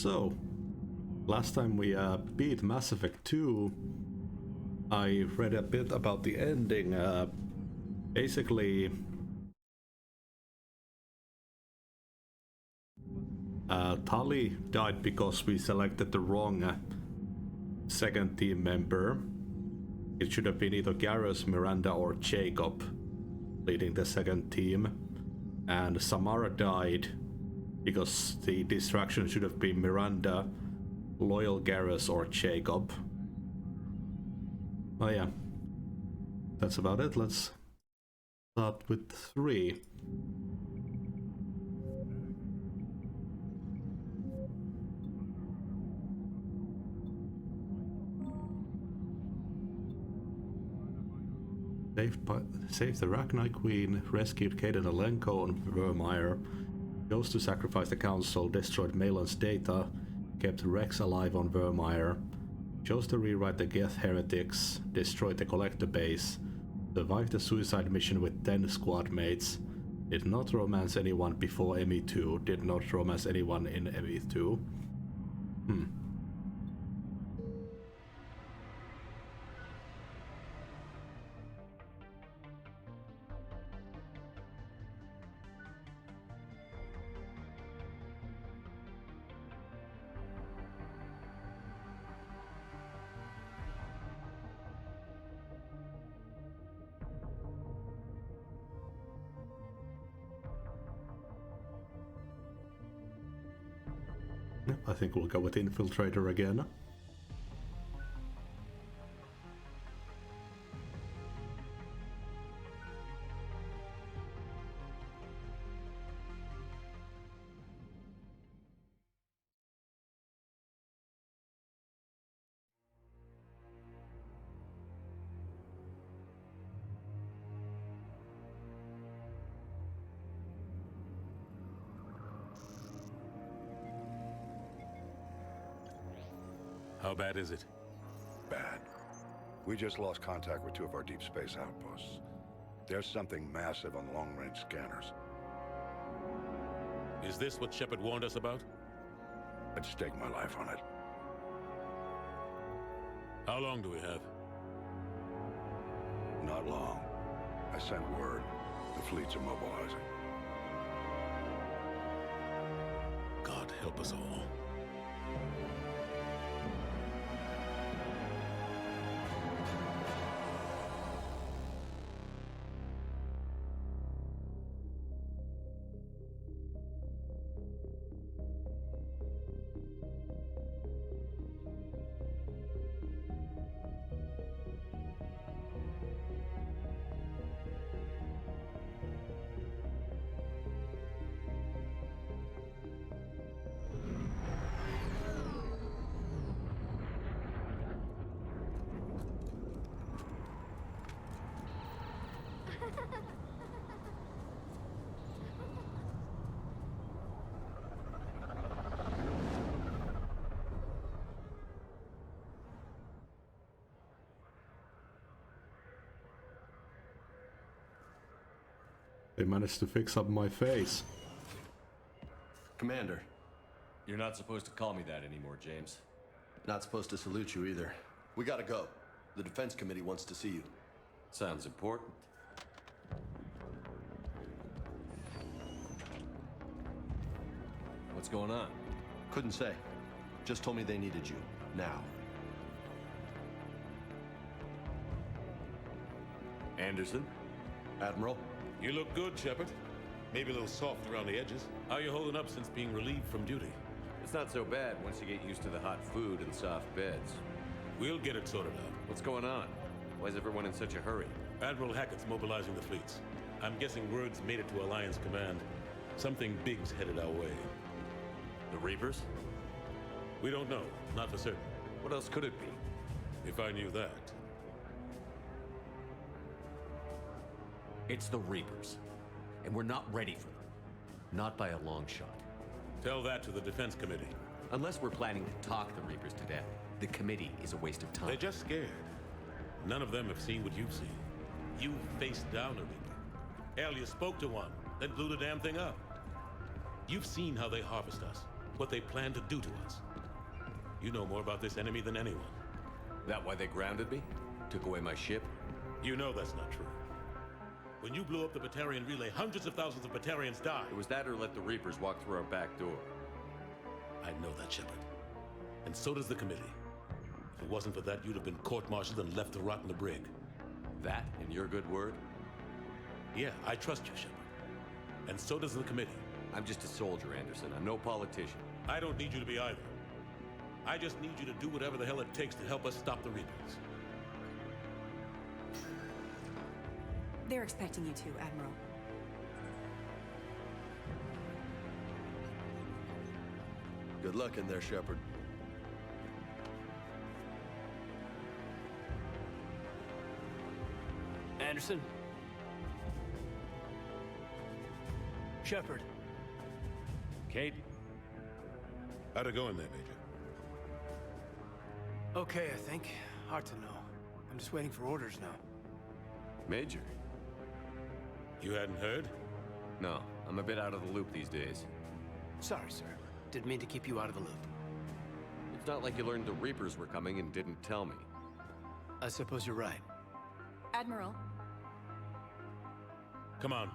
So, last time we beat Mass Effect 2, I read a bit about the ending. Basically, Tali died because we selected the wrong second team member. It should have been either Garrus, Miranda, or Jacob leading the second team. And Samara died because the distraction should have been Miranda, Loyal Garrus, or Jacob. Oh yeah, that's about it. Let's start with 3. Saved the Rachni Queen, rescued Kaden Alenko on Vermeer, chose to sacrifice the Council, destroyed Malan's data, kept Rex alive on Vermeer, chose to rewrite the Geth heretics, destroyed the Collector base, survived the suicide mission with 10 squad mates, did not romance anyone before ME2, did not romance anyone in ME2. I think we'll go with Infiltrator again. How bad is it? Bad. We just lost contact with 2 of our deep space outposts. There's something massive on the long-range scanners. Is this what Shepard warned us about? I'd stake my life on it. How long do we have? Not long. I sent word. The fleets are mobilizing. God help us all. They managed to fix up my face. Commander. You're not supposed to call me that anymore, James. Not supposed to salute you either. We gotta go. The Defense Committee wants to see you. Sounds important. What's going on? Couldn't say. Just told me they needed you. Now. Anderson? Admiral? You look good, Shepard. Maybe a little soft around the edges. How are you holding up since being relieved from duty? It's not so bad once you get used to the hot food and soft beds. We'll get it sorted out. What's going on? Why is everyone in such a hurry? Admiral Hackett's mobilizing the fleets. I'm guessing word's made it to Alliance Command. Something big's headed our way. The Reapers? We don't know. Not for certain. What else could it be? If I knew that. It's the Reapers. And we're not ready for them. Not by a long shot. Tell that to the Defense Committee. Unless we're planning to talk the Reapers to death, the committee is a waste of time. They're just scared. None of them have seen what you've seen. You faced down a Reaper. Hell, you spoke to one, then blew the damn thing up. You've seen how they harvest us. what they plan to do to us. You know more about this enemy than anyone. That why they grounded me? Took away my ship? You know that's not true. When you blew up the Batarian relay, hundreds of thousands of Batarians died. It was that or let the Reapers walk through our back door. I know that, Shepard. And so does the committee. If it wasn't for that, you'd have been court-martialed and left to rot in the brig. That, in your good word? Yeah, I trust you, Shepard. And so does the committee. I'm just a soldier, Anderson. I'm no politician. I don't need you to be either. I just need you to do whatever the hell it takes to help us stop the Reapers. They're expecting you to, Admiral. Good luck in there, Shepard. Anderson? Shepard? Kate? How'd it go in there, Major? Okay, I think. Hard to know. I'm just waiting for orders now. Major? You hadn't heard? No, I'm a bit out of the loop these days. Sorry, sir. Didn't mean to keep you out of the loop. It's not like you learned the Reapers were coming and didn't tell me. I suppose you're right. Admiral, Come on.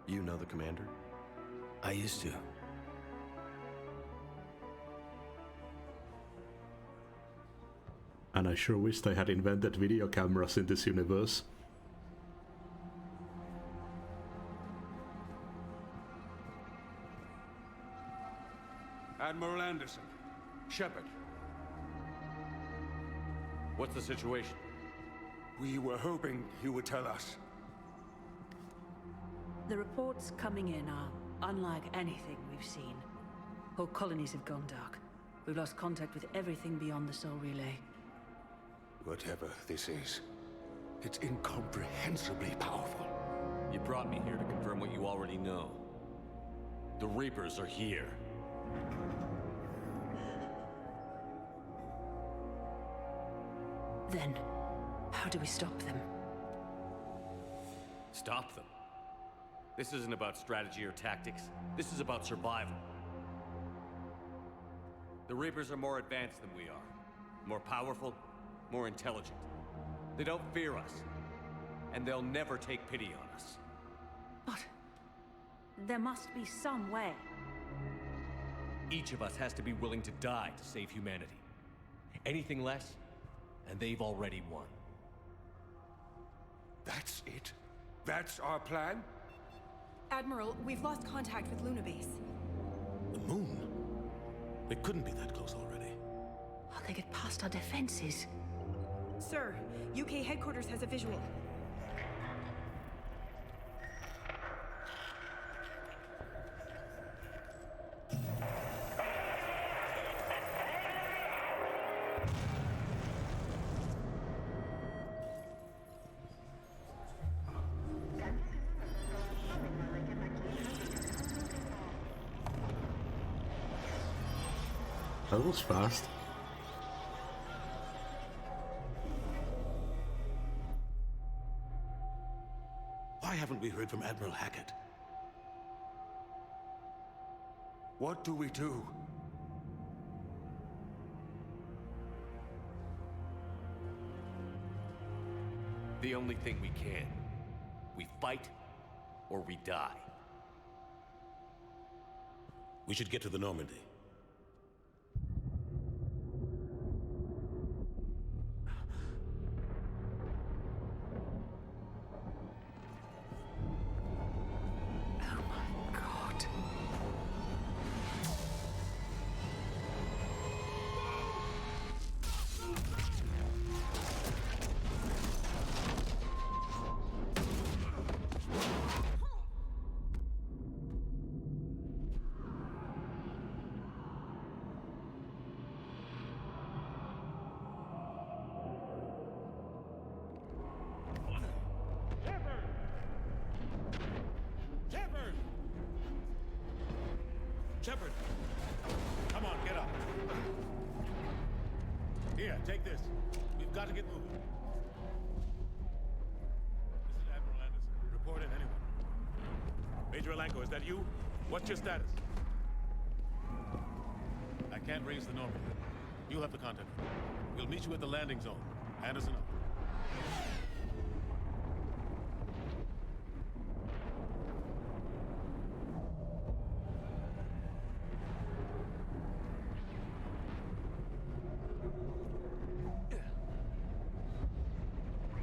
You know the commander? I used to. And I sure wish they had invented video cameras in this universe. Admiral Anderson. Shepard. What's the situation? We were hoping you would tell us. The reports coming in are unlike anything we've seen. Whole colonies have gone dark. We've lost contact with everything beyond the Soul Relay. Whatever this is, it's incomprehensibly powerful. You brought me here to confirm what you already know. The Reapers are here. Then, how do we stop them? Stop them. This isn't about strategy or tactics. This is about survival. The Reapers are more advanced than we are. More powerful, more intelligent. They don't fear us. And they'll never take pity on us. But there must be some way. Each of us has to be willing to die to save humanity. Anything less, and they've already won. That's it? That's our plan? Admiral, we've lost contact with Luna Base. The moon? They couldn't be that close already. How they get past our defenses? Sir, UK headquarters has a visual. That was fast. Why haven't we heard from Admiral Hackett? What do we do? The only thing we can. We fight, or we die. We should get to the Normandy. Oh my god. Shepard! Come on, get up. Here, take this. We've got to get moving. Major Alanko, is that you? What's your status? I can't raise the Normandy. You'll have to contact me. We'll meet you at the landing zone. Anderson up.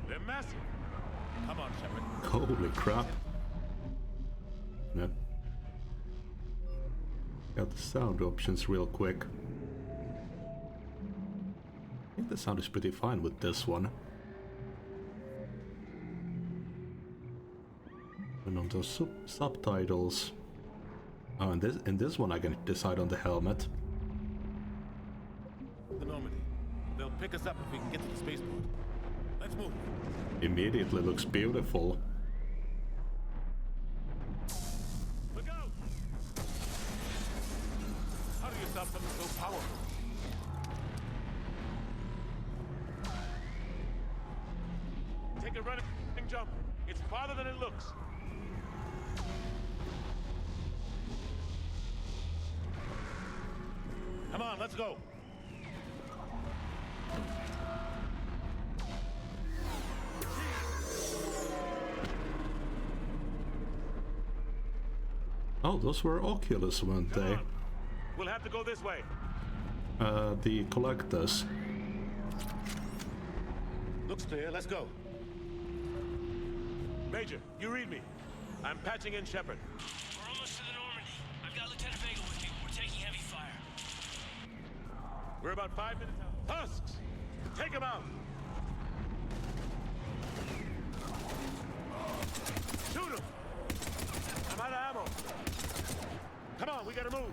They're massive. Come on, Shepard. Holy crap. Yep. Got the sound options real quick. I think the sound is pretty fine with this one. And on those subtitles. Oh, and in this one I can decide on the helmet. The Normandy. They'll pick us up if we can get to the spaceport. Let's move. Immediately looks beautiful. Look out! How do you stop something so powerful? Take a running jump. It's farther than it looks. Come on, let's go. Oh, those were Oculus, weren't they? We'll have to go this way. The collectors. Looks clear, let's go. Major, you read me. I'm patching in Shepard. We're almost to the Normandy. I've got Lieutenant Vega with me. We're taking heavy fire. We're about 5 minutes out. Husks! Take him out! Shoot him! I'm out of ammo. Come on, we gotta move.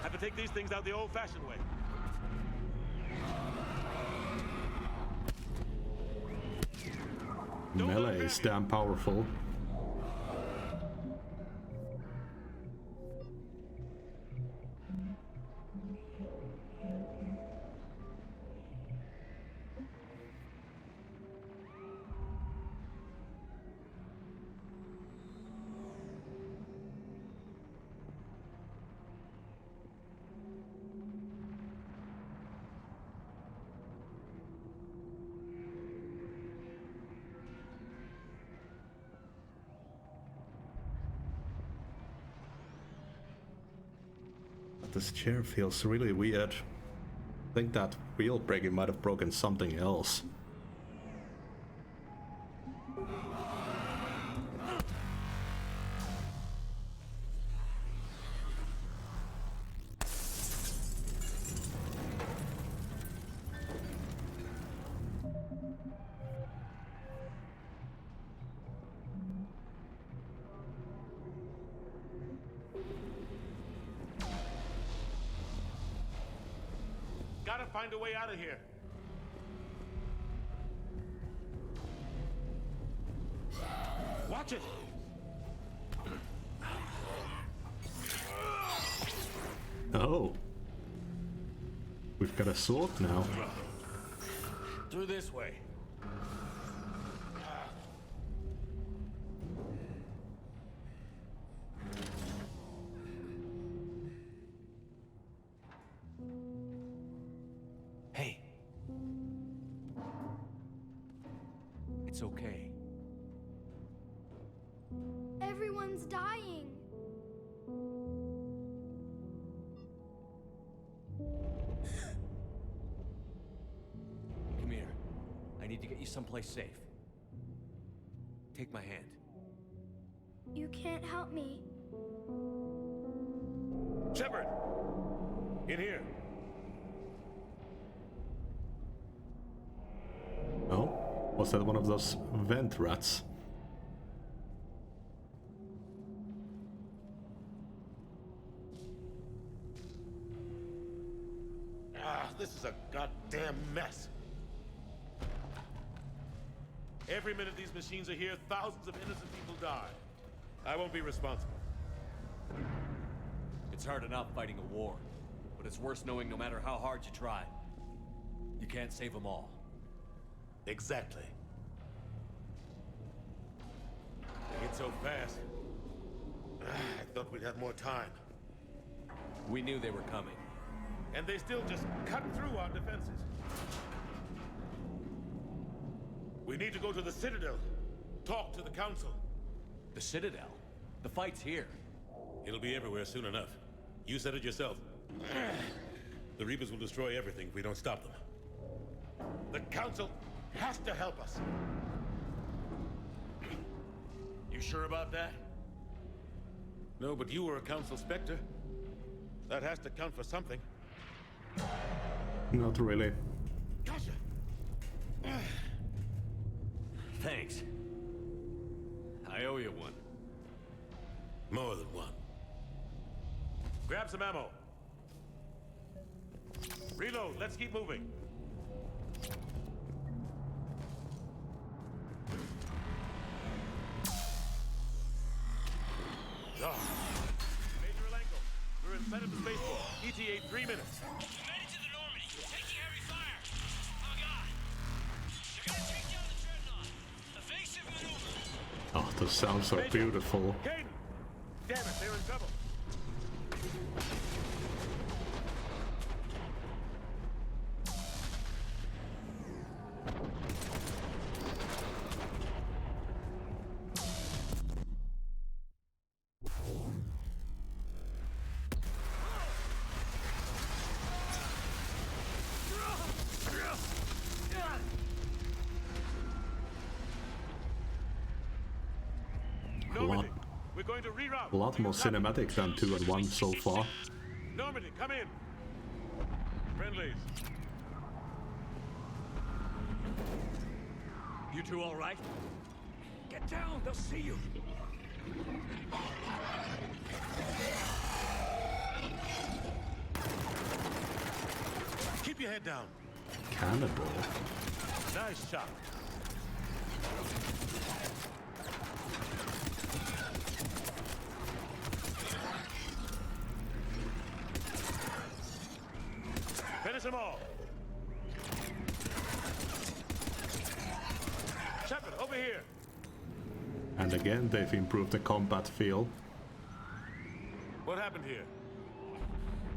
Have to take these things out the old-fashioned way. Melee is damn powerful. This chair feels really weird. I think that wheel breaking might have broken something else. Gotta find a way out of here. Watch it! Oh. We've got a sword now. Through this way. Hey. It's okay. Everyone's dying. Come here. I need to get you someplace safe. Take my hand. You can't help me. Shepard! In here. Oh? Was that one of those vent rats? This is a goddamn mess. Every minute these machines are here, thousands of innocent people die. I won't be responsible. It's hard enough fighting a war. but it's worse knowing no matter how hard you try, you can't save them all. Exactly. They hit so fast. I thought we'd have more time. We knew they were coming. And they still just cut through our defenses. We need to go to the Citadel. Talk to the Council. The Citadel? The fight's here. It'll be everywhere soon enough. You said it yourself. The Reapers will destroy everything if we don't stop them. The Council has to help us. You sure about that? No, but you were a Council Spectre. That has to count for something. Not really. Gotcha. Thanks. I owe you one. More than one. Grab some ammo. Reload, let's keep moving. Major Alenko, we're inside of the spaceport. ETA 3 minutes. We made it to the Normandy. Taking heavy fire. Oh god. They're gonna take down the dreadnought. Evasive maneuver. Oh, that sounds so beautiful. Caden! Damn it, they're in trouble. We're going to reroute. A lot more cinematic than 2 and 1 so far. Normandy, come in. Friendlies. You two all right? Get down, they'll see you. Keep your head down. Cannibal. Nice shot. Finish them all. Shepard, over here. And again, they've improved the combat feel. What happened here?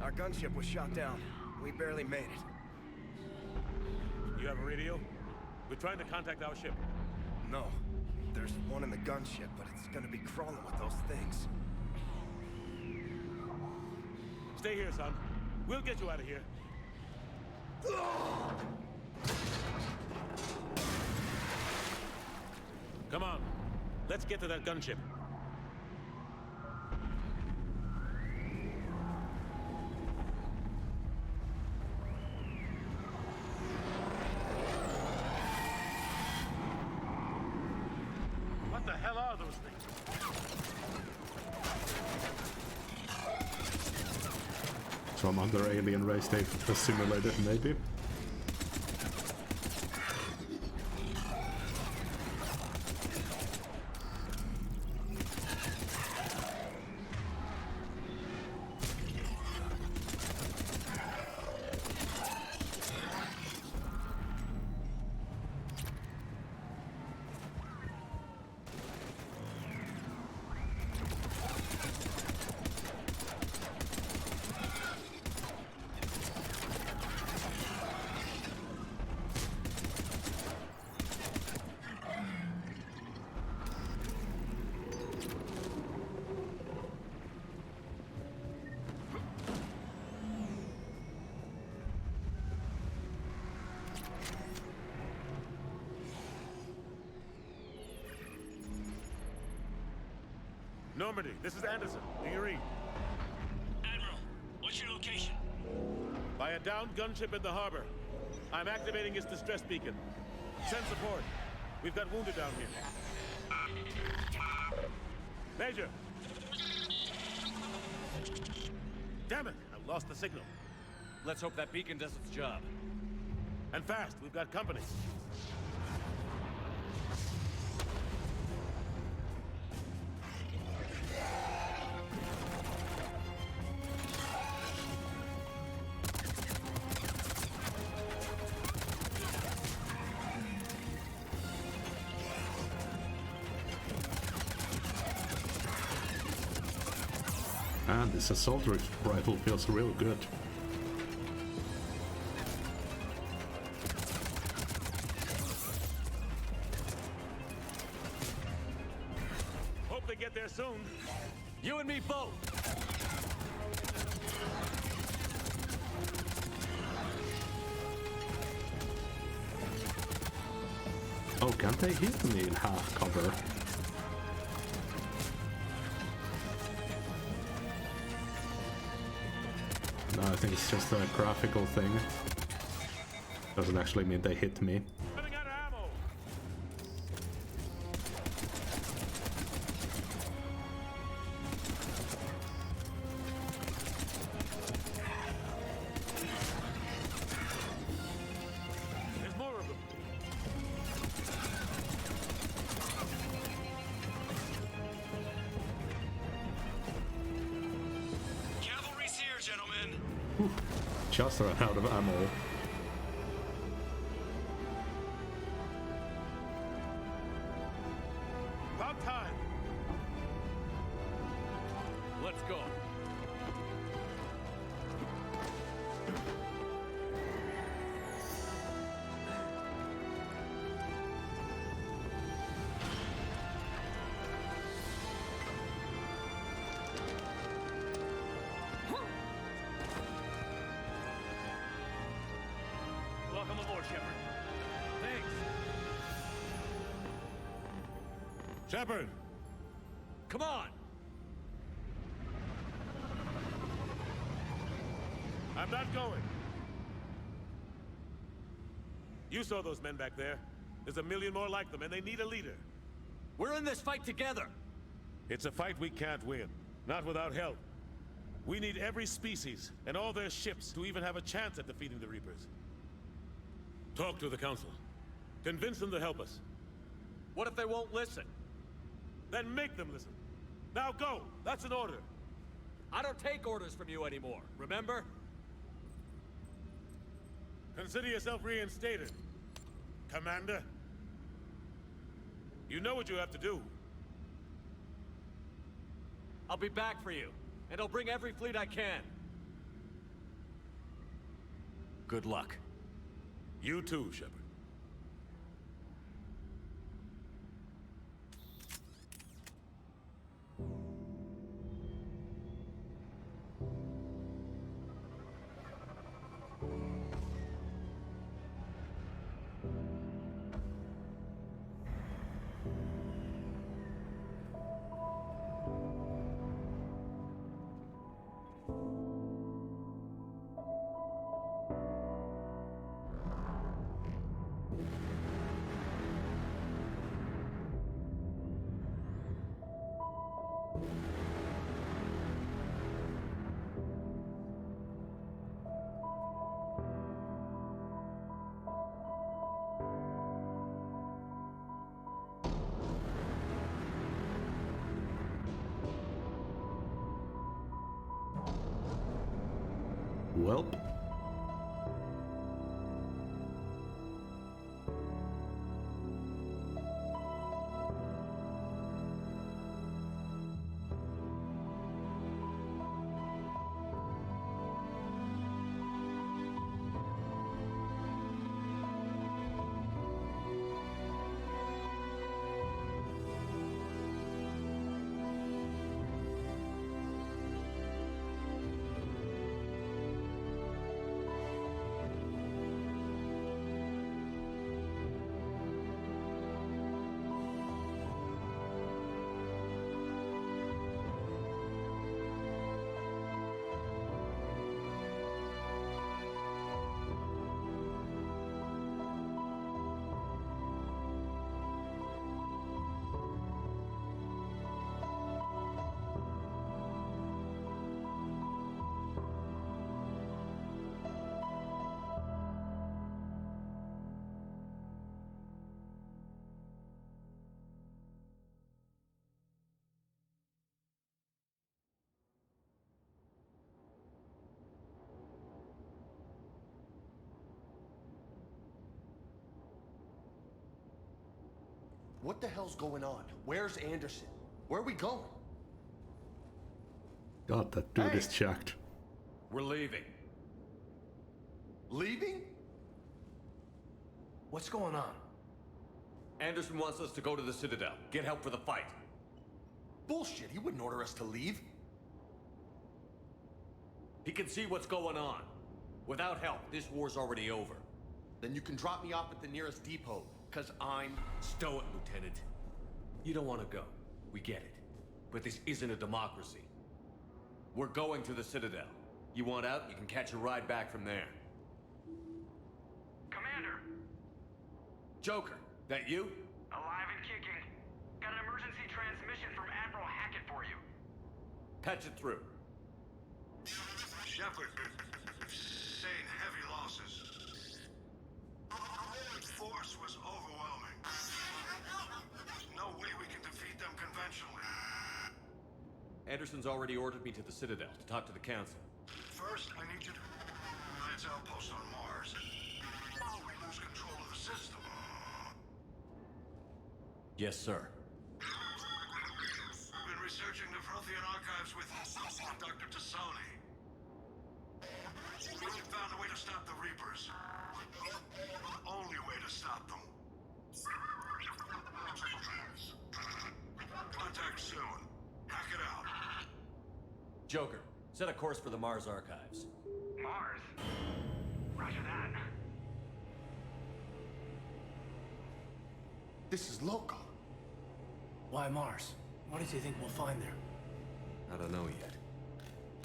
Our gunship was shot down. We barely made it. You have a radio? We're trying to contact our ship. No. There's one in the gunship, but it's gonna be crawling with those things. Stay here, son. We'll get you out of here. Come on. Let's get to that gunship. What the hell are those things? Some other alien race they've assimilated, maybe. Normandy, this is Anderson. Do you read? Admiral, what's your location? By a downed gunship in the harbor. I'm activating its distress beacon. Send support. We've got wounded down here. Major! Damn it! I've lost the signal. Let's hope that beacon does its job. And fast, we've got company. Man, this assault rifle feels real good. Hope they get there soon. You and me both! Oh, can't they hit me in half cover? No, I think it's just a graphical thing. Doesn't actually mean they hit me. Running out of ammo. There's more of them. Cavalry's here, gentlemen. Just ran out of ammo. About time. Let's go. Welcome aboard, Shepard. Thanks. Shepard! Come on! I'm not going. You saw those men back there. There's a million more like them, and they need a leader. We're in this fight together! It's a fight we can't win. Not without help. We need every species and all their ships to even have a chance at defeating the Reapers. Talk to the Council. Convince them to help us. What if they won't listen? Then make them listen. Now go! That's an order. I don't take orders from you anymore, remember? Consider yourself reinstated, Commander. You know what you have to do. I'll be back for you, and I'll bring every fleet I can. Good luck. You too, Shepard. Welp. What the hell's going on? Where's Anderson? Where are we going? God, that dude is jacked. We're leaving. Leaving? What's going on? Anderson wants us to go to the Citadel. Get help for the fight. Bullshit, he wouldn't order us to leave. He can see what's going on. Without help, this war's already over. Then you can drop me off at the nearest depot, cause I'm... Stow it, Lieutenant. You don't want to go. We get it. But this isn't a democracy. We're going to the Citadel. You want out, you can catch a ride back from there. Commander! Joker, that you? Alive and kicking. Got an emergency transmission from Admiral Hackett for you. Patch it through. Shepard, sustained heavy losses. The force was overwhelming. There's no way we can defeat them conventionally. Anderson's already ordered me to the Citadel to talk to the Council. First, I need you to Alliance outpost on Mars. We lose control of the system. Yes, sir. We've been researching the Prothean archives with Dr. Tassoni. We've found a way to stop the Reapers. The only way to stop them. Contact soon. Hack it out. Joker, set a course for the Mars archives. Mars? Roger that. This is local. Why Mars? What did you think we'll find there? I don't know yet.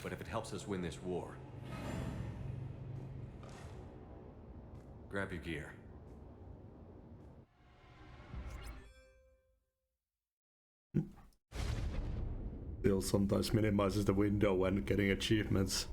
But if it helps us win this war... Grab your gear. Still sometimes minimizes the window when getting achievements.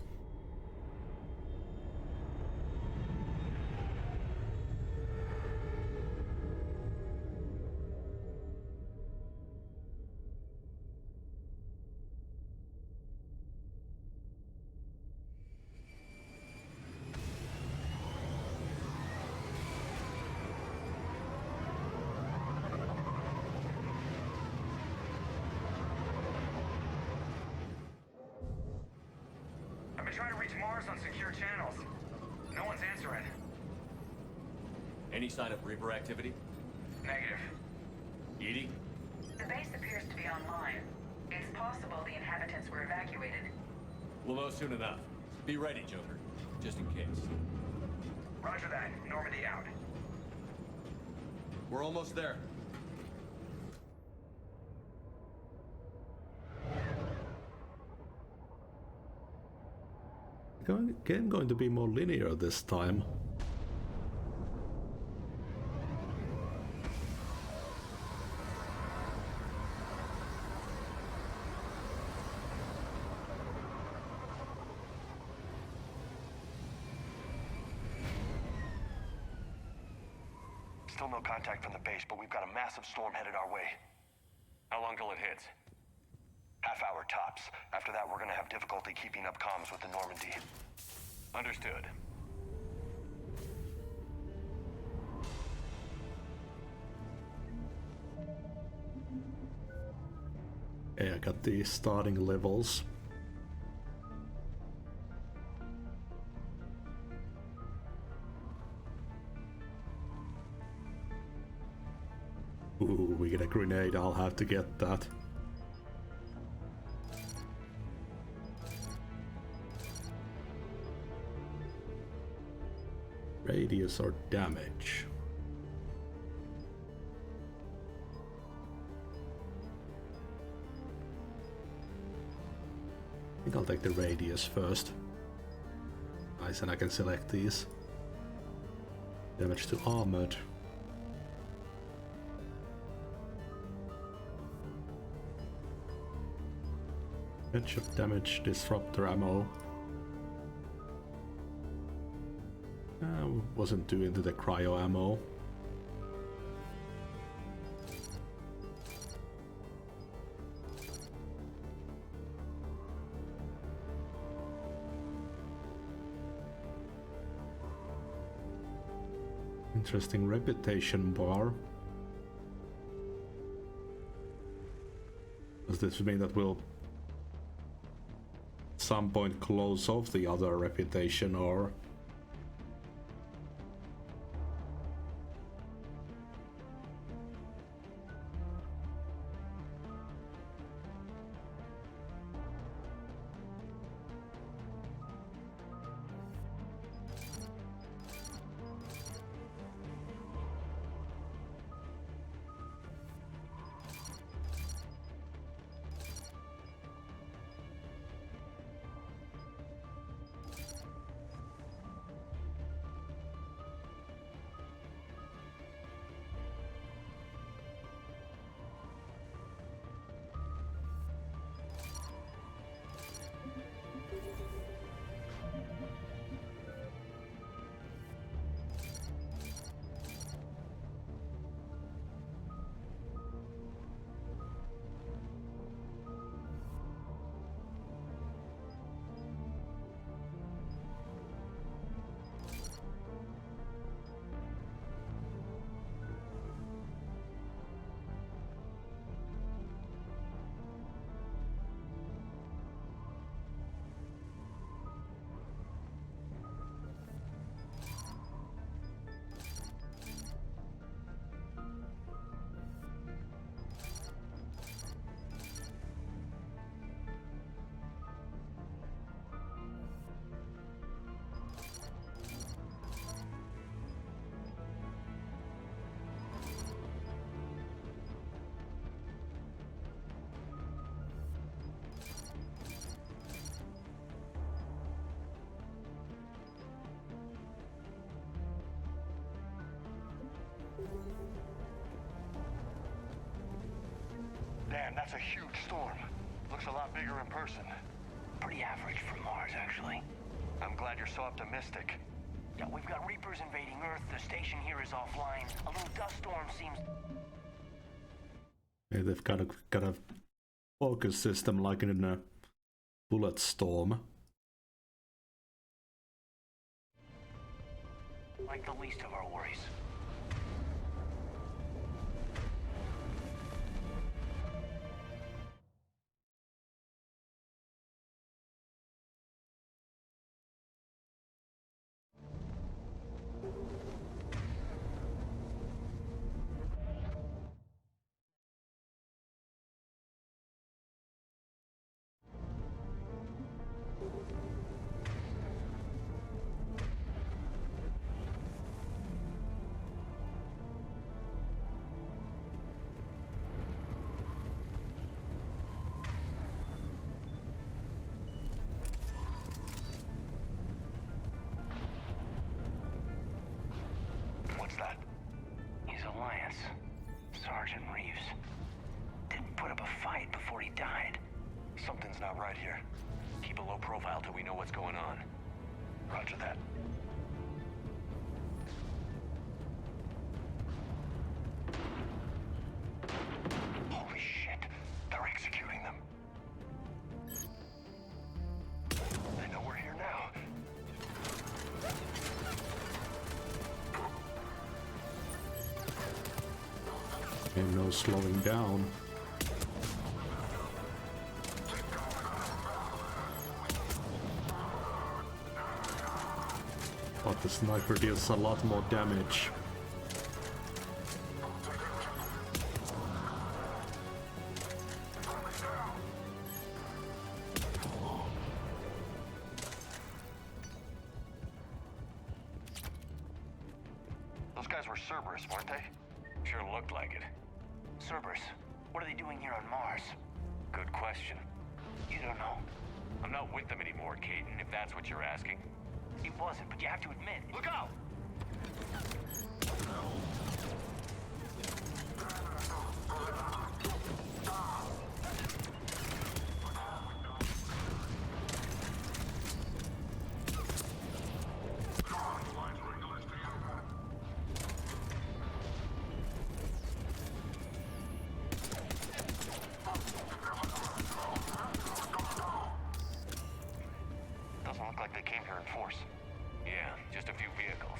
I've been trying to reach Mars on secure channels. No one's answering. Any sign of Reaper activity? Negative. Edie? The base appears to be online. It's possible the inhabitants were evacuated. We'll know soon enough. Be ready, Joker. Just in case. Roger that. Normandy out. We're almost there. Game going to be more linear this time. Still no contact from the base, but we've got a massive storm headed our way. How long till it hits? Half hour tops. After that, we're gonna have difficulty keeping up comms with the Normandy. Understood. Okay, I got the starting levels. Ooh, we get a grenade, I'll have to get that. Radius or damage? I think I'll take the radius first. Nice, and I can select these. Damage to armored. Headshot damage, disruptor ammo. Wasn't too into the cryo ammo. Interesting reputation bar. Does this mean that we'll some point close off the other reputation, or... Damn, that's a huge storm. Looks a lot bigger in person. Pretty average for Mars, actually. I'm glad you're so optimistic. Yeah, we've got Reapers invading Earth. The station here is offline. A little dust storm seems... Yeah, they've got a focus system like in a bullet storm. like the least of our worries. What's that? He's Alliance. Sergeant Reeves. Didn't put up a fight before he died. Something's not right here. Keep a low profile till we know what's going on. Roger that. Holy shit! They're executing them. They know we're here now. And no slowing down. But the sniper deals a lot more damage. Those guys were Cerberus, weren't they? Sure looked like it. Cerberus, what are they doing here on Mars? Good question. You don't know. I'm not with them anymore, Caden, if that's what you're asking. It wasn't, but you have to admit. Look out! Doesn't look like they came here in force. Yeah, just a few vehicles.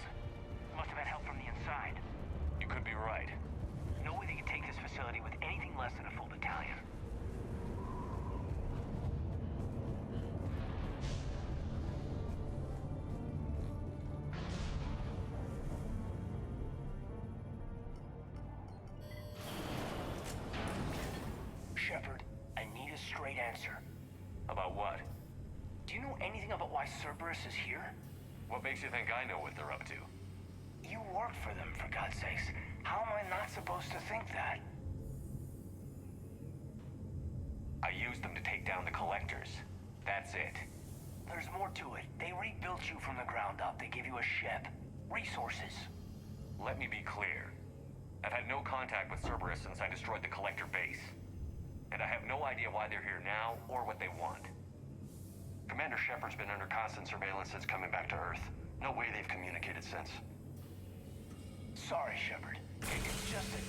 why Cerberus is here? What makes you think I know what they're up to? You work for them, for God's sakes. How am I not supposed to think that? I used them to take down the collectors. That's it. There's more to it. They rebuilt you from the ground up. They gave you a ship. Resources. Let me be clear. I've had no contact with Cerberus since I destroyed the collector base. And I have no idea why they're here now or what they want. Commander Shepard's been under constant surveillance since coming back to Earth. No way they've communicated since. Sorry, Shepard. It's just that...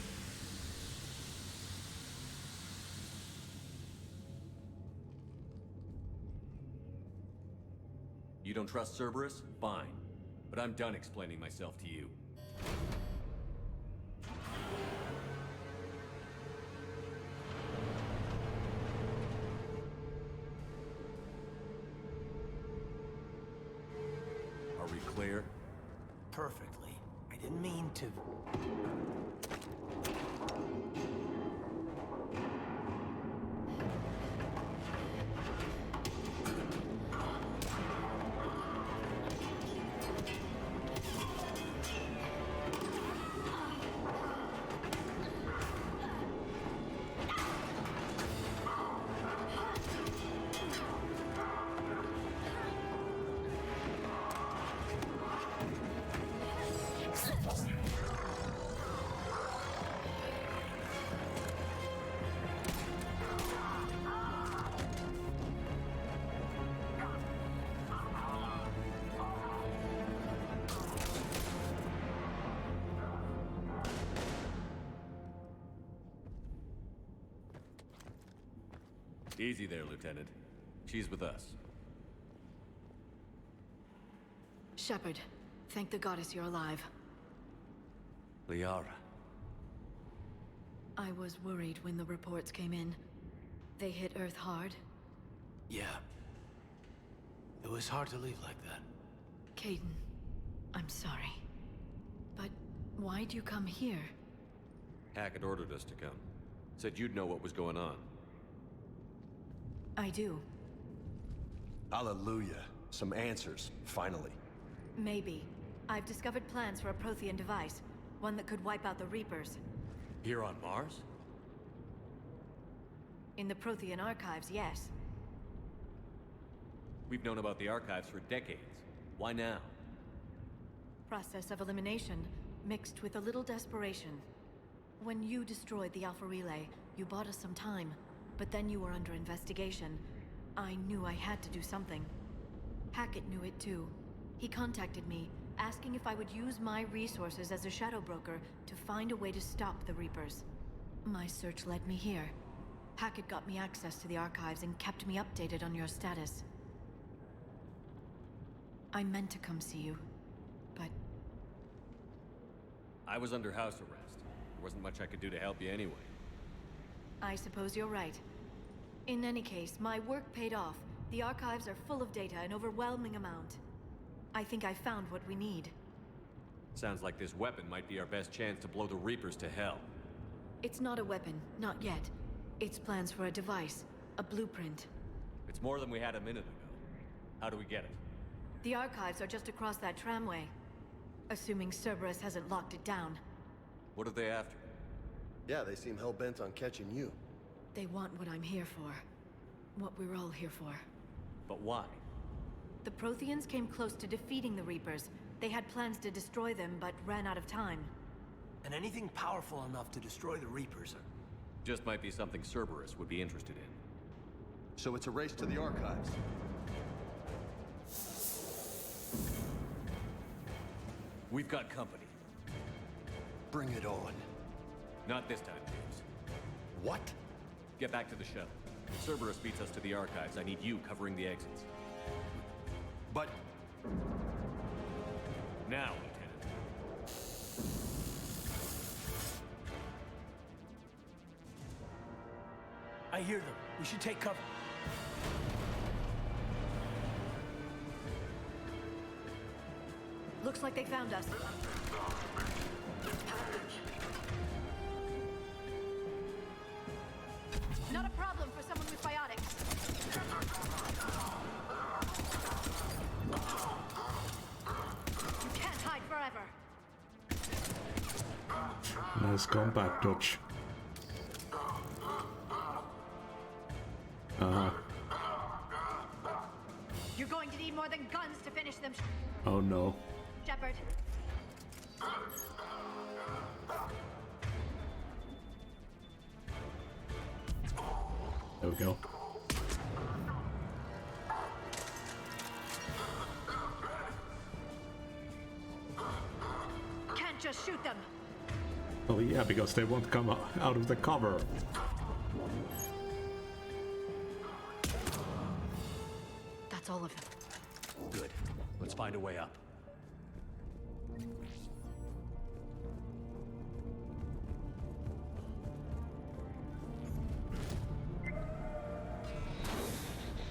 You don't trust Cerberus? Fine. But I'm done explaining myself to you. Are we clear? Perfectly. I didn't mean to... Easy there, Lieutenant. She's with us. Shepard, thank the goddess you're alive. Liara. I was worried when the reports came in. They hit Earth hard. Yeah. It was hard to leave like that. Caden, I'm sorry. But why'd you come here? Hackett ordered us to come. Said you'd know what was going on. I do. Hallelujah. Some answers, finally. Maybe. I've discovered plans for a Prothean device. One that could wipe out the Reapers. Here on Mars? In the Prothean archives, yes. We've known about the archives for decades. Why now? Process of elimination, mixed with a little desperation. When you destroyed the Alpha Relay, you bought us some time. But then you were under investigation. I knew I had to do something. Hackett knew it too. He contacted me, asking if I would use my resources as a shadow broker to find a way to stop the Reapers. My search led me here. Hackett got me access to the archives and kept me updated on your status. I meant to come see you, but... I was under house arrest. There wasn't much I could do to help you anyway. I suppose you're right. In any case, my work paid off. The archives are full of data, an overwhelming amount. I think I found what we need. Sounds like this weapon might be our best chance to blow the Reapers to hell. It's not a weapon, not yet. It's plans for a device, a blueprint. It's more than we had a minute ago. How do we get it? The archives are just across that tramway. Assuming Cerberus hasn't locked it down. What are they after? Yeah, they seem hell-bent on catching you. They want what I'm here for. What we're all here for. But why? The Protheans came close to defeating the Reapers. They had plans to destroy them, but ran out of time. And anything powerful enough to destroy the Reapers are... Just might be something Cerberus would be interested in. So it's a race to the archives. We've got company. Bring it on. Not this time, James. What? Get back to the shuttle. If Cerberus beats us to the archives, I need you covering the exits. But... Now, Lieutenant. I hear them. We should take cover. Looks like they found us. Not a problem for someone with biotics. Nice combat dodge. You're going to need more than guns to finish them, Oh no. Shepard. There we go. Can't just shoot them. Oh yeah, because they won't come out of the cover. That's all of them. Good. Let's find a way up.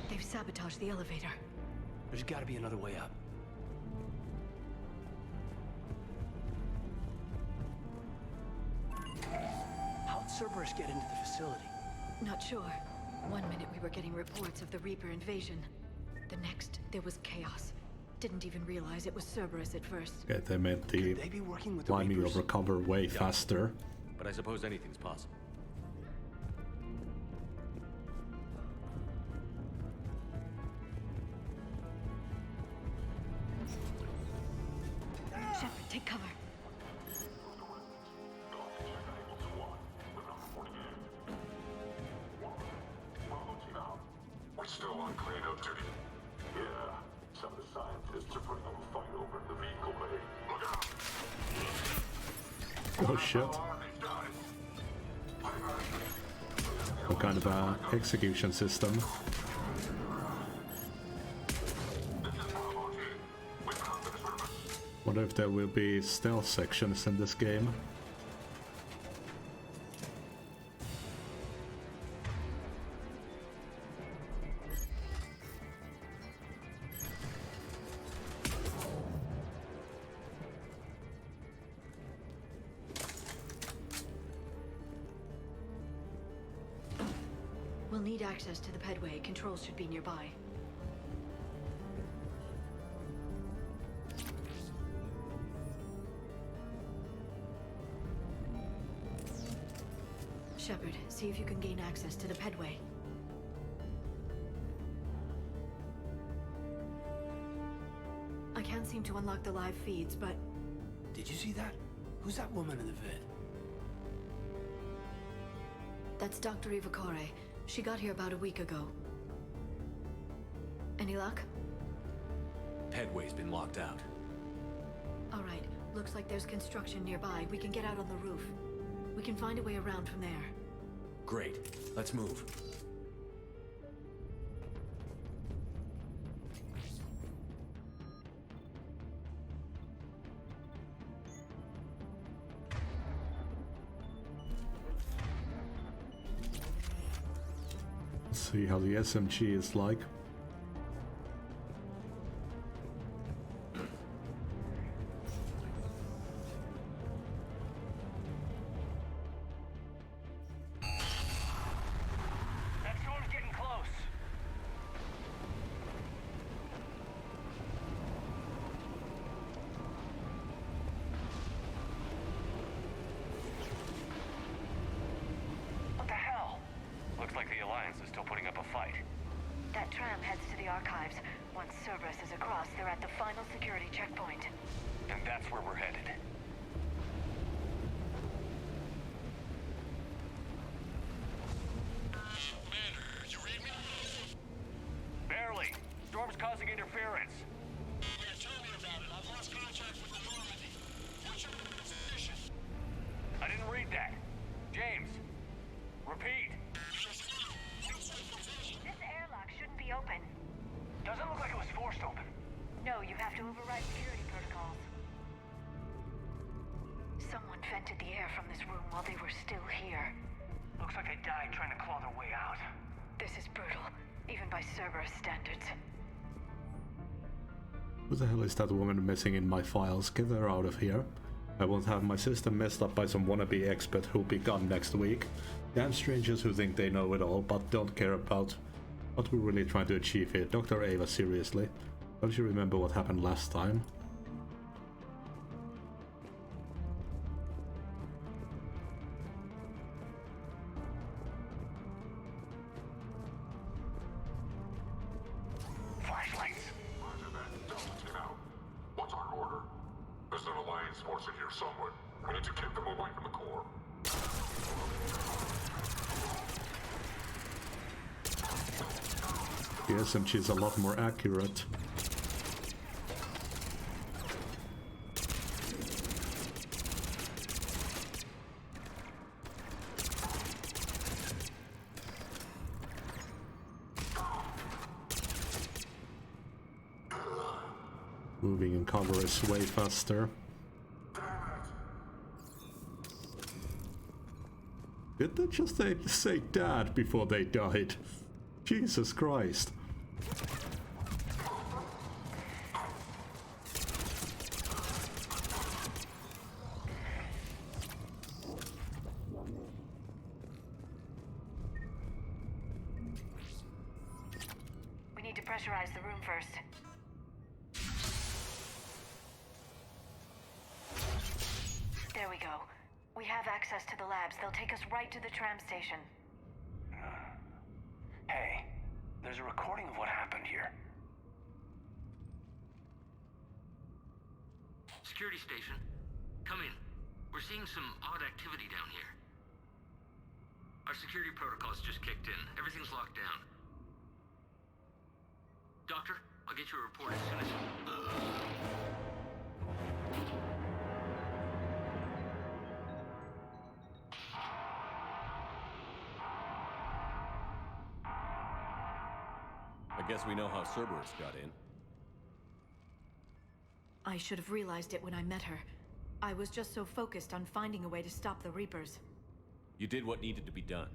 They've sabotaged the elevator. There's gotta be another way up. How'd Cerberus get into the facility? Not sure. One minute we were getting reports of the Reaper invasion. The next, there was chaos. Didn't even realize it was Cerberus at first. Yeah, they meant the They be working with the climbing Reapers? over cover way faster. But I suppose anything's possible. Shepard, take cover. We're still on cleanup duty. Yeah, some of the scientists are putting up a fight over in the vehicle bay. Look out! Oh shit. What kind of execution system? Wonder if there will be stealth sections in this game. We'll need access to the pedway. Controls should be nearby. Shepard, see if you can gain access to the pedway. I can't seem to unlock the live feeds, but... Did you see that? Who's that woman in the vid? That's Dr. Ivakore. She got here about a week ago. Any luck? Pedway's been locked out. All right. Looks like there's construction nearby. We can get out on the roof. We can find a way around from there. Great. Let's move. Let's see how the SMG is like. That storm's getting close. What the hell? Looks like the Alliance is still putting up a fight. That tram heads to the archives. Once Cerberus is across, they're at the final security checkpoint. And that's where we're headed. Commander, you read me? Barely. Storm's causing interference. Yeah, tell me about it. I've lost contact with the Normandy. What's your position? I didn't read that. James, repeat. This airlock shouldn't be open. Doesn't look like it was forced open. No, you have to override security protocols. Someone vented the air from this room while they were still here. Looks like they died trying to claw their way out. This is brutal, even by Cerberus standards. Who the hell is that woman missing in my files? Get her out of here. I won't have my system messed up by some wannabe expert who'll be gone next week. Damn strangers who think they know it all but don't care about what we're really trying to achieve here. Dr. Ava, seriously. Don't you remember what happened last time? someone. We need to keep them away from the core. The SMG is a lot more accurate. Moving in cover is way faster. Did they just say dad before they died? Jesus Christ. We need to pressurize the room first. There we go. We have access to the labs. They'll take us right to the tram station. Hey, there's a recording of what happened here. Security station. Come in. We're seeing some odd activity down here. Our security protocols just kicked in. Everything's locked down. Doctor, I'll get you a report as soon as... I guess we know how Cerberus got in. I should have realized it when I met her. I was just so focused on finding a way to stop the Reapers. You did what needed to be done.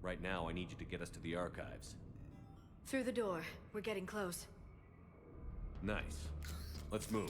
Right now, I need you to get us to the archives. Through the door. We're getting close. Nice. Let's move.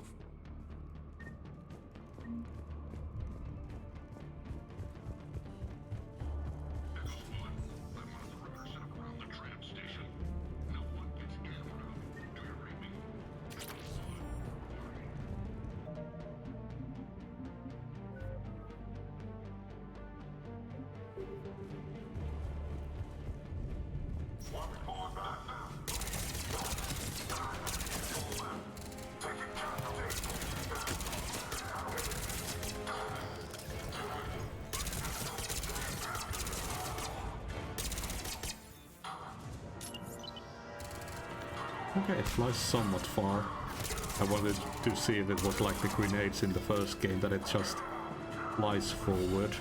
Okay, it flies somewhat far. I wanted to see if it was like the grenades in the first game, that it just flies forward.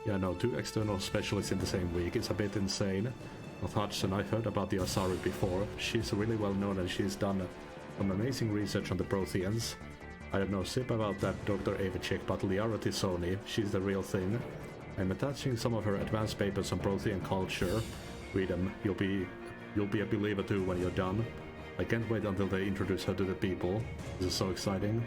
Yeah, no, 2 external specialists in the same week is a bit insane. Not Hudson, I've heard about the Asari before. She's really well known and she's done some amazing research on the Protheans. I don't know sip about that Dr. Avicek, but Liara Tisoni, she's the real thing. I'm attaching some of her advanced papers on Prothean culture. Read them, you'll be a believer too when you're done. I can't wait until they introduce her to the people. This is so exciting.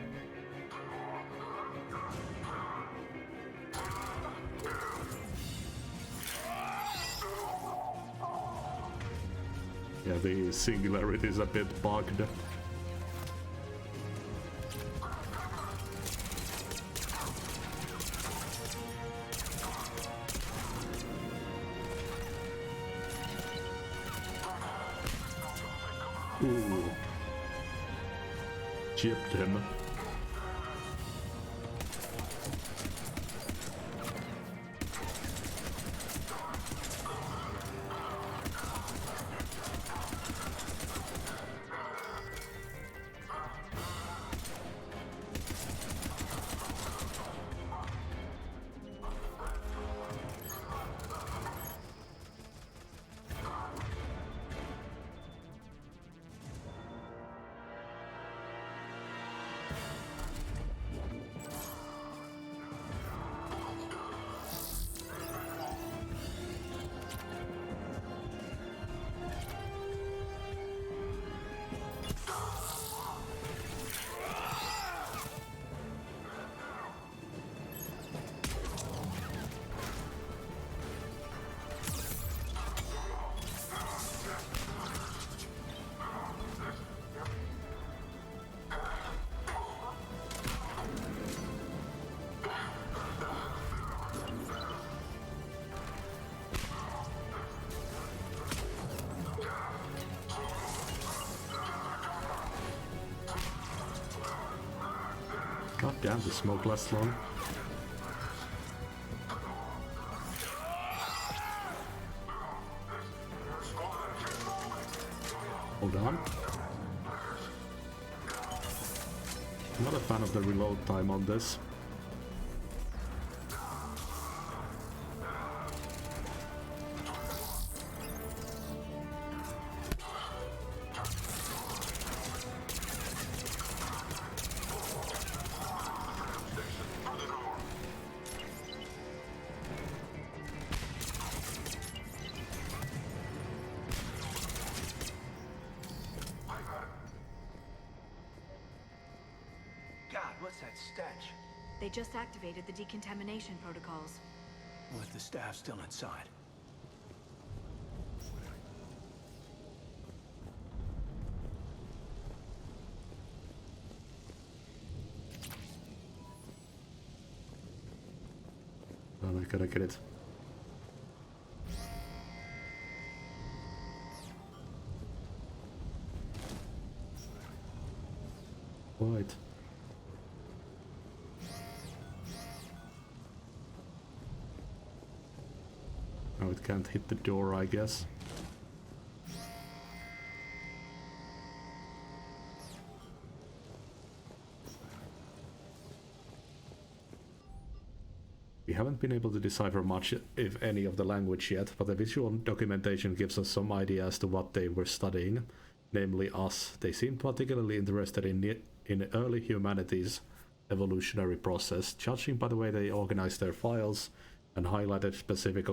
Yeah, the singularity is a bit bugged. Ooh. Gypped him. God damn, the smoke lasts long. Hold on. Not a fan of the reload time on this. What's that stench? They just activated the decontamination protocols. What if the staff's still inside? Oh, I gotta get it. Right. Oh, it can't hit the door, I guess. We haven't been able to decipher much, if any, of the language yet, but the visual documentation gives us some idea as to what they were studying, namely us. They seemed particularly interested in early humanity's evolutionary process, judging by the way they organized their files and highlighted specific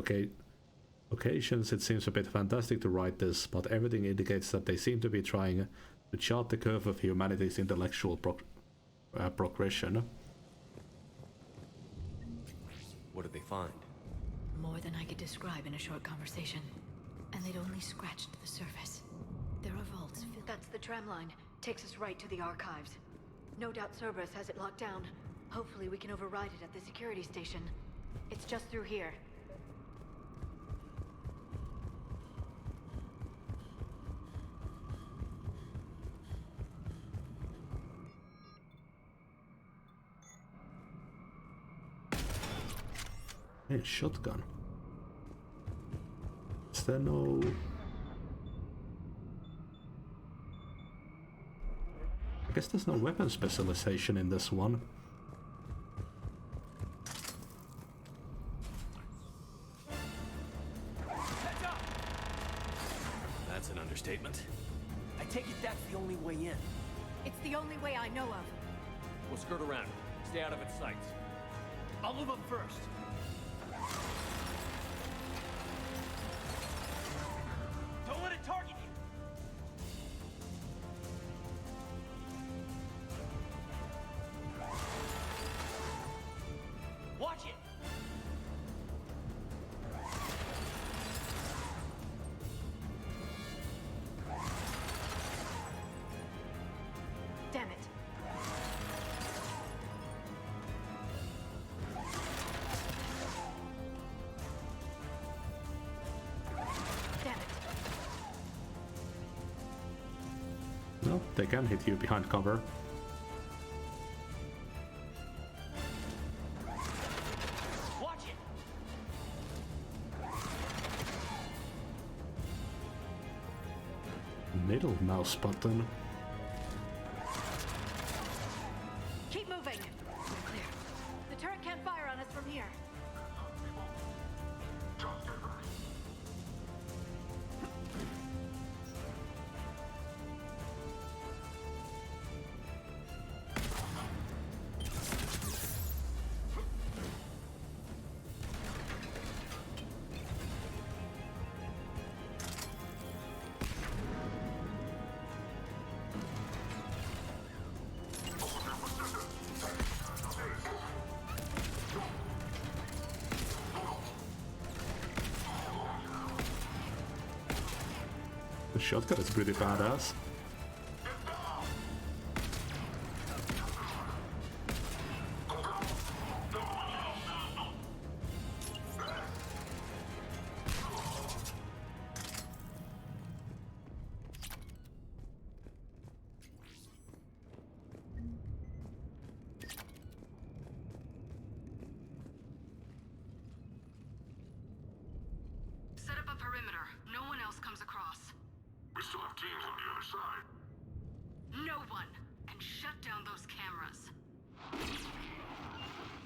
occasions. It seems a bit fantastic to write this, but everything indicates that they seem to be trying to chart the curve of humanity's intellectual progression. What did they find? More than I could describe in a short conversation. And they'd only scratched the surface. There are vaults filled. That's the tram line. Takes us right to the archives. No doubt Cerberus has it locked down. Hopefully we can override it at the security station. It's just through here. Hey, shotgun. Is there no... I guess there's no weapon specialization in this one. That's an understatement. I take it that's the only way in. It's the only way I know of. We'll skirt around. Stay out of its sights. I'll move up first. Don't let it target you! Watch it! Damn it. Damn it. No, they can hit you behind cover. Watch it! Middle mouse button. Keep moving. We're clear. The turret can't fire on us from here. The shotgun is pretty badass. teams on the other side. No one can shut down those cameras.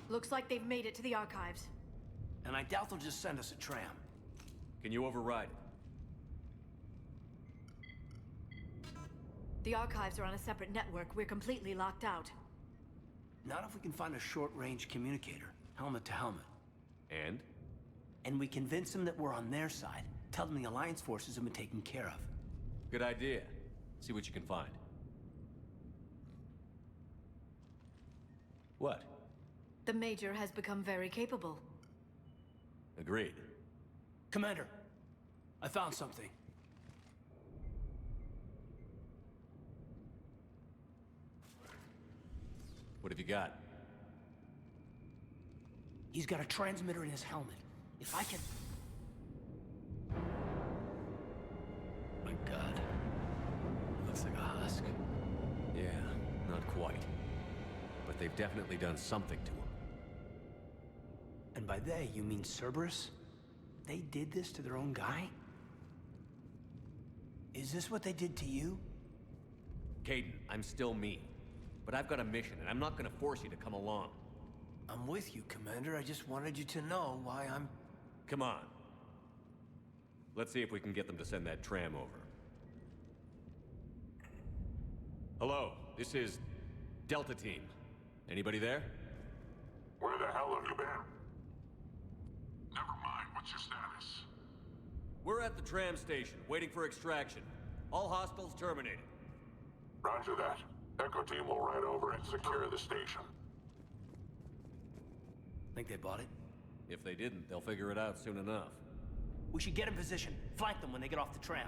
Looks like they've made it to the archives. And I doubt they'll just send us a tram. Can you override it? The archives are on a separate network. We're completely locked out. Not if we can find a short-range communicator, helmet to helmet. And? And we convince them that we're on their side. Tell them the Alliance forces have been taken care of. Good idea. See what you can find. What? The Major has become very capable. Agreed. Commander, I found something. What have you got? He's got a transmitter in his helmet. If I can... My God. It looks like a husk. Yeah, not quite. But they've definitely done something to him. And by they, you mean Cerberus? They did this to their own guy? Is this what they did to you? Caden, I'm still me. But I've got a mission, and I'm not gonna force you to come along. I'm with you, Commander. I just wanted you to know why I'm... Come on. Let's see if we can get them to send that tram over. Hello, this is Delta Team. Anybody there? Where the hell have you been? Never mind, what's your status? We're at the tram station, waiting for extraction. All hostiles terminated. Roger that. Echo team will ride over and secure the station. Think they bought it? If they didn't, they'll figure it out soon enough. We should get in position. Flank them when they get off the tram.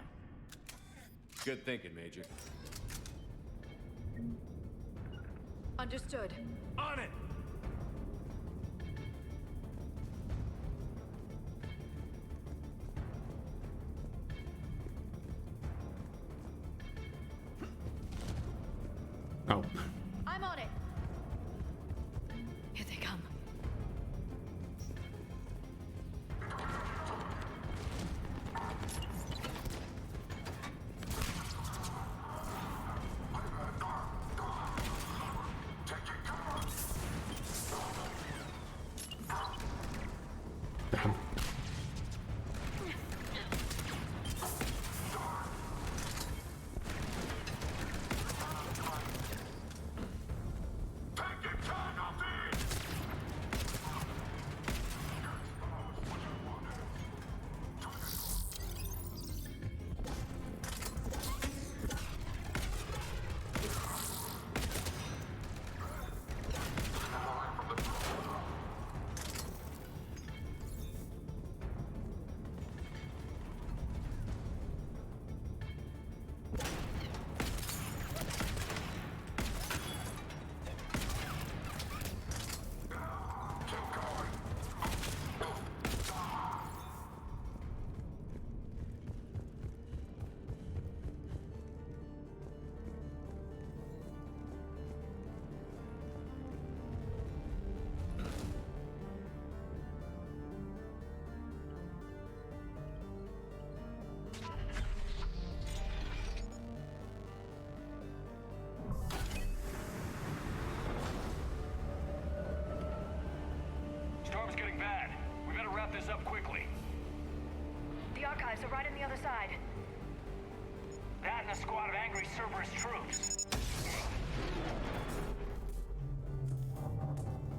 Good thinking, Major. Understood. On it! Oh. I'm on it. Here they come. Damn. Storm's getting bad. We better wrap this up quickly. The archives are right on the other side. That and a squad of angry Cerberus troops.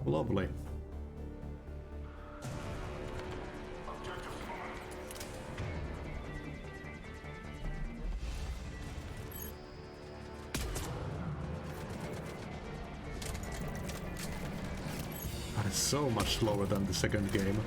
Lovely. That is so much slower than the second game.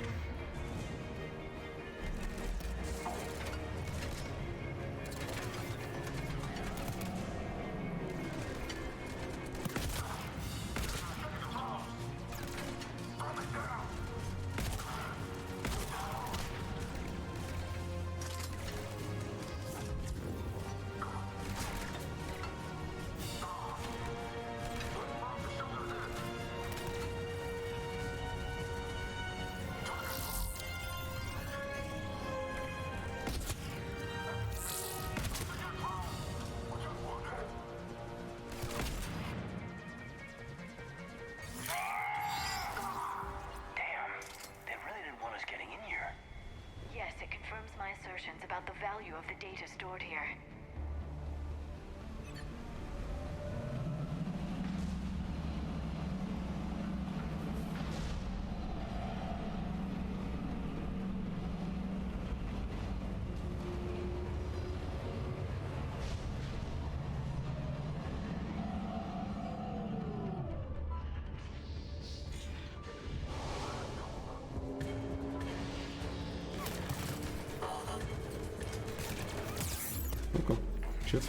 Shit.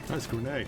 Nice grenade.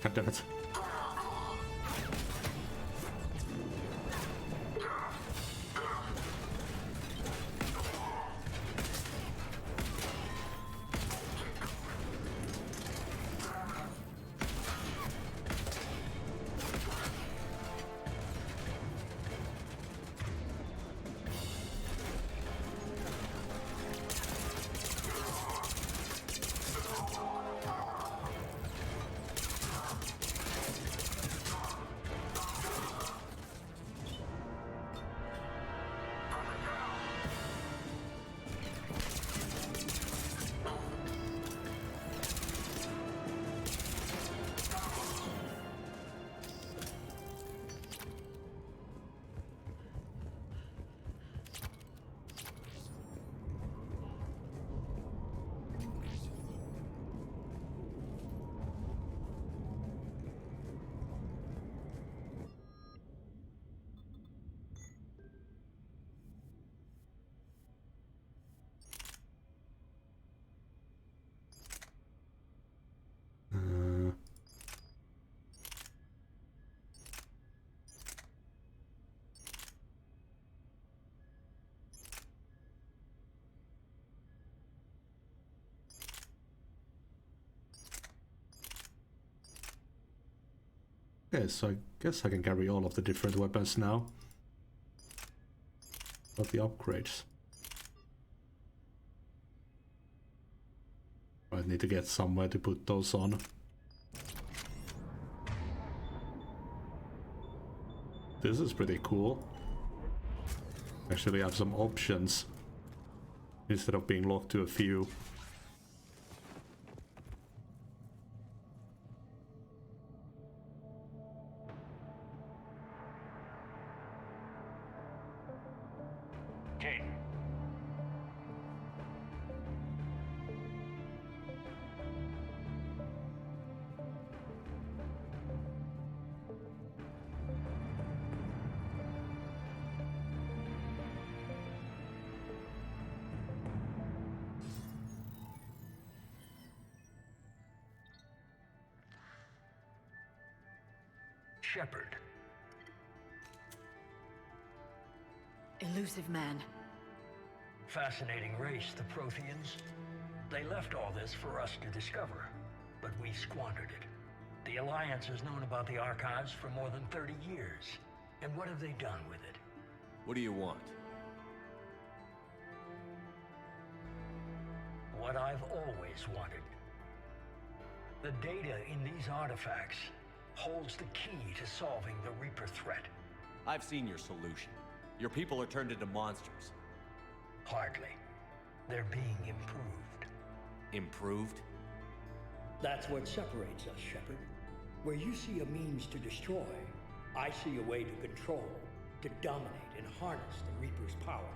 God damn it. Okay, so I guess I can carry all of the different weapons now. But the upgrades. I need to get somewhere to put those on. This is pretty cool. Actually have some options instead of being locked to a few. Shepard. Elusive man. Fascinating race, the Protheans. They left all this for us to discover, but we squandered it. The Alliance has known about the archives for more than 30 years. And what have they done with it? What do you want? What I've always wanted. The data in these artifacts holds the key to solving the Reaper threat. I've seen your solution. Your people are turned into monsters. Hardly. They're being improved. Improved? That's what separates us, Shepard. Where you see a means to destroy, I see a way to control, to dominate and harness the Reaper's power.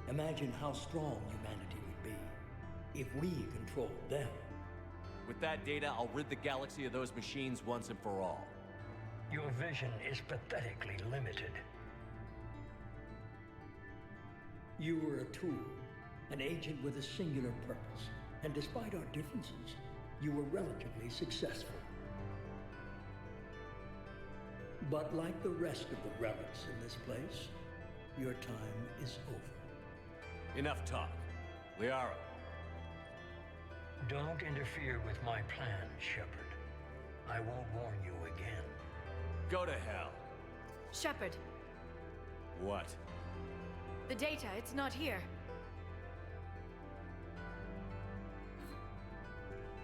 Imagine how strong humanity would be if we controlled them. With that data, I'll rid the galaxy of those machines once and for all. Your vision is pathetically limited. You were a tool, an agent with a singular purpose, and despite our differences, you were relatively successful. But like the rest of the relics in this place, your time is over. Enough talk. Liara. Don't interfere with my plan, Shepard. I won't warn you again. Go to hell. Shepard, What? the data, it's not here.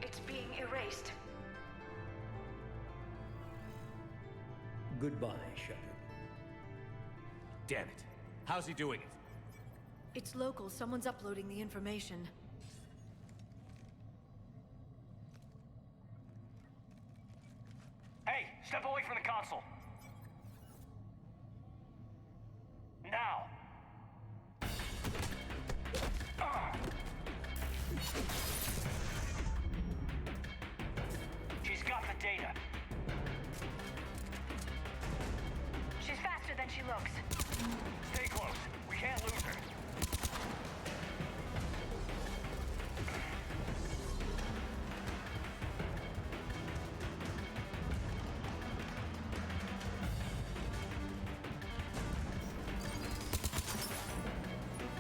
It's being erased. Goodbye, Shepard. Damn it. How's he doing it? It's local. Someone's uploading the information. Hey, step away from the console. Now. She's got the data. She's faster than she looks. Stay close. We can't lose her.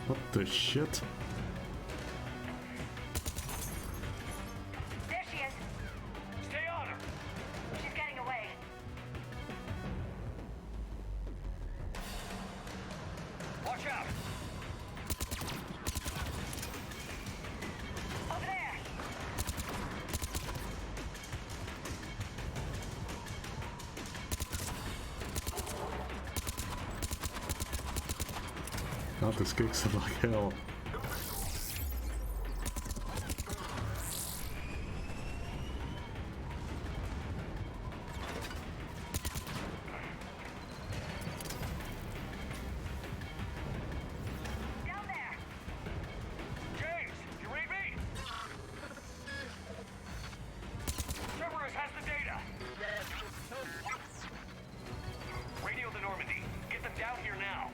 What the shit? There she is. Stay on her. She's getting away. Watch out. Over there. God, this kicks it like hell. Down there. James, you read me? Cerberus has the data. Radio the Normandy. Get them down here now.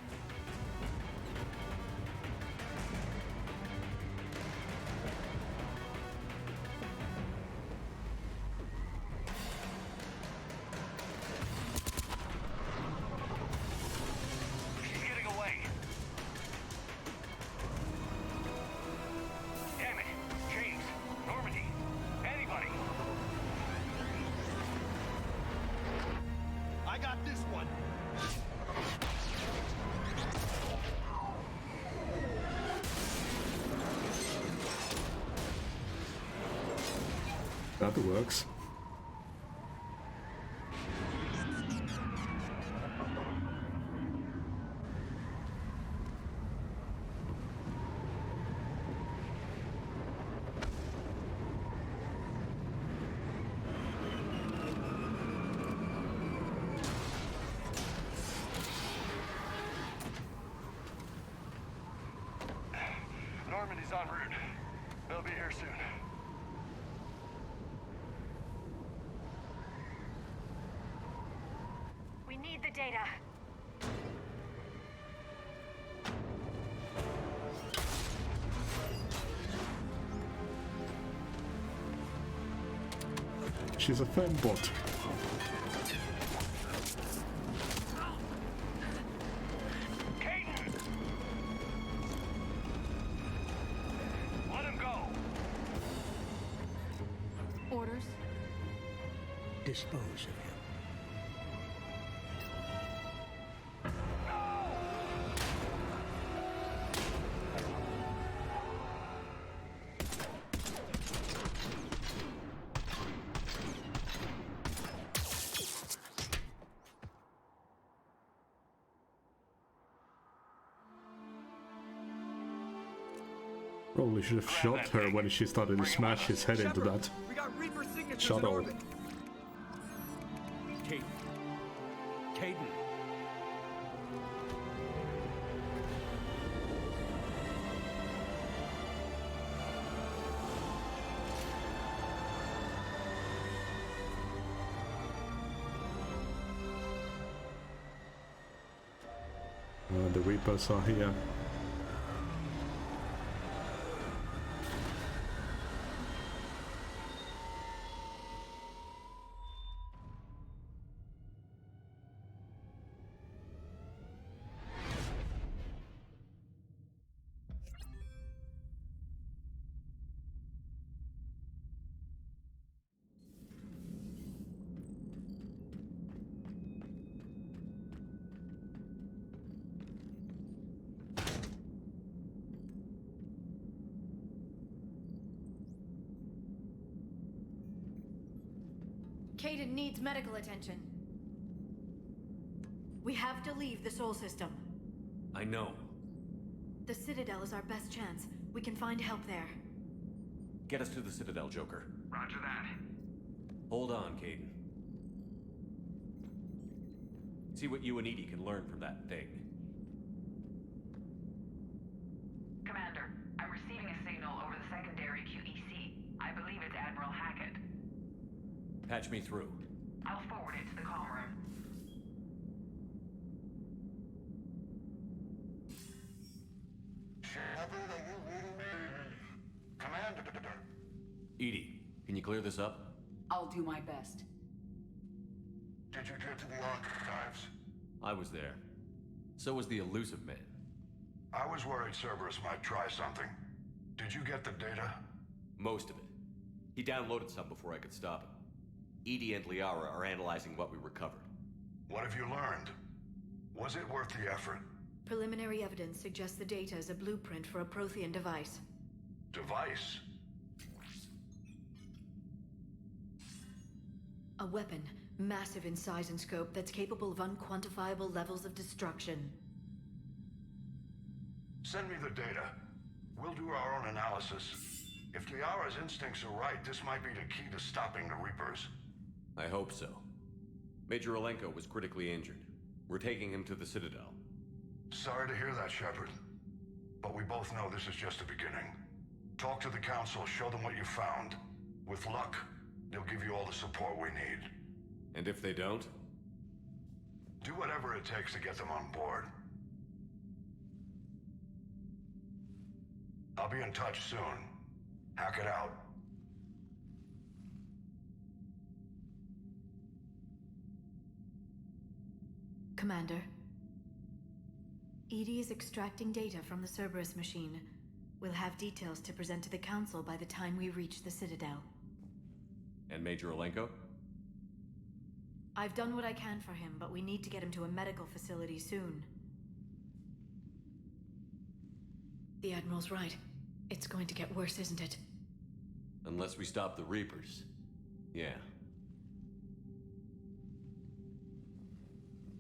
She's getting away. Damn it. James, Normandy, anybody. I got this one. That works. Normandy's en route. They'll be here soon. We need the data. She's a fembot. Caden! Let him go. Orders? Dispose of him. Probably should have shot her when she started to smash his head into that We got Reaper signatures in shadow. orbit. Caden. Caden. The Reapers are here. Caden needs medical attention. We have to leave the Sol system. I know. The Citadel is our best chance. We can find help there. Get us to the Citadel, Joker. Roger that. Hold on, Caden. See what you and Edie can learn from that thing. Commander, I'm receiving a signal over the secondary QEC. I believe it's Admiral Hackett. Patch me through. I'll forward it to the comm room. Shepard, are you reading me? Commander. Edie, can you clear this up? I'll do my best. Did you get to the archives? I was there. So was the elusive man. I was worried Cerberus might try something. Did you get the data? Most of it. He downloaded some before I could stop him. Edie and Liara are analyzing what we recovered. What have you learned? Was it worth the effort? Preliminary evidence suggests the data is a blueprint for a Prothean device. Device? A weapon, massive in size and scope, that's capable of unquantifiable levels of destruction. Send me the data. We'll do our own analysis. If Liara's instincts are right, this might be the key to stopping the Reapers. I hope so. Major Alenko was critically injured. We're taking him to the Citadel. Sorry to hear that, Shepard. But we both know this is just the beginning. Talk to the Council, show them what you found. With luck, they'll give you all the support we need. And if they don't? Do whatever it takes to get them on board. I'll be in touch soon. Hack it out. Commander. Edie is extracting data from the Cerberus machine. We'll have details to present to the Council by the time we reach the Citadel. And Major Alenko? I've done what I can for him, but we need to get him to a medical facility soon. The Admiral's right. It's going to get worse, isn't it? Unless we stop the Reapers. Yeah.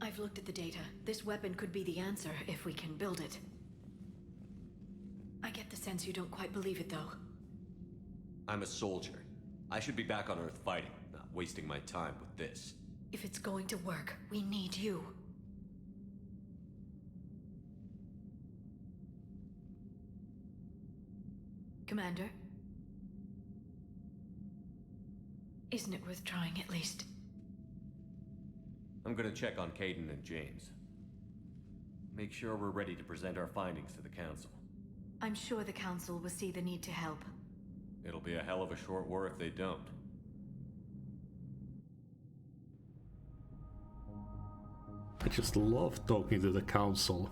I've looked at the data. This weapon could be the answer if we can build it. I get the sense you don't quite believe it, though. I'm a soldier. I should be back on Earth fighting, not wasting my time with this. If it's going to work, we need you. Commander? Isn't it worth trying at least? I'm gonna check on Caden and James. Make sure we're ready to present our findings to the Council. I'm sure the Council will see the need to help. It'll be a hell of a short war if they don't. I just love talking to the Council.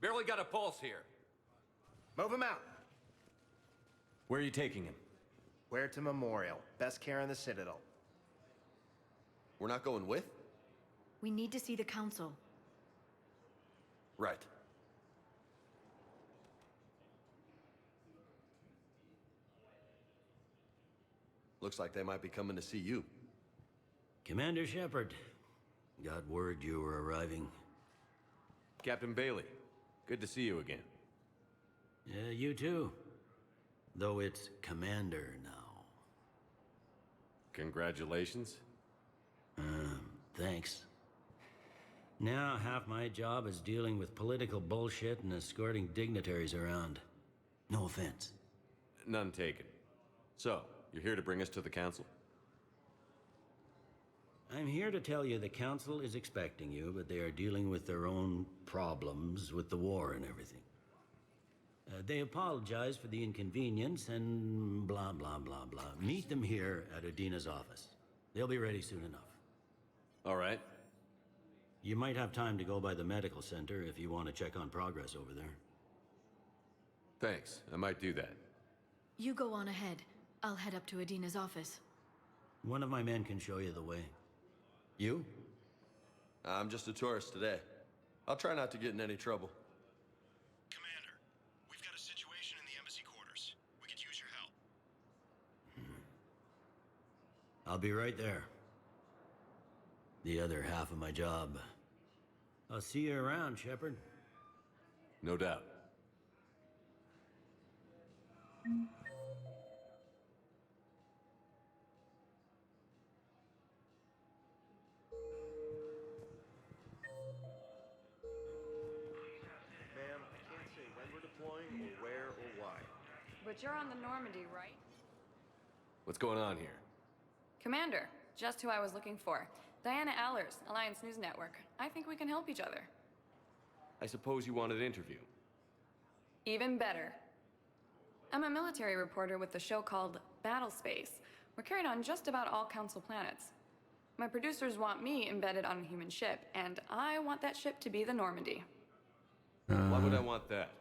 Barely got a pulse here. Move him out. Where are you taking him? Huerta Memorial. Best care in the Citadel. We're not going with? We need to see the Council. Right. Looks like they might be coming to see you. Commander Shepard, got word you were arriving. Captain Bailey, good to see you again. Yeah, you too. Though it's Commander now. Congratulations. Thanks. Now half my job is dealing with political bullshit and escorting dignitaries around. No offense. None taken. So, you're here to bring us to the Council? I'm here to tell you the Council is expecting you, but they are dealing with their own problems with the war and everything. They apologize for the inconvenience and blah, blah, blah, blah. Meet them here at Adina's office. They'll be ready soon enough. All right. You might have time to go by the medical center if you want to check on progress over there. Thanks. I might do that. You go on ahead. I'll head up to Adina's office. One of my men can show you the way. You? I'm just a tourist today. I'll try not to get in any trouble. Commander, we've got a situation in the embassy quarters. We could use your help. I'll be right there. The other half of my job. I'll see you around, Shepard. No doubt. Ma'am, I can't say when we're deploying or where or why. But you're on the Normandy, right? What's going on here? Commander, just who I was looking for. Diana Allers, Alliance News Network. I think we can help each other. I suppose you want an interview. Even better. I'm a military reporter with the show called Battle Space. We're carried on just about all Council planets. My producers want me embedded on a human ship, and I want that ship to be the Normandy. Why would I want that?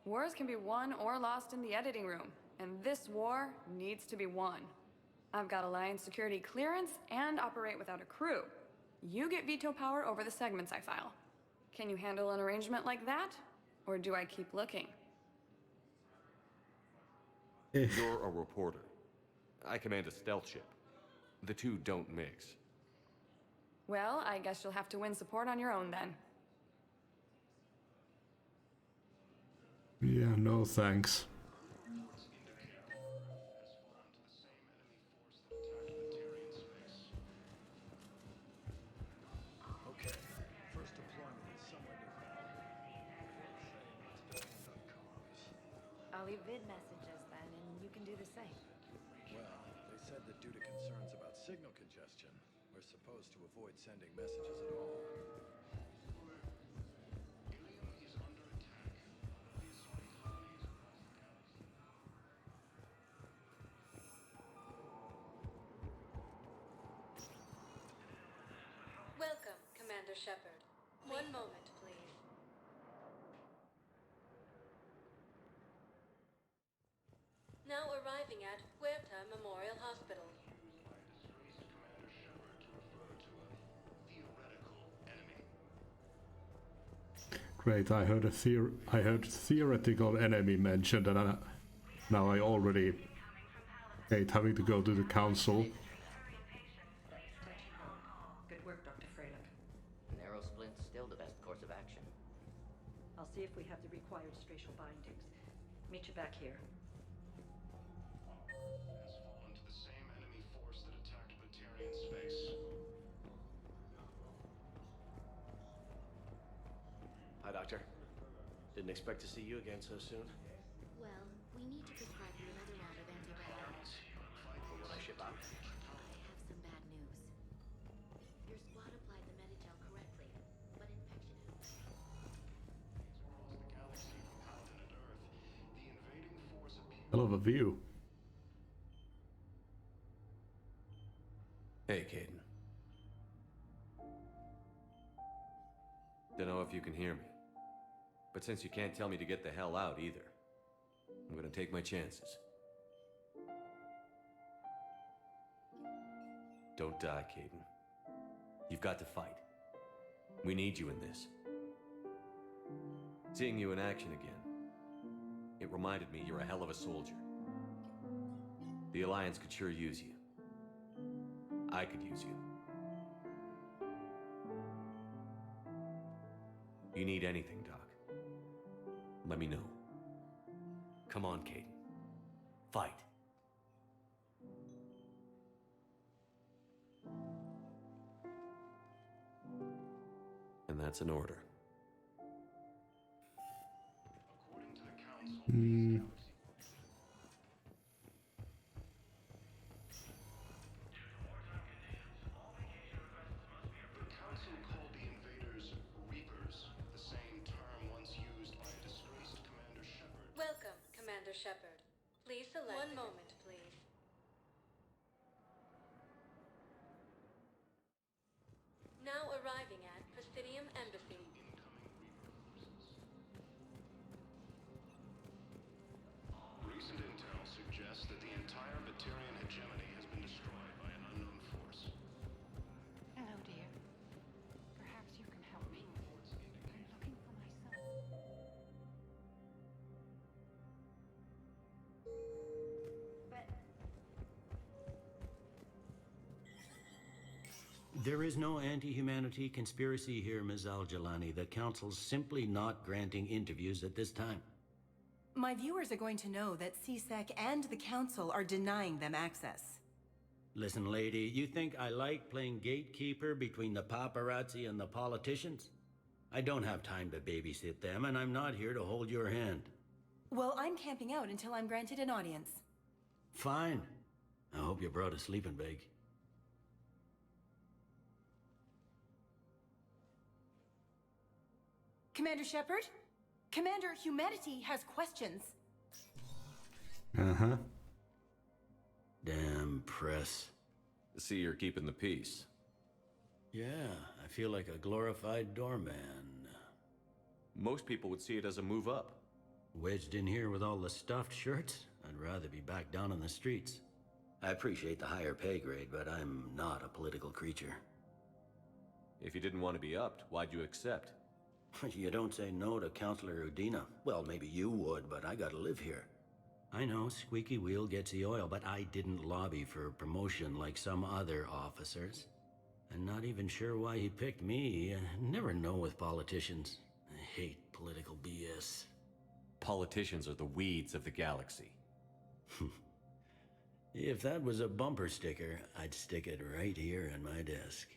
Wars can be won or lost in the editing room, and this war needs to be won. I've got Alliance security clearance and operate without a crew. You get veto power over the segments I file. Can you handle an arrangement like that? Or do I keep looking? You're a reporter. I command a stealth ship. The two don't mix. Well, I guess you'll have to win support on your own then. Yeah, no thanks. Okay, first deployment is somewhere near. I'll leave vid messages then, and you can do the same. Well, they said that due to concerns about signal congestion, we're supposed to avoid sending messages at all. Welcome, Commander Shepard. One moment, please. Now arriving at Huerta Memorial Hospital. Great, I heard theoretical enemy mentioned, and now I already hate having to go to the Council. Good work, Dr. Freilich. Narrow splint's still the best course of action. I'll see if we have the required spatial bindings. Meet you back here. Has fallen to the same enemy force that attacked Batarian space. Hi, Doctor. Didn't expect to see you again so soon. Well, we need to prescribe you another round of antibiotics. Or will I ship out? I have some bad news. Your squad applied the Medigel correctly, but infection has... Hell of a view. Hey, Caden. Dunno if you can hear me. But since you can't tell me to get the hell out either, I'm gonna take my chances. Don't die, Caden. You've got to fight. We need you in this. Seeing you in action again, it reminded me you're a hell of a soldier. The Alliance could sure use you. I could use you. You need anything, Doc, let me know. Come on, Caden. Fight. And that's an order. According to the Council, the Council called the invaders Reapers, the same term once used by disgraced Commander Shepard. Welcome, Commander Shepard. Please select. One moment, please. Now arriving at Presidium Embassy. Recent intel suggests that the entire Batarian hegemony has been destroyed by an unknown force. Hello, dear. Perhaps you can help me. I'm looking for my son. There is no anti-humanity conspiracy here, Ms. Al-Jalani. The Council's simply not granting interviews at this time. My viewers are going to know that CSEC and the Council are denying them access. Listen, lady, you think I like playing gatekeeper between the paparazzi and the politicians? I don't have time to babysit them, and I'm not here to hold your hand. Well, I'm camping out until I'm granted an audience. Fine. I hope you brought a sleeping bag. Commander Shepard? Commander, humanity has questions. Uh-huh. Damn press. See, you're keeping the peace. Yeah, I feel like a glorified doorman. Most people would see it as a move up. Wedged in here with all the stuffed shirts? I'd rather be back down in the streets. I appreciate the higher pay grade, but I'm not a political creature. If you didn't want to be upped, why'd you accept? You don't say no to Counselor Udina. Well, maybe you would, but I gotta live here. I know, squeaky wheel gets the oil, but I didn't lobby for promotion like some other officers. I'm not even sure why he picked me. Never know with politicians. I hate political BS. Politicians are the weeds of the galaxy. If that was a bumper sticker, I'd stick it right here in my desk.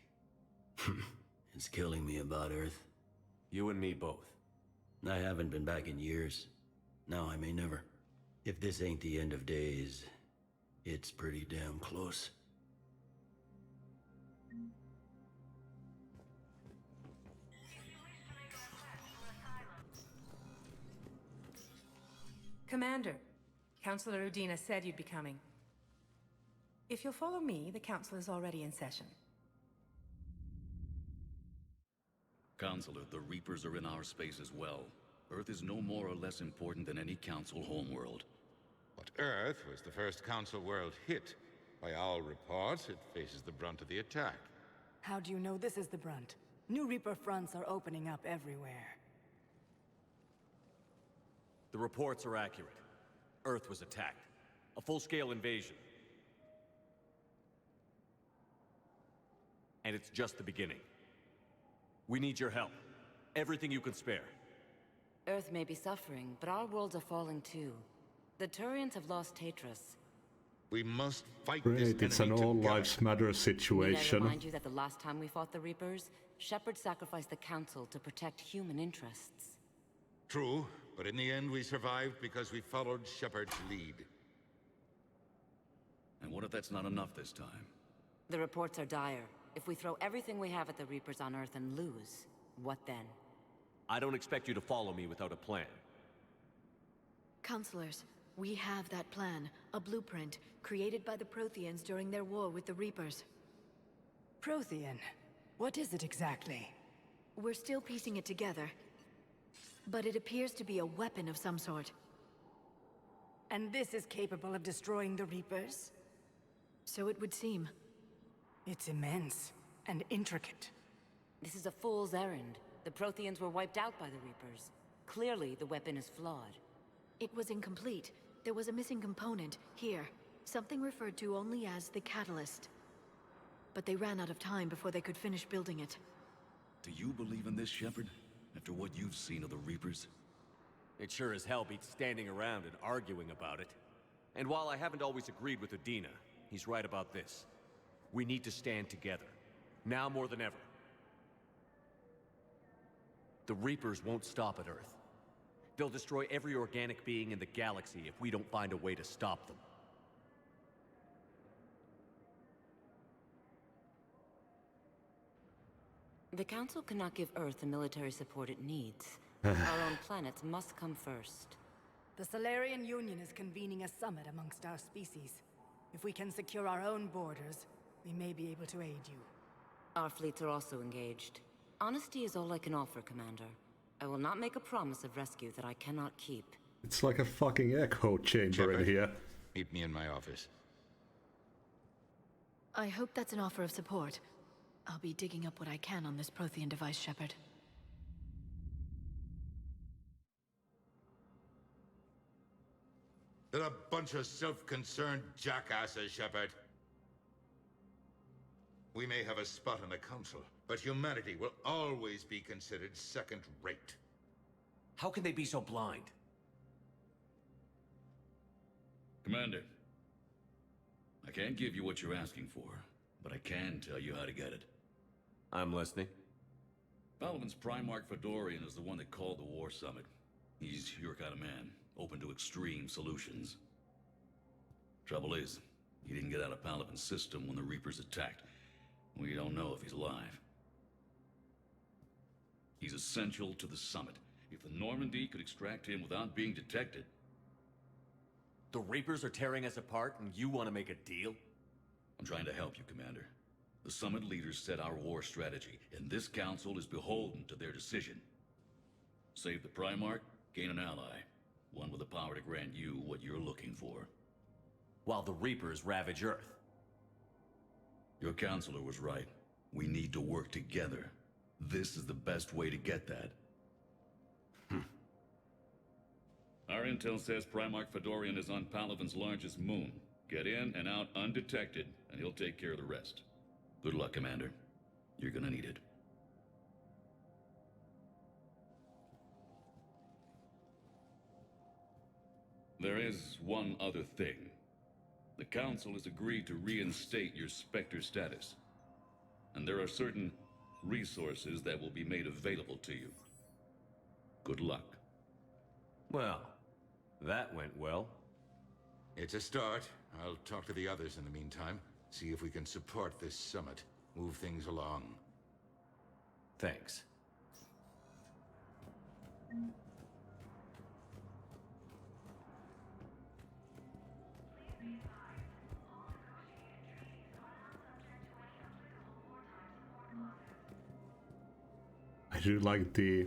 It's killing me about Earth. You and me both. I haven't been back in years. Now I may never. If this ain't the end of days, it's pretty damn close. Commander, Counselor Udina said you'd be coming. If you'll follow me, the council is already in session. Counselor, the Reapers are in our space as well. Earth is no more or less important than any Council homeworld. But Earth was the first Council world hit. By all reports, it faces the brunt of the attack. How do you know this is the brunt? New Reaper fronts are opening up everywhere. The reports are accurate. Earth was attacked. A full-scale invasion. And it's just the beginning. We need your help. Everything you can spare. Earth may be suffering, but our worlds are falling too. The Turians have lost Tatris. We must fight Great, this it's an enemy all together. lives matter Need I situation. remind you that the last time we fought the Reapers, Shepard sacrificed the Council to protect human interests. True, but in the end we survived because we followed Shepard's lead. And what if that's not enough this time? The reports are dire. If we throw everything we have at the Reapers on Earth and lose, what then? I don't expect you to follow me without a plan. Counselors, we have that plan. A blueprint, created by the Protheans during their war with the Reapers. Prothean? What is it exactly? We're still piecing it together. But it appears to be a weapon of some sort. And this is capable of destroying the Reapers? So it would seem. It's immense and intricate. This is a fool's errand. The Protheans were wiped out by the Reapers. Clearly, the weapon is flawed. It was incomplete. There was a missing component, here. Something referred to only as the catalyst. But they ran out of time before they could finish building it. Do you believe in this, Shepard? After what you've seen of the Reapers? It sure as hell beats standing around and arguing about it. And while I haven't always agreed with Udina, he's right about this. We need to stand together. Now more than ever. The Reapers won't stop at Earth. They'll destroy every organic being in the galaxy if we don't find a way to stop them. The Council cannot give Earth the military support it needs. Our own planets must come first. The Solarian Union is convening a summit amongst our species. If we can secure our own borders, we may be able to aid you. Our fleets are also engaged. Honesty is all I can offer, Commander. I will not make a promise of rescue that I cannot keep. It's like a fucking echo chamber in here. Meet me in my office. I hope that's an offer of support. I'll be digging up what I can on this Prothean device, Shepard. They're a bunch of self-concerned jackasses, Shepard. We may have a spot on the Council, but humanity will always be considered second-rate. How can they be so blind? Commander, I can't give you what you're asking for, but I can tell you how to get it. I'm listening. Palaven's Primarch Fedorian is the one that called the War Summit. He's your kind of man, open to extreme solutions. Trouble is, he didn't get out of Palaven's system when the Reapers attacked. We don't know if he's alive. He's essential to the summit. If the Normandy could extract him without being detected... The Reapers are tearing us apart and you want to make a deal? I'm trying to help you, Commander. The summit leaders set our war strategy, and this council is beholden to their decision. Save the Primarch, gain an ally. One with the power to grant you what you're looking for. While the Reapers ravage Earth. Your counselor was right. We need to work together. This is the best way to get that. Our intel says Primarch Fedorian is on Palaven's largest moon. Get in and out undetected, and he'll take care of the rest. Good luck, Commander. You're gonna need it. There is one other thing. The Council has agreed to reinstate your Spectre status. And there are certain resources that will be made available to you. Good luck. Well, that went well. It's a start. I'll talk to the others in the meantime. See if we can support this summit. Move things along. Thanks. I do like the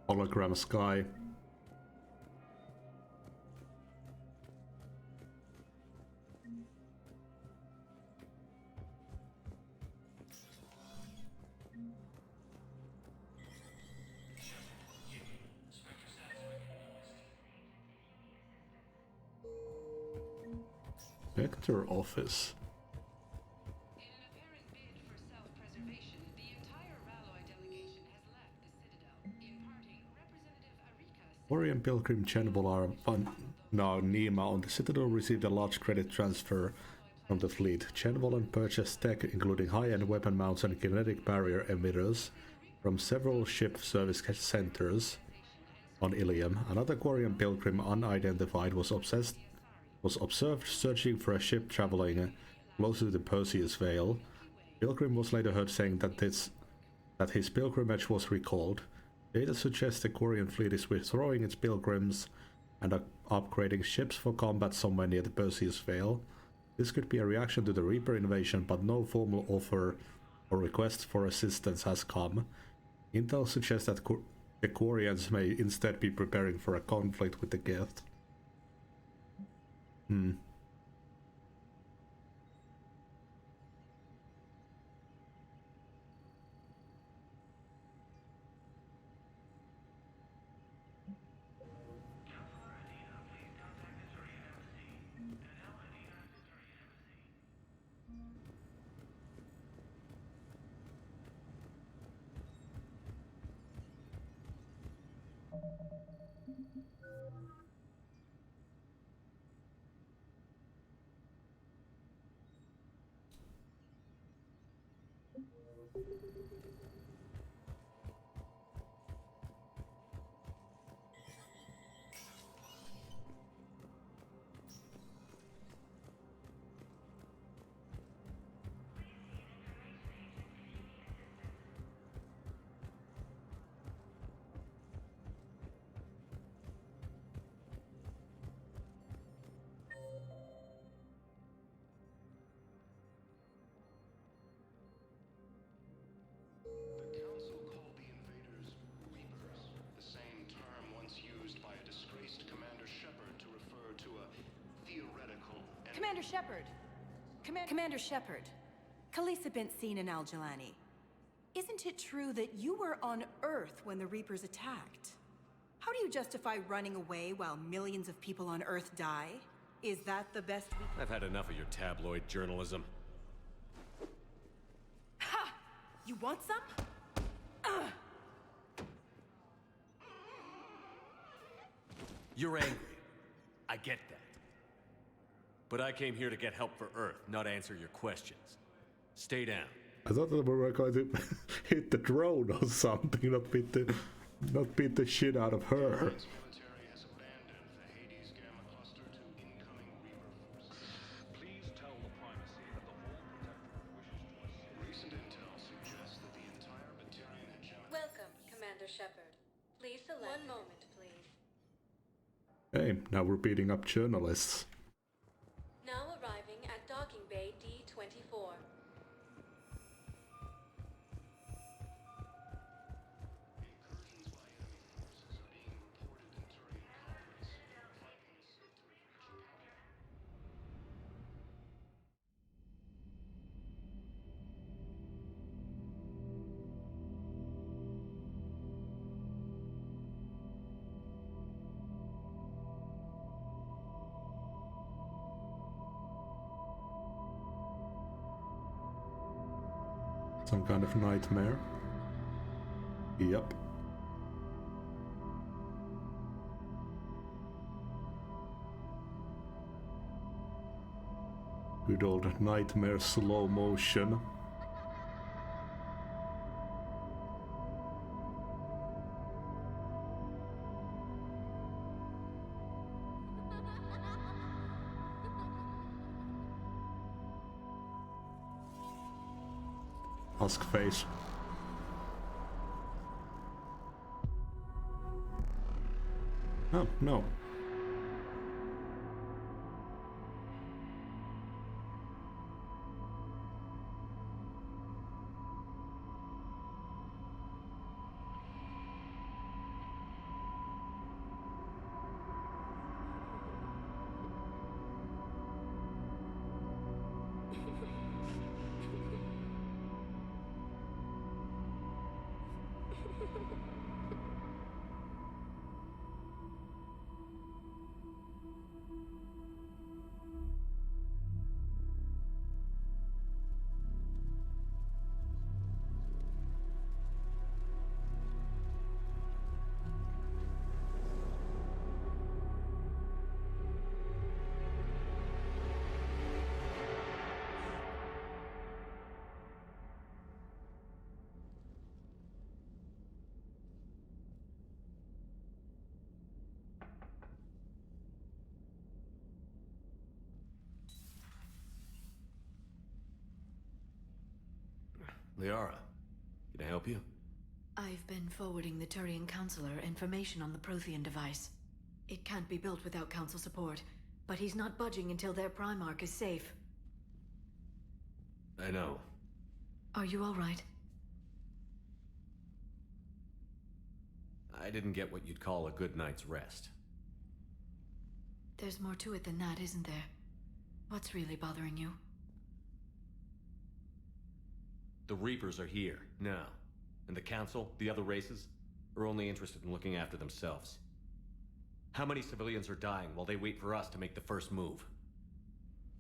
hologram sky. Vector office. Orion Pilgrim Chenvolar now Nima on the Citadel received a large credit transfer from the fleet. Chenvolan purchased tech including high-end weapon mounts and kinetic barrier emitters from several ship service centers on Ilium. Another Quarian Pilgrim, unidentified, was observed searching for a ship traveling close to the Perseus Veil. Pilgrim was later heard saying that his pilgrimage was recalled. Data suggests the Quarian fleet is withdrawing its pilgrims and upgrading ships for combat somewhere near the Perseus Veil. This could be a reaction to the Reaper invasion, but no formal offer or request for assistance has come. Intel suggests that the Quarians may instead be preparing for a conflict with the Geth. The Council called the invaders Reapers, the same term once used by a disgraced Commander Shepard to refer to a theoretical enemy. Commander Shepard! Commander Shepard. Khaleesa bint Sin and Al-Jalani. Isn't it true that you were on Earth when the Reapers attacked? How do you justify running away while millions of people on Earth die? Is that the best we can... I've had enough of your tabloid journalism. Ha! You want some? You're angry. I get that. But I came here to get help for Earth, not answer your questions. Stay down. I thought that we were going to hit the drone or something, not beat the shit out of her. Please tell the primacy that the Hall Protectorate wishes to assist. Recent intel suggests that the entire Batarian hegemony... Welcome, Commander Shepard. Please select... One moment, please. Hey, now we're beating up journalists. Now arriving at Docking Bay D-24. Some kind of nightmare. Yep. Good old nightmare slow motion. Husk face. Oh, no. Liara, can I help you? I've been forwarding the Turian Counselor information on the Prothean device. It can't be built without Council support, but he's not budging until their Primarch is safe. I know. Are you all right? I didn't get what you'd call a good night's rest. There's more to it than that, isn't there? What's really bothering you? The Reapers are here, now. And the Council, the other races, are only interested in looking after themselves. How many civilians are dying while they wait for us to make the first move?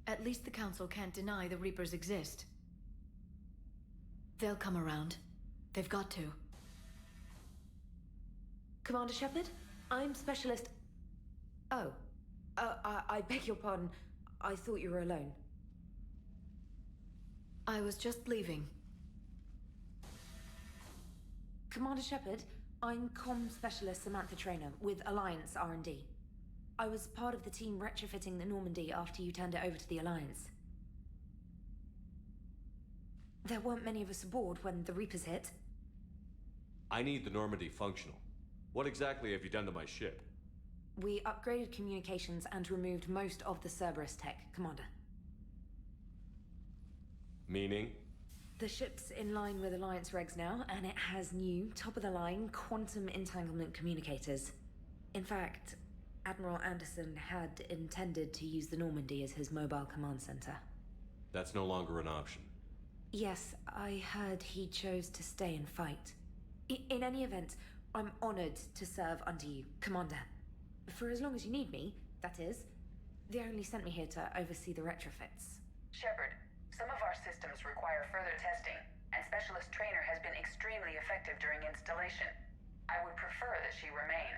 At least the Council can't deny the Reapers exist. They'll come around. They've got to. Commander Shepard, I'm Specialist... Oh. I beg your pardon. I thought you were alone. I was just leaving. Commander Shepard, I'm comm specialist Samantha Traynor with Alliance R&D. I was part of the team retrofitting the Normandy after you turned it over to the Alliance. There weren't many of us aboard when the Reapers hit. I need the Normandy functional. What exactly have you done to my ship? We upgraded communications and removed most of the Cerberus tech, Commander. Meaning? The ship's in line with Alliance regs now, and it has new, top-of-the-line quantum entanglement communicators. In fact, Admiral Anderson had intended to use the Normandy as his mobile command center. That's no longer an option. Yes, I heard he chose to stay and fight. In any event, I'm honored to serve under you, Commander. For as long as you need me, that is. They only sent me here to oversee the retrofits. Shepard, some of our systems require further testing, and Specialist Traynor has been extremely effective during installation. I would prefer that she remain.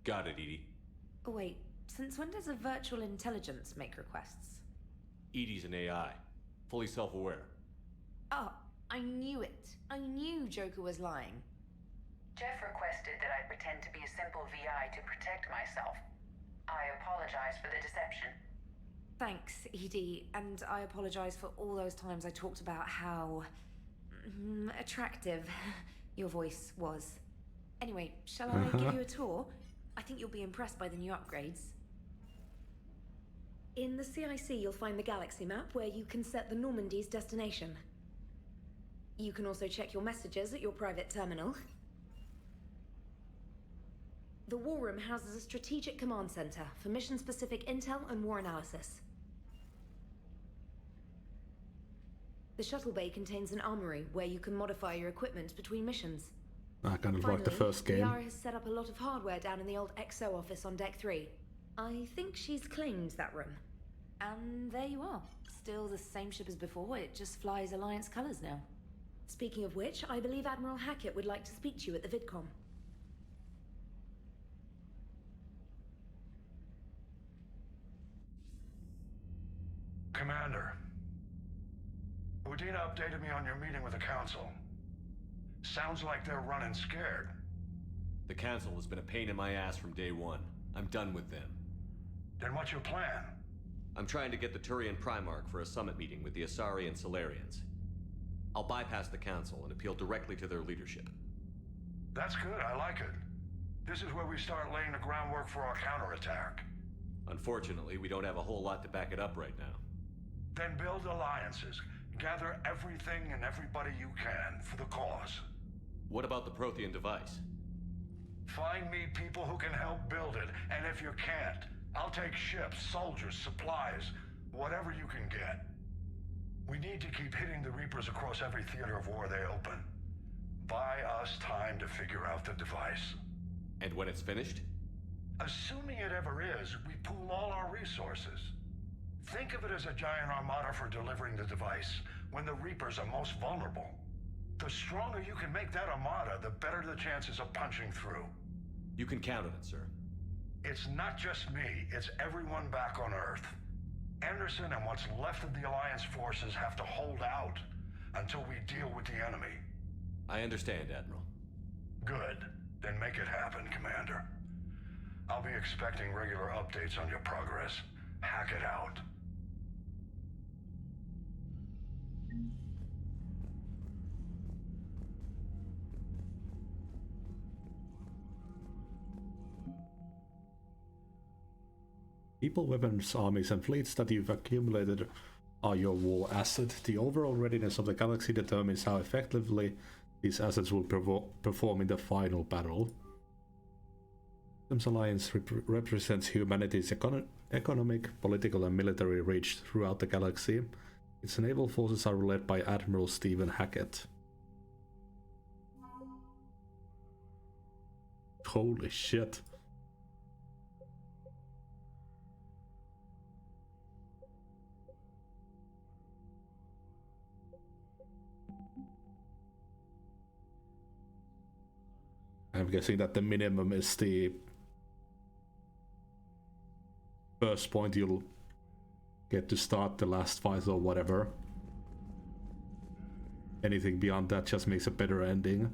Got it, Edie. Wait, since when does a virtual intelligence make requests? Edie's an AI. Fully self-aware. Oh, I knew it. I knew Joker was lying. Jeff requested that I pretend to be a simple VI to protect myself. I apologize for the deception. Thanks, Edie, and I apologize for all those times I talked about how attractive your voice was. Anyway, shall I give you a tour? I think you'll be impressed by the new upgrades. In the CIC, you'll find the galaxy map where you can set the Normandy's destination. You can also check your messages at your private terminal. The War Room houses a strategic command center for mission-specific intel and war analysis. The shuttle bay contains an armory where you can modify your equipment between missions. I kind of Finally, like the first game. Liara has set up a lot of hardware down in the old XO office on Deck 3. I think she's claimed that room. And there you are. Still the same ship as before, it just flies Alliance colors now. Speaking of which, I believe Admiral Hackett would like to speak to you at the VidCom. Commander, Udina updated me on your meeting with the Council. Sounds like they're running scared. The Council has been a pain in my ass from day one. I'm done with them. Then what's your plan? I'm trying to get the Turian Primarch for a summit meeting with the Asari and Solarians. I'll bypass the Council and appeal directly to their leadership. That's good, I like it. This is where we start laying the groundwork for our counterattack. Unfortunately, we don't have a whole lot to back it up right now. Then build alliances. Gather everything and everybody you can for the cause. What about the Prothean device? Find me people who can help build it, and if you can't, I'll take ships, soldiers, supplies, whatever you can get. We need to keep hitting the Reapers across every theater of war they open. Buy us time to figure out the device. And when it's finished? Assuming it ever is, we pool all our resources. Think of it as a giant armada for delivering the device when the Reapers are most vulnerable. The stronger you can make that armada, the better the chances of punching through. You can count on it, sir. It's not just me, it's everyone back on Earth. Anderson and what's left of the Alliance forces have to hold out until we deal with the enemy. I understand, Admiral. Good. Then make it happen, Commander. I'll be expecting regular updates on your progress. Hack it out. People, weapons, armies, and fleets that you've accumulated are your war asset. The overall readiness of the galaxy determines how effectively these assets will perform in the final battle. Systems Alliance represents humanity's economic, political, and military reach throughout the galaxy. Its naval forces are led by Admiral Stephen Hackett. Holy shit. I'm guessing that the minimum is the first point you'll get to start the last fight or whatever. Anything beyond that just makes a better ending.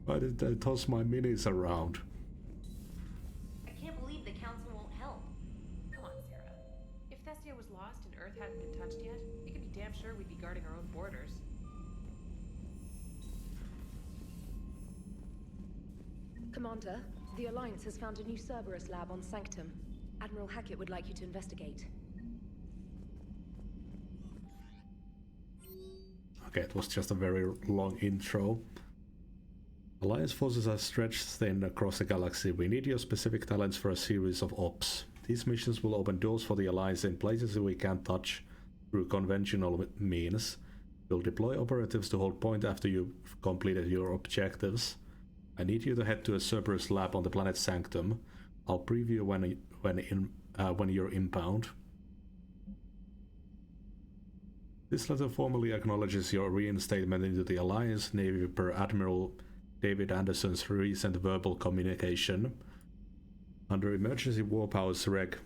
Why did I toss my minis around? I can't believe the council won't help. Come on, Sarah. If Thessia was lost and Earth hadn't been touched yet, we could be damn sure we'd be guarding our own borders. Commander, the Alliance has found a new Cerberus lab on Sanctum. Admiral Hackett would like you to investigate. Okay, it was just a very long intro. Alliance forces are stretched thin across the galaxy. We need your specific talents for a series of ops. These missions will open doors for the Alliance in places we can't touch through conventional means. We'll deploy operatives to hold point after you've completed your objectives. I need you to head to a Cerberus lab on the planet Sanctum. I'll preview when you're inbound. This letter formally acknowledges your reinstatement into the Alliance Navy per Admiral David Anderson's recent verbal communication. Under Emergency War Powers Reg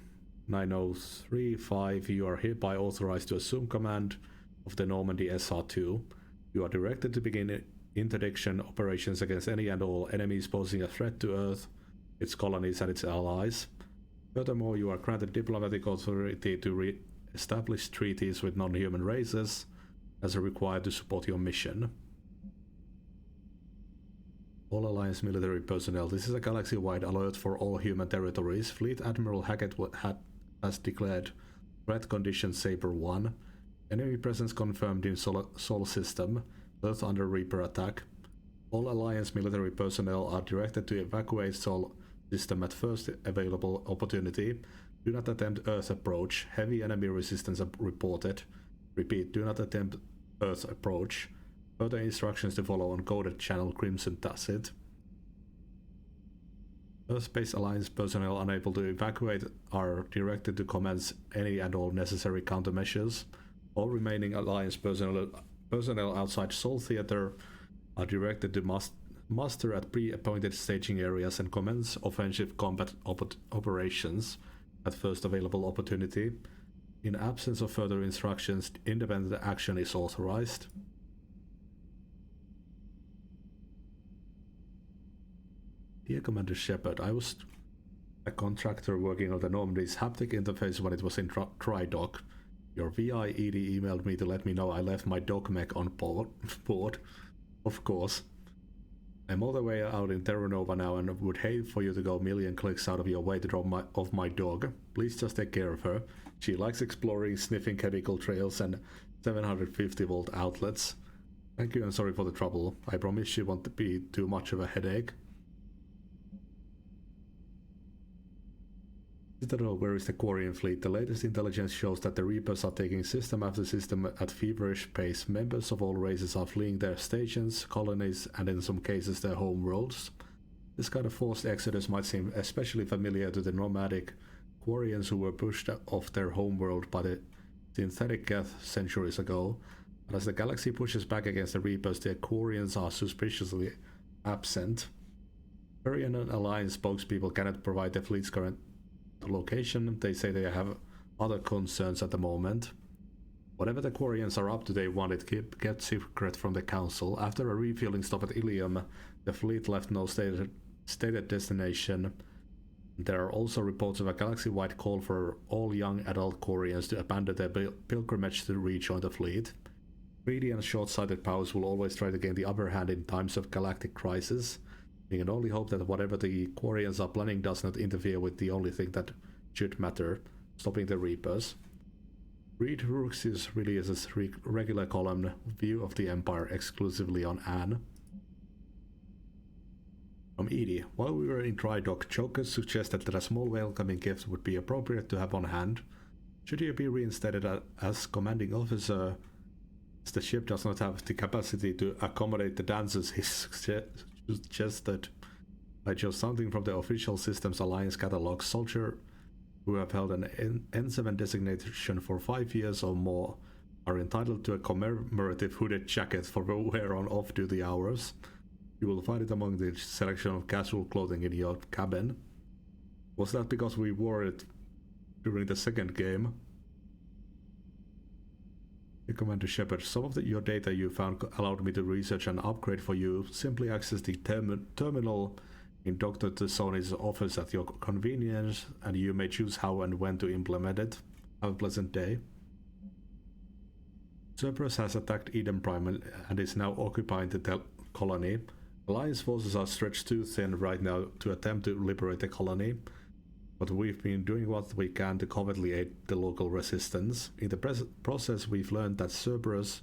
9035, you are hereby authorized to assume command of the Normandy SR2. You are directed to begin interdiction operations against any and all enemies posing a threat to Earth, its colonies and its allies. Furthermore, you are granted diplomatic authority to re-establish treaties with non-human races as required to support your mission. All Alliance military personnel, this is a galaxy-wide alert for all human territories. Fleet Admiral Hackett has declared threat condition Saber 1. Enemy presence confirmed in Sol system. Earth under Reaper attack. All Alliance military personnel are directed to evacuate Sol system at first available opportunity. Do not attempt Earth approach. Heavy enemy resistance reported. Repeat, do not attempt Earth approach. Further instructions to follow on coded channel Crimson Tacit. Earth-based Alliance personnel unable to evacuate are directed to commence any and all necessary countermeasures. All remaining Alliance personnel outside Sol Theater are directed to muster at pre-appointed staging areas and commence offensive combat operations at first available opportunity. In absence of further instructions, independent action is authorized. Dear Commander Shepard, I was a contractor working on the Normandy's haptic interface when it was in dry dock. Your VI-ED emailed me to let me know I left my dog mech on board. Of course. I'm all the way out in Terra Nova now and would hate for you to go a million clicks out of your way to drop off my dog. Please just take care of her. She likes exploring, sniffing chemical trails and 750 volt outlets. Thank you and sorry for the trouble. I promise she won't be too much of a headache. Citadel, where is the Quarian fleet? The latest intelligence shows that the Reapers are taking system after system at feverish pace. Members of all races are fleeing their stations, colonies, and in some cases their home worlds. This kind of forced exodus might seem especially familiar to the nomadic Quarians who were pushed off their homeworld by the synthetic Geth centuries ago. But as the galaxy pushes back against the Reapers, the Quarians are suspiciously absent. Quarian and Alliance spokespeople cannot provide the fleet's current location. They say they have other concerns at the moment. Whatever the Quarians are up to, they want it kept secret from the Council. After a refueling stop at Ilium, the fleet left no stated destination. There are also reports of a galaxy-wide call for all young adult Quarians to abandon their pilgrimage to rejoin the fleet. Greedy and short-sighted powers will always try to gain the upper hand in times of galactic crisis. We can only hope that whatever the Quarians are planning does not interfere with the only thing that should matter, stopping the Reapers. Read Ruxius releases regular column View of the Empire exclusively on Anne. From Edie, while we were in dry dock, Jokers suggested that a small welcoming gift would be appropriate to have on hand. Should you be reinstated as commanding officer, as the ship does not have the capacity to accommodate the dancers he suggested. I chose something from the official Systems Alliance catalog. Soldier who have held an N7 designation for 5 years or more are entitled to a commemorative hooded jacket for wear on off-duty hours. You will find it among the selection of casual clothing in your cabin. Was that because we wore it during the second game? Commander Shepard, some of your data you found allowed me to research an upgrade for you. Simply access the terminal in Dr. Tassoni's office at your convenience, and you may choose how and when to implement it. Have a pleasant day. Cerberus has attacked Eden Prime and is now occupying the colony. Alliance forces are stretched too thin right now to attempt to liberate the colony, but we've been doing what we can to covertly aid the local resistance. In the process, we've learned that Cerberus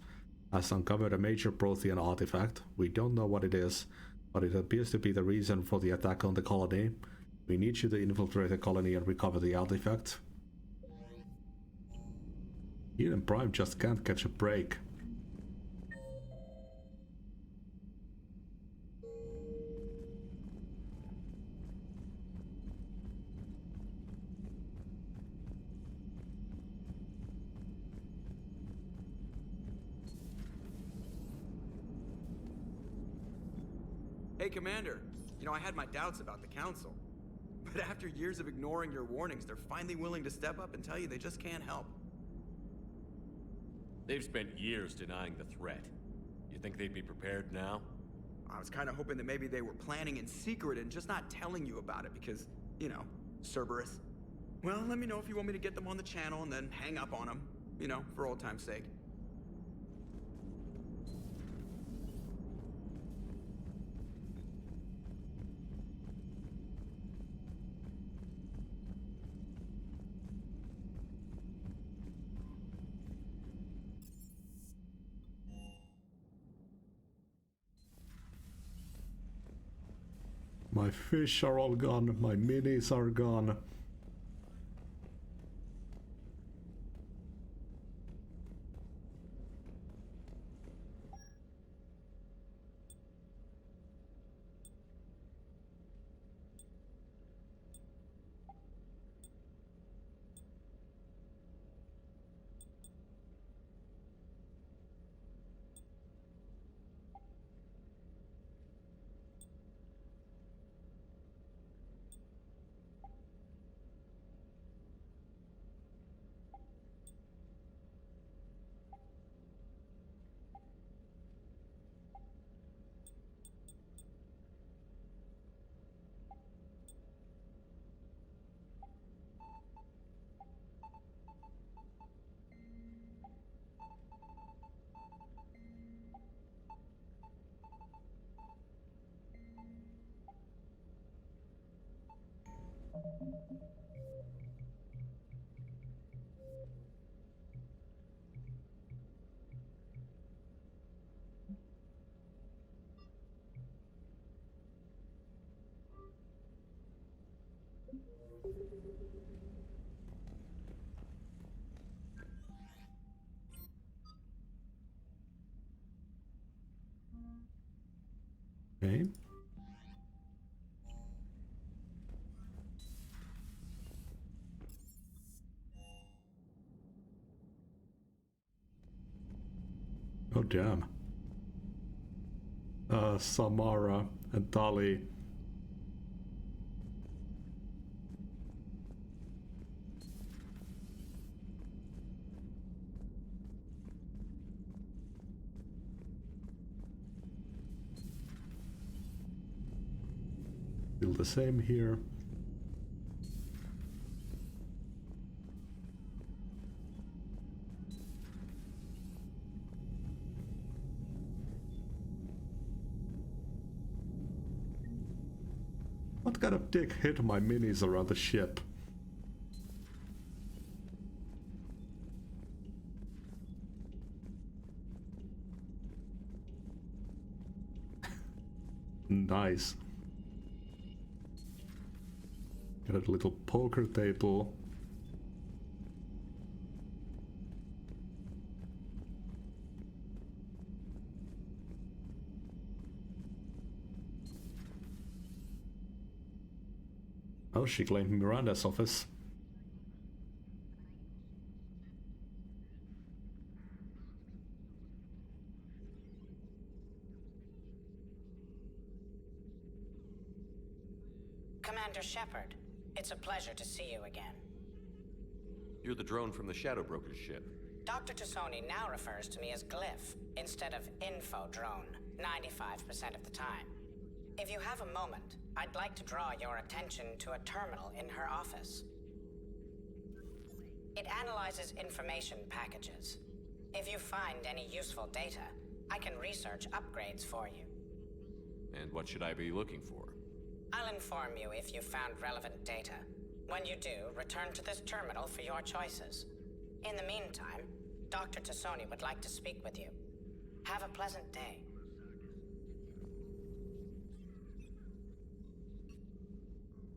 has uncovered a major Prothean artifact. We don't know what it is, but it appears to be the reason for the attack on the colony. We need you to infiltrate the colony and recover the artifact. Eden Prime just can't catch a break. Hey, Commander. You know, I had my doubts about the Council. But after years of ignoring your warnings, they're finally willing to step up and tell you they just can't help. They've spent years denying the threat. You think they'd be prepared now? I was kind of hoping that maybe they were planning in secret and just not telling you about it because, you know, Cerberus. Well, let me know if you want me to get them on the channel and then hang up on them, you know, for old time's sake. My fish are all gone, my minis are gone. Okay. Oh damn. Samara and Tali. Still the same here. What kind of dick hit my minis around the ship? Nice. Got a little poker table. Oh, she claimed Miranda's office. Commander Shepard. It's a pleasure to see you again. You're the drone from the Shadow Broker's ship. Dr. Tassoni now refers to me as Glyph instead of Info Drone, 95% of the time. If you have a moment, I'd like to draw your attention to a terminal in her office. It analyzes information packages. If you find any useful data, I can research upgrades for you. And what should I be looking for? I'll inform you if you found relevant data. When you do, return to this terminal for your choices. In the meantime, Dr. Tassoni would like to speak with you. Have a pleasant day.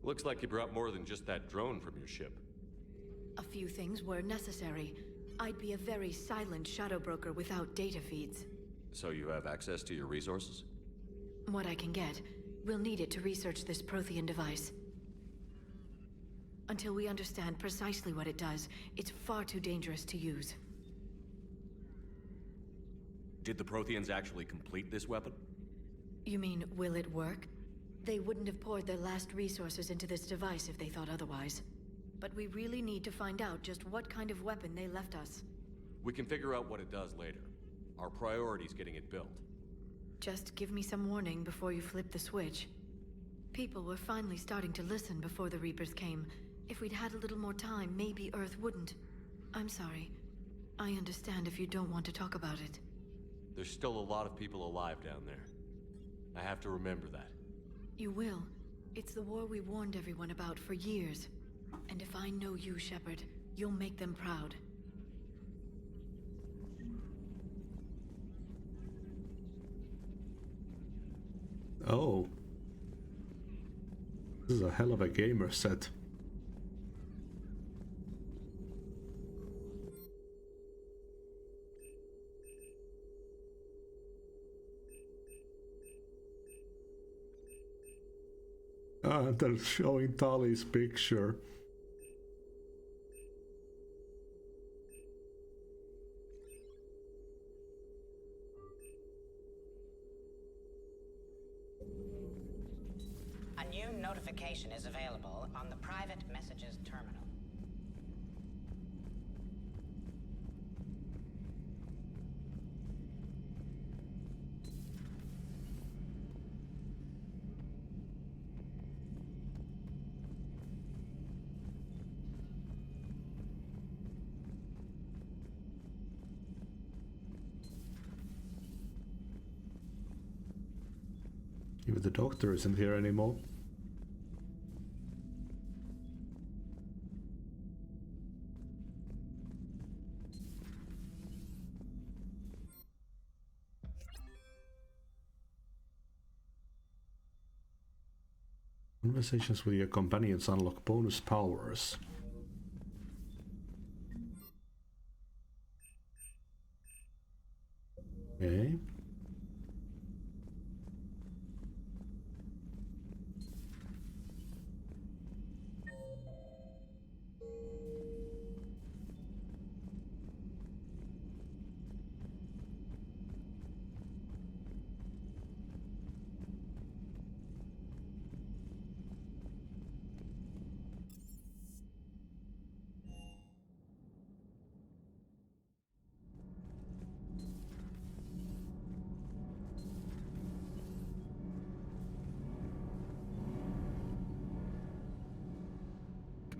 Looks like you brought more than just that drone from your ship. A few things were necessary. I'd be a very silent shadow broker without data feeds. So you have access to your resources? What I can get. We'll need it to research this Prothean device. Until we understand precisely what it does, it's far too dangerous to use. Did the Protheans actually complete this weapon? You mean, will it work? They wouldn't have poured their last resources into this device if they thought otherwise. But we really need to find out just what kind of weapon they left us. We can figure out what it does later. Our priority's getting it built. Just give me some warning before you flip the switch. People were finally starting to listen before the Reapers came. If we'd had a little more time, maybe Earth wouldn't. I'm sorry. I understand if you don't want to talk about it. There's still a lot of people alive down there. I have to remember that. You will. It's the war we warned everyone about for years. And if I know you, Shepard, you'll make them proud. Oh. This is a hell of a gamer set. Ah, they're showing Tali's picture. A new notification is available on the private messages terminal. Even the doctor isn't here anymore. Conversations with your companions unlock bonus powers. Okay.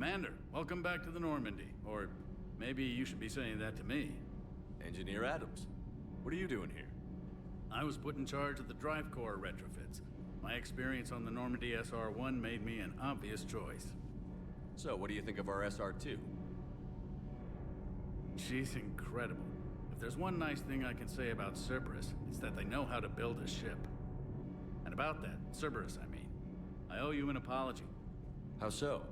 Commander, welcome back to the Normandy. Or maybe you should be saying that to me. Engineer Adams, what are you doing here? I was put in charge of the drive core retrofits. My experience on the Normandy SR-1 made me an obvious choice. So, what do you think of our SR-2? She's incredible. If there's one nice thing I can say about Cerberus, it's that they know how to build a ship. And about that, Cerberus, I mean, I owe you an apology. How so?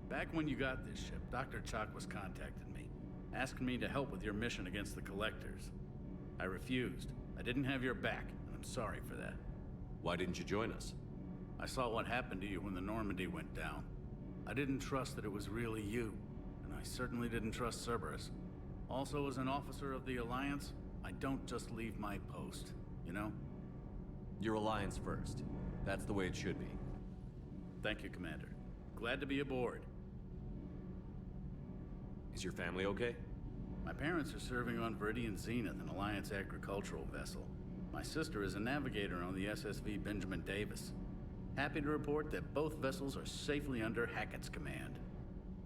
Back when you got this ship, Dr. Chakwas contacted me, asking me to help with your mission against the Collectors. I refused. I didn't have your back, and I'm sorry for that. Why didn't you join us? I saw what happened to you when the Normandy went down. I didn't trust that it was really you, and I certainly didn't trust Cerberus. Also, as an officer of the Alliance, I don't just leave my post, you know? Your Alliance first. That's the way it should be. Thank you, Commander. Glad to be aboard. Is your family okay? My parents are serving on Viridian Zenith, an Alliance agricultural vessel. My sister is a navigator on the SSV Benjamin Davis. Happy to report that both vessels are safely under Hackett's command.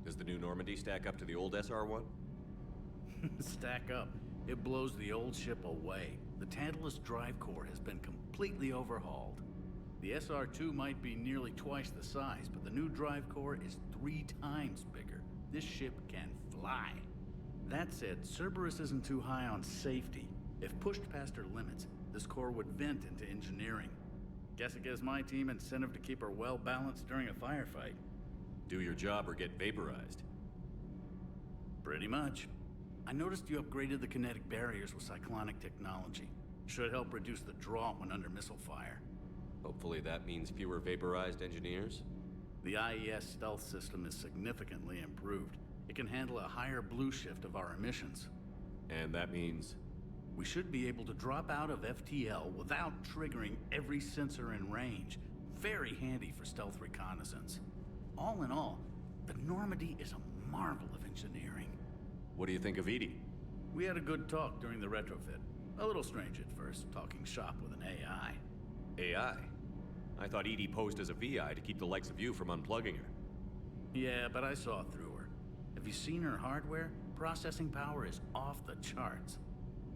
Does the new Normandy stack up to the old SR-1? Stack up. It blows the old ship away. The Tantalus drive core has been completely overhauled. The SR-2 might be nearly twice the size, but the new drive core is 3 times bigger. This ship can fly. That said, Cerberus isn't too high on safety. If pushed past her limits, this core would vent into engineering. Guess it gives my team incentive to keep her well balanced during a firefight. Do your job or get vaporized. Pretty much. I noticed you upgraded the kinetic barriers with cyclonic technology. Should help reduce the draw when under missile fire. Hopefully that means fewer vaporized engineers? The IES stealth system is significantly improved. It can handle a higher blue shift of our emissions. And that means? We should be able to drop out of FTL without triggering every sensor in range. Very handy for stealth reconnaissance. All in all, the Normandy is a marvel of engineering. What do you think of Edie? We had a good talk during the retrofit. A little strange at first, talking shop with an AI. AI? I thought Edie posed as a VI to keep the likes of you from unplugging her. Yeah, but I saw through her. Have you seen her hardware? Processing power is off the charts.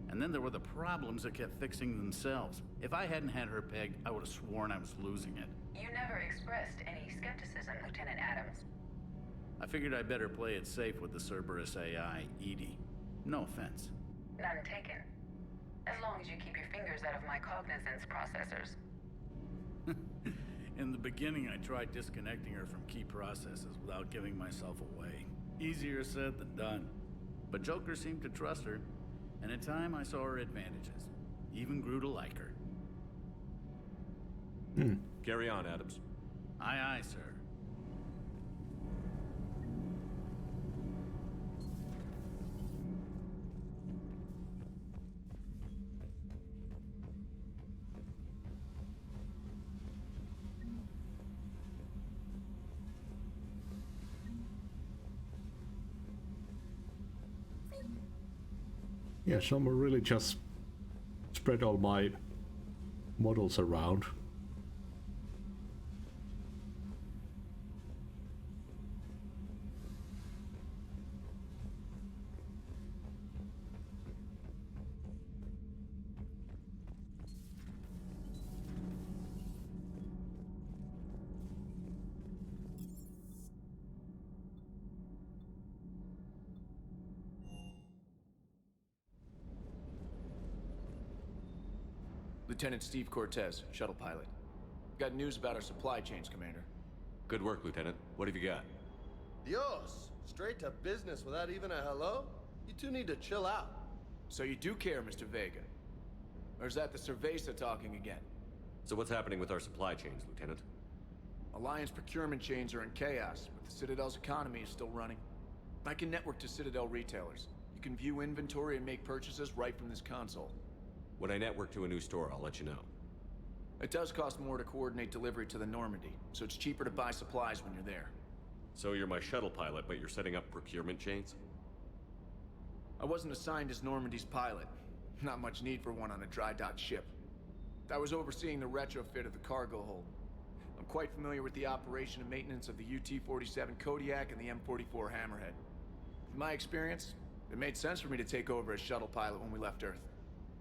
And then there were the problems that kept fixing themselves. If I hadn't had her pegged, I would have sworn I was losing it. You never expressed any skepticism, Lieutenant Adams. I figured I'd better play it safe with the Cerberus AI, Edie. No offense. None taken. As long as you keep your fingers out of my cognizance processors. In the beginning, I tried disconnecting her from key processes without giving myself away. Easier said than done. But Joker seemed to trust her, and in time I saw her advantages. Even grew to like her. Carry on, Adams. Aye, aye, sir. Yeah, so I'm really just spread all my models around. Lieutenant Steve Cortez, shuttle pilot. Got news about our supply chains, Commander. Good work, Lieutenant. What have you got? Dios! Straight to business without even a hello? You two need to chill out. So you do care, Mr. Vega? Or is that the Cerveza talking again? So what's happening with our supply chains, Lieutenant? Alliance procurement chains are in chaos, but the Citadel's economy is still running. I can network to Citadel retailers. You can view inventory and make purchases right from this console. When I network to a new store, I'll let you know. It does cost more to coordinate delivery to the Normandy, so it's cheaper to buy supplies when you're there. So you're my shuttle pilot, but you're setting up procurement chains? I wasn't assigned as Normandy's pilot. Not much need for one on a dry dock ship. I was overseeing the retrofit of the cargo hold. I'm quite familiar with the operation and maintenance of the UT-47 Kodiak and the M44 Hammerhead. In my experience, it made sense for me to take over as shuttle pilot when we left Earth.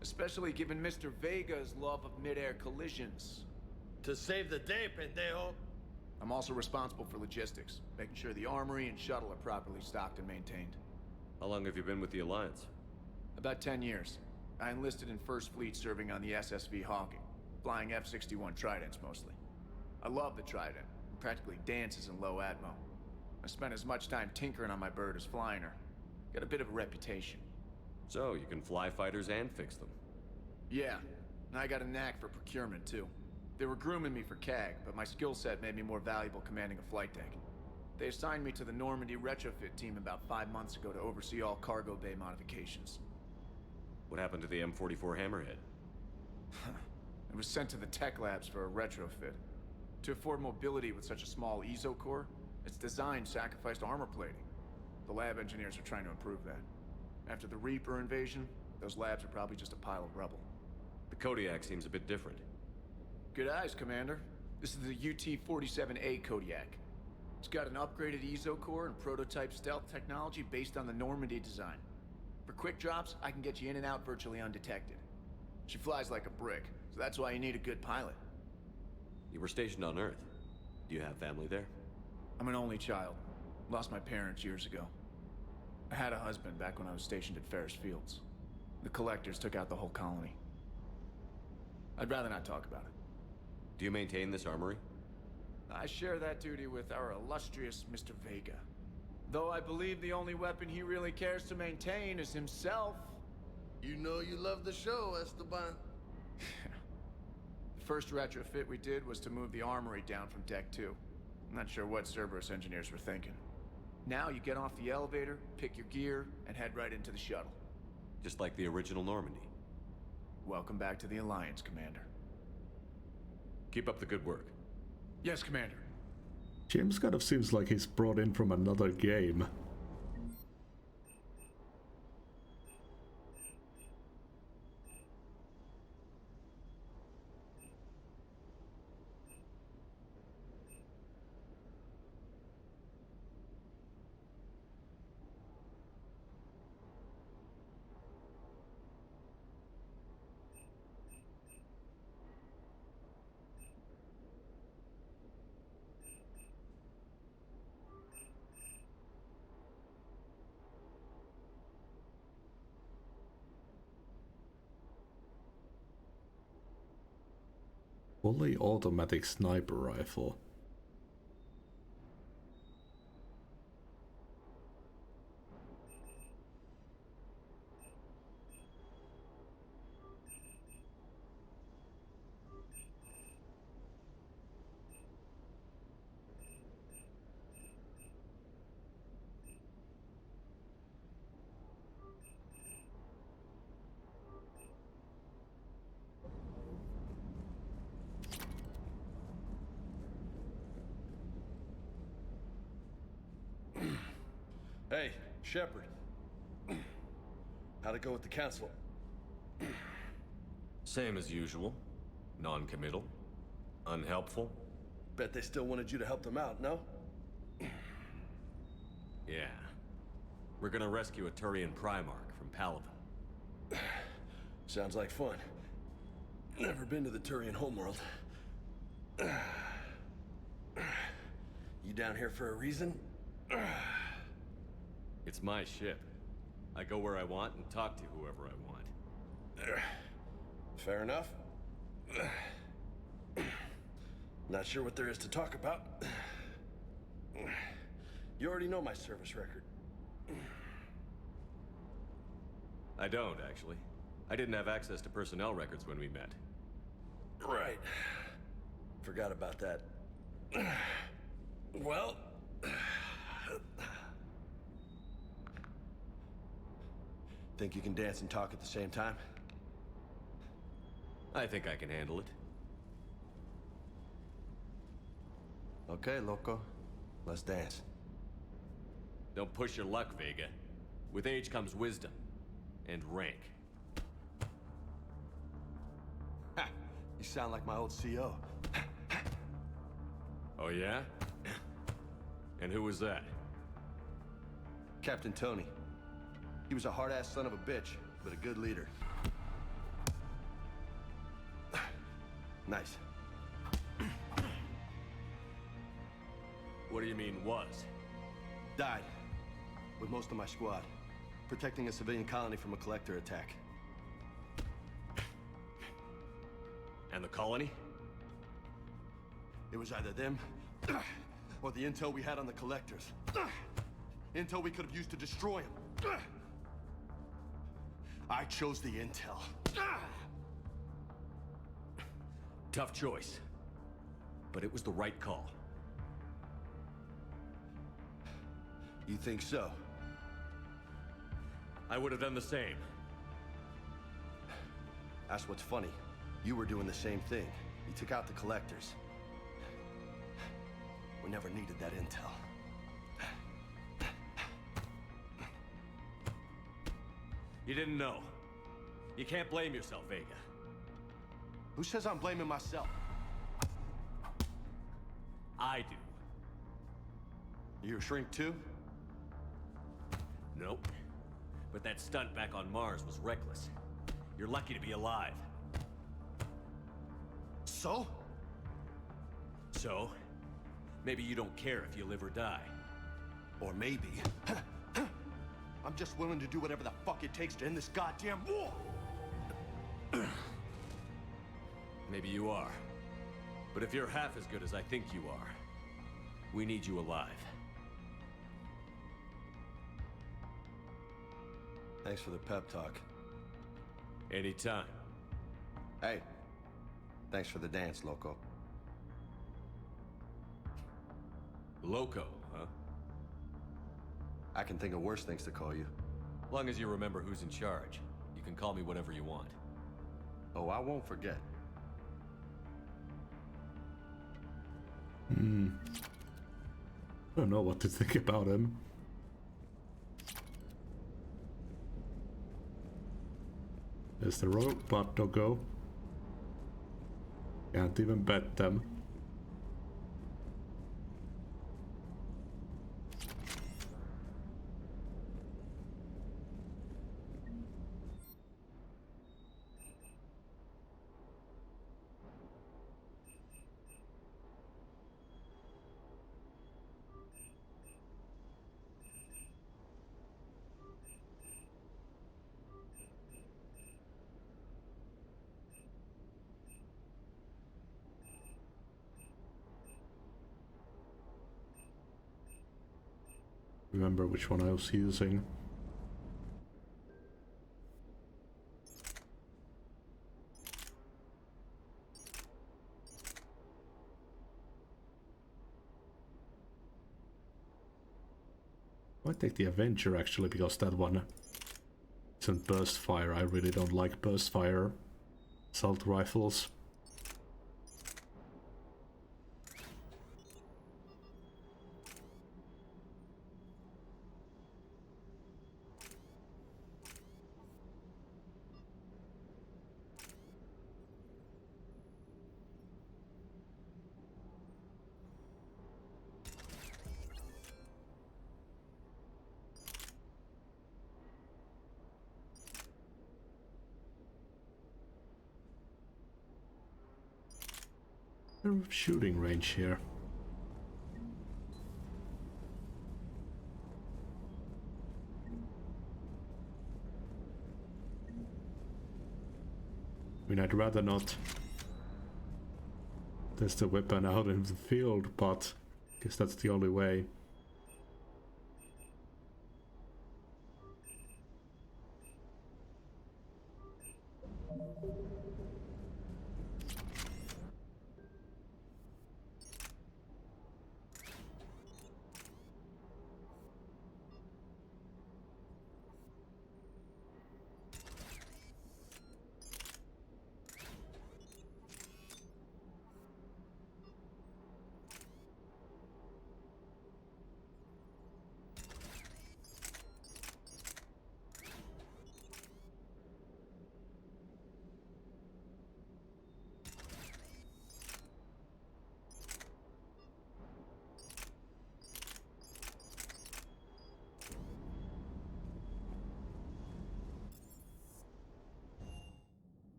Especially given Mr. Vega's love of mid-air collisions. To save the day, pendejo! I'm also responsible for logistics, making sure the armory and shuttle are properly stocked and maintained. How long have you been with the Alliance? About 10 years. I enlisted in First Fleet serving on the SSV Hawking, flying F-61 Tridents mostly. I love the Trident, it practically dances in low atmo. I spent as much time tinkering on my bird as flying her. Got a bit of a reputation. So, you can fly fighters and fix them? Yeah, and I got a knack for procurement, too. They were grooming me for CAG, but my skill set made me more valuable commanding a flight deck. They assigned me to the Normandy retrofit team about 5 months ago to oversee all cargo bay modifications. What happened to the M44 Hammerhead? It was sent to the tech labs for a retrofit. To afford mobility with such a small ESO core, Its design sacrificed armor plating. The lab engineers are trying to improve that. After the Reaper invasion, those labs are probably just a pile of rubble. The Kodiak seems a bit different. Good eyes, Commander. This is the UT-47A Kodiak. It's got an upgraded EZO core and prototype stealth technology based on the Normandy design. For quick drops, I can get you in and out virtually undetected. She flies like a brick, so that's why you need a good pilot. You were stationed on Earth. Do you have family there? I'm an only child. Lost my parents years ago. I had a husband back when I was stationed at Ferris Fields. The collectors took out the whole colony. I'd rather not talk about it. Do you maintain this armory? I share that duty with our illustrious Mr. Vega. Though I believe the only weapon he really cares to maintain is himself. You know you love the show, Esteban. The first retrofit we did was to move the armory down from Deck 2. I'm not sure what Cerberus engineers were thinking. Now you get off the elevator, pick your gear, and head right into the shuttle. Just like the original Normandy. Welcome back to the Alliance, Commander. Keep up the good work. Yes, Commander. James kind of seems like he's brought in from another game. Fully automatic sniper rifle. Hey, Shepard. How'd it go with the council? Same as usual. Non-committal. Unhelpful. Bet they still wanted you to help them out, no? Yeah. We're gonna rescue a Turian Primarch from Palaven. Sounds like fun. Never been to the Turian homeworld. You down here for a reason? It's my ship. I go where I want and talk to whoever I want. Fair enough. Not sure what there is to talk about. You already know my service record. I don't, actually. I didn't have access to personnel records when we met. Right. Forgot about that. Well... Think you can dance and talk at the same time? I think I can handle it. Okay, loco. Let's dance. Don't push your luck, Vega. With age comes wisdom. And rank. Ha! You sound like my old CO. Oh yeah? And who was that? Captain Tony. He was a hard-ass son of a bitch, but a good leader. Nice. What do you mean, was? Died. With most of my squad. Protecting a civilian colony from a collector attack. And the colony? It was either them, or the intel we had on the collectors. Intel we could have used to destroy them. I chose the intel. Tough choice. But it was the right call. You think so? I would have done the same. That's what's funny. You were doing the same thing. You took out the collectors. We never needed that intel. You didn't know. You can't blame yourself, Vega. Who says I'm blaming myself? I do. You a shrink too? Nope. But that stunt back on Mars was reckless. You're lucky to be alive. So? So? Maybe you don't care if you live or die. Or maybe... I'm just willing to do whatever the fuck it takes to end this goddamn war! Maybe you are. But if you're half as good as I think you are, we need you alive. Thanks for the pep talk. Anytime. Hey, thanks for the dance, Loco. Loco, huh? I can think of worse things to call you. Long as you remember who's in charge, you can call me whatever you want. Oh, I won't forget. I don't know what to think about him. There's the robot doggo. Can't even bet them. Remember which one I was using. I take the Avenger actually, because that one isn't burst fire. I really don't like burst fire assault rifles. Shooting range here. I mean, I'd rather not test the weapon out in the field, but I guess that's the only way.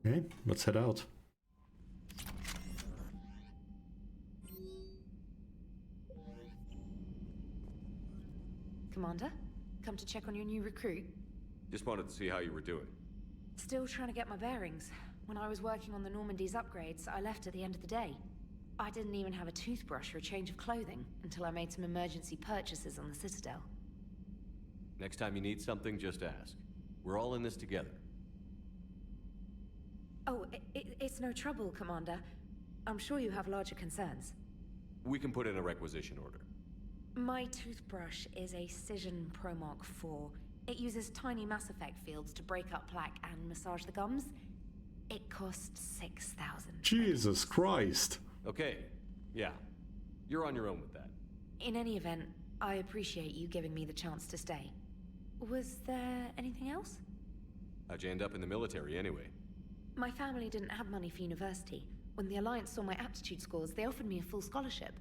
Okay, let's head out. Commander, come to check on your new recruit. Just wanted to see how you were doing. Still trying to get my bearings. When I was working on the Normandy's upgrades, I left at the end of the day. I didn't even have a toothbrush or a change of clothing until I made some emergency purchases on the Citadel. Next time you need something, just ask. We're all in this together. Oh, it's no trouble, Commander. I'm sure you have larger concerns. We can put in a requisition order. My toothbrush is a Cision Pro Mark IV. It uses tiny Mass Effect fields to break up plaque and massage the gums. It costs 6,000. Jesus Christ! Okay, yeah. You're on your own with that. In any event, I appreciate you giving me the chance to stay. Was there anything else? How'd you end up in the military anyway? My family didn't have money for university. When the Alliance saw my aptitude scores, they offered me a full scholarship.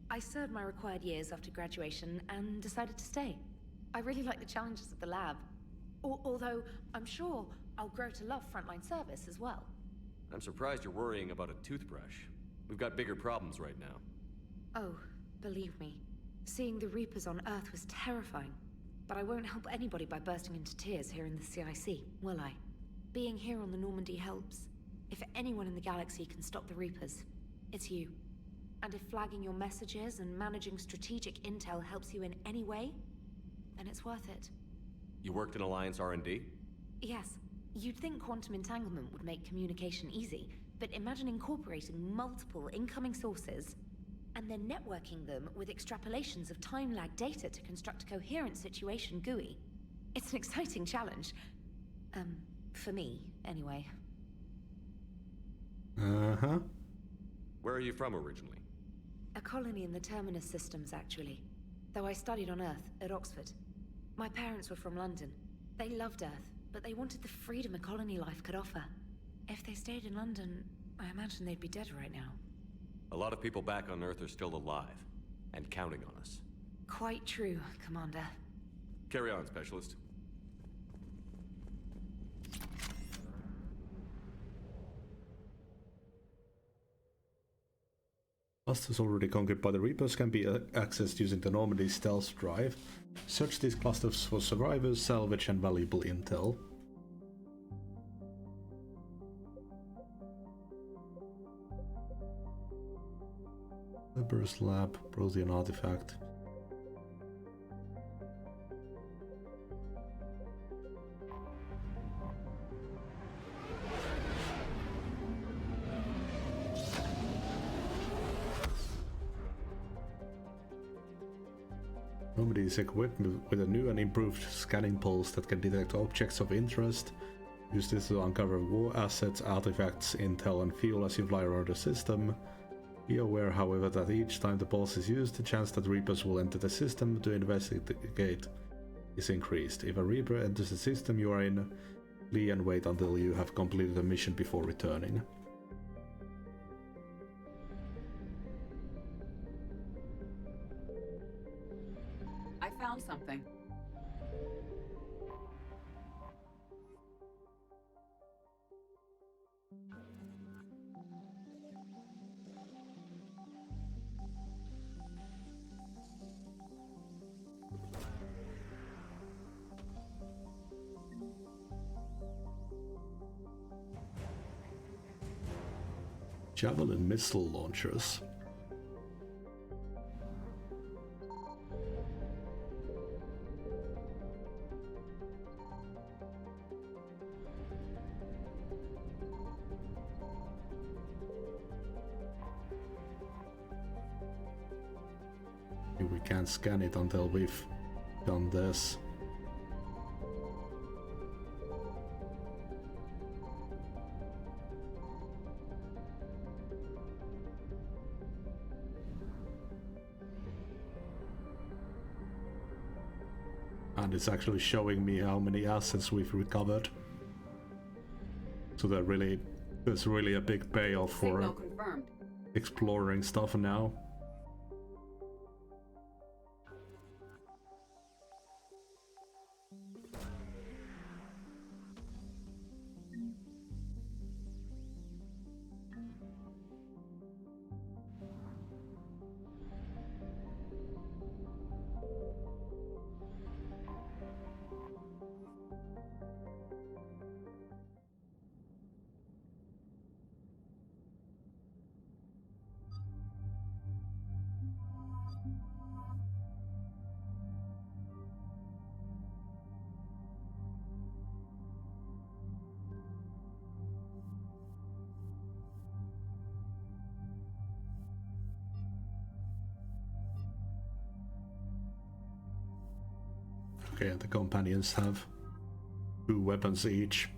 I served my required years after graduation and decided to stay. I really like the challenges of the lab. Although, I'm sure I'll grow to love frontline service as well. I'm surprised you're worrying about a toothbrush. We've got bigger problems right now. Oh, believe me. Seeing the Reapers on Earth was terrifying. But I won't help anybody by bursting into tears here in the CIC, will I? Being here on the Normandy helps. If anyone in the galaxy can stop the Reapers, it's you. And if flagging your messages and managing strategic intel helps you in any way, then it's worth it. You worked in Alliance R&D? Yes. You'd think quantum entanglement would make communication easy, but imagine incorporating multiple incoming sources and then networking them with extrapolations of time-lag data to construct a coherent situation GUI. It's an exciting challenge. For me, anyway. Uh-huh. Where are you from originally? A colony in the Terminus systems, actually. Though I studied on Earth, at Oxford. My parents were from London. They loved Earth, but they wanted the freedom a colony life could offer. If they stayed in London, I imagine they'd be dead right now. A lot of people back on Earth are still alive, and counting on us. Quite true, Commander. Carry on, Specialist. Clusters already conquered by the Reapers can be accessed using the Normandy stealth drive. Search these clusters for survivors, salvage, and valuable intel. Weber's lab, Protean artifact. Normandy is equipped with a new and improved scanning pulse that can detect objects of interest. Use this to uncover war assets, artifacts, intel, and fuel as you fly around the system. Be aware, however, that each time the pulse is used, the chance that Reapers will enter the system to investigate is increased. If a Reaper enters the system you are in, flee and wait until you have completed the mission before returning. I found something. Javelin missile launchers. We can't scan it until we've done this. And it's actually showing me how many assets we've recovered. So there's really a big payoff for exploring stuff now. Okay, and the companions have 2 weapons each.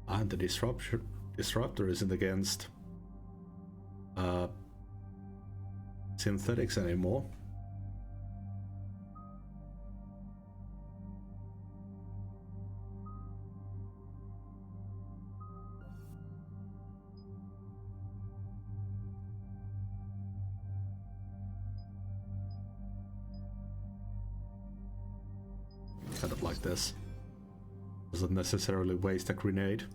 And the disruptor isn't against synthetics anymore. Kind of like this. Doesn't necessarily waste a grenade.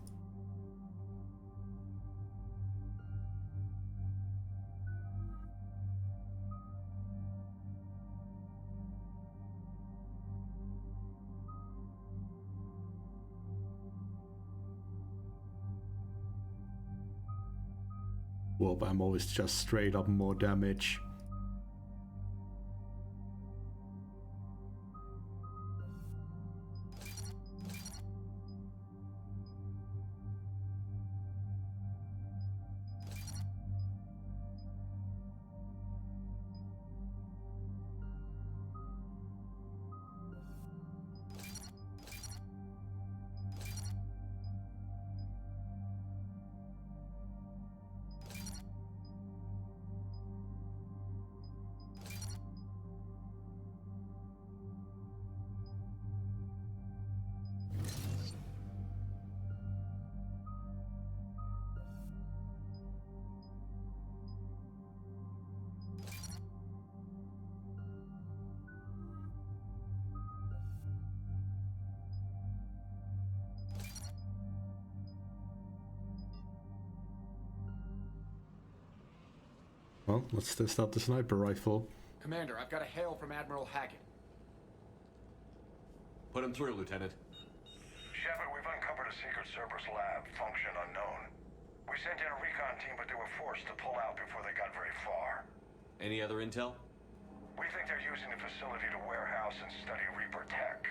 Warp ammo is just straight up more damage. Well, let's test out the sniper rifle. Commander, I've got a hail from Admiral Hackett. Put him through, Lieutenant. Shepard, we've uncovered a secret Cerberus lab, function unknown. We sent in a recon team, but they were forced to pull out before they got very far. Any other intel? We think they're using the facility to warehouse and study Reaper tech.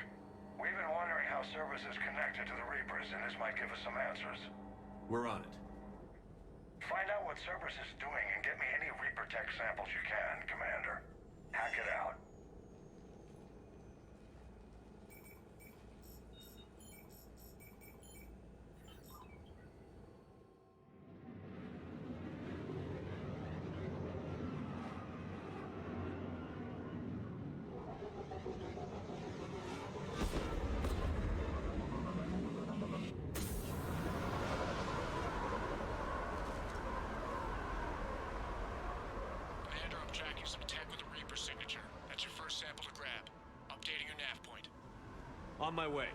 We've been wondering how Cerberus is connected to the Reapers, and this might give us some answers. We're on it. Find out what Cerberus is doing and get me any Reaper tech samples you can, Commander. Hack it out. Tracking some tech with a Reaper signature. That's your first sample to grab. Updating your nav point. On my way.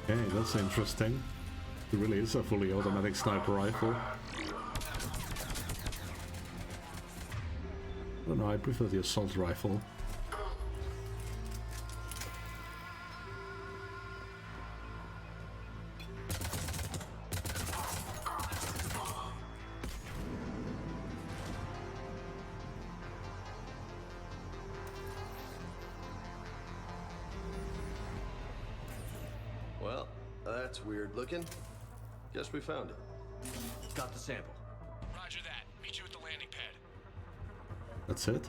Okay, that's interesting. It really is a fully automatic sniper rifle. I don't know, I prefer the assault rifle. Well, that's weird looking. Guess we found it. Got the sample. Roger that. Meet you at the landing pad. That's it?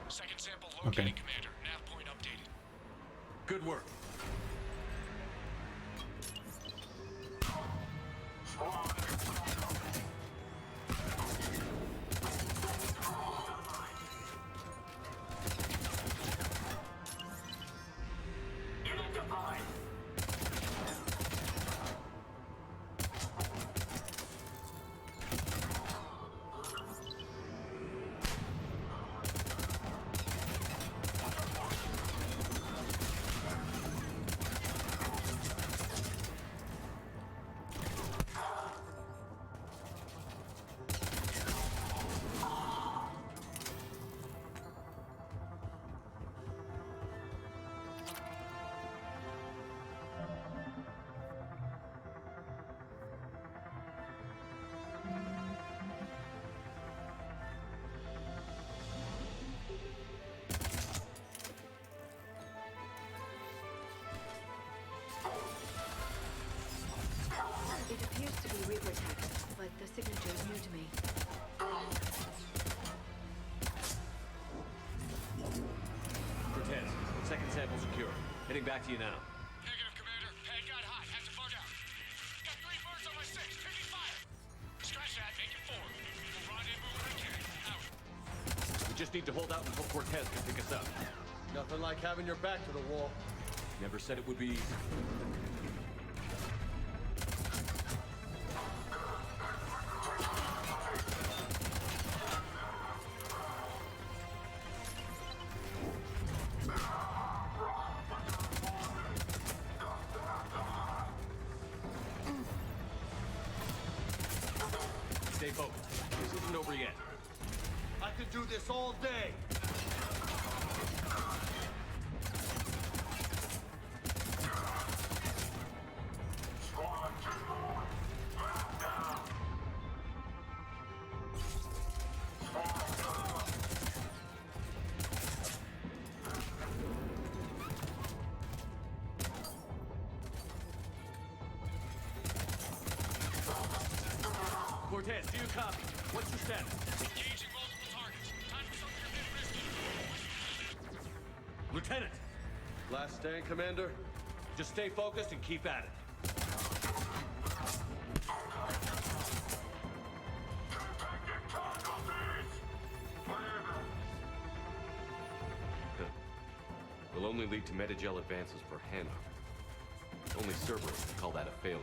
Second sample located, Okay. Commander. Nav point updated. Good work. Reaper text, but the signature is new to me. Cortez, second sample secure. Heading back to you now. Negative, Commander. Pad got hot. Had to bug out. Got 3 birds on my 6. Taking fire. Scratch that. Make it 4. We'll rendezvous when we can. Out. We just need to hold out until Cortez can pick us up. Nothing like having your back to the wall. Never said it would be easy. Stay focused. This isn't over yet. I could do this all day. Cortez, do you copy? What's your status? Engaging multiple targets. Time for something a bit risky. Lieutenant! Last stand, Commander? Just stay focused and keep at it. Will only lead to Medigel advances for Hannah. Only Cerberus can call that a failure.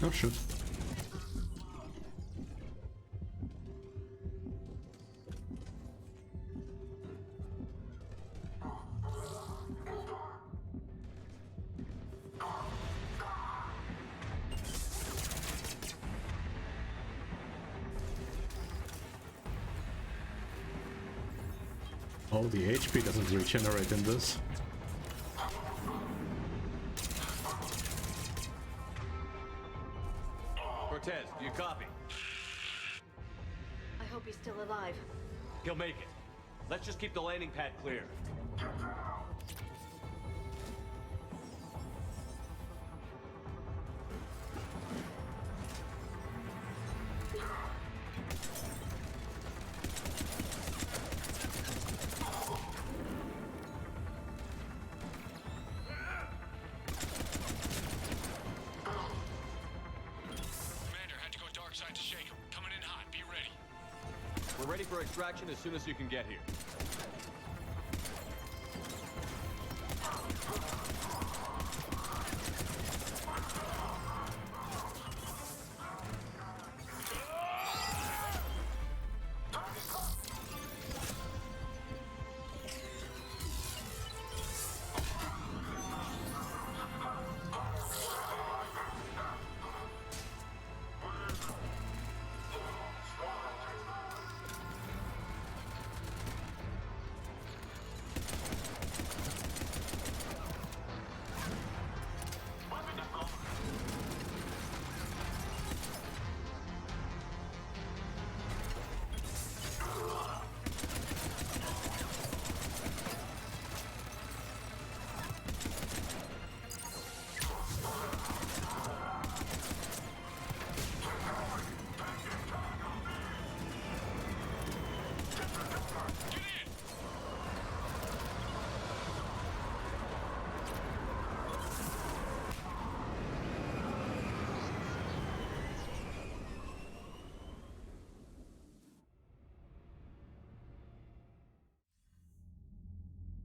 Oh shit. Oh, the HP doesn't regenerate in this. Cortez, do you copy? I hope he's still alive. He'll make it. Let's just keep the landing pad clear. Commander, had to go dark side to shake him. Coming in hot. Be ready. We're ready for extraction as soon as you can get here.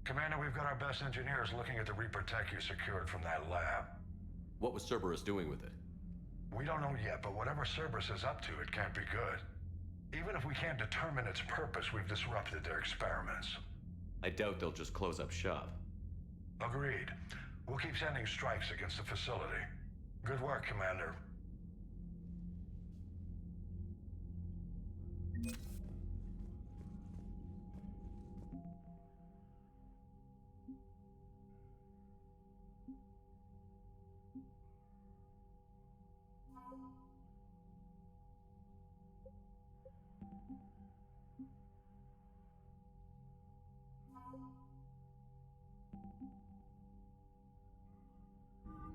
Commander, we've got our best engineers looking at the Reaper tech you secured from that lab. What was Cerberus doing with it? We don't know yet, but whatever Cerberus is up to, it can't be good. Even if we can't determine its purpose, we've disrupted their experiments. I doubt they'll just close up shop. Agreed. We'll keep sending strikes against the facility. Good work, Commander.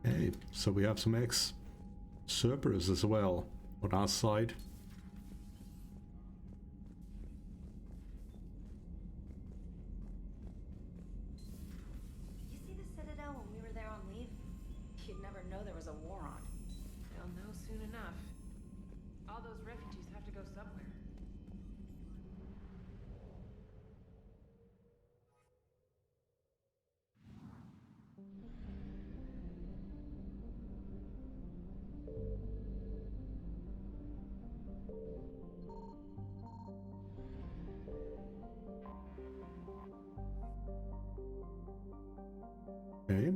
Okay, so we have some ex-Cerberus as well on our side. You see the Citadel when we were there on leave? You'd never know there was a war on. They'll know soon enough. All those refugees have to go somewhere. Okay.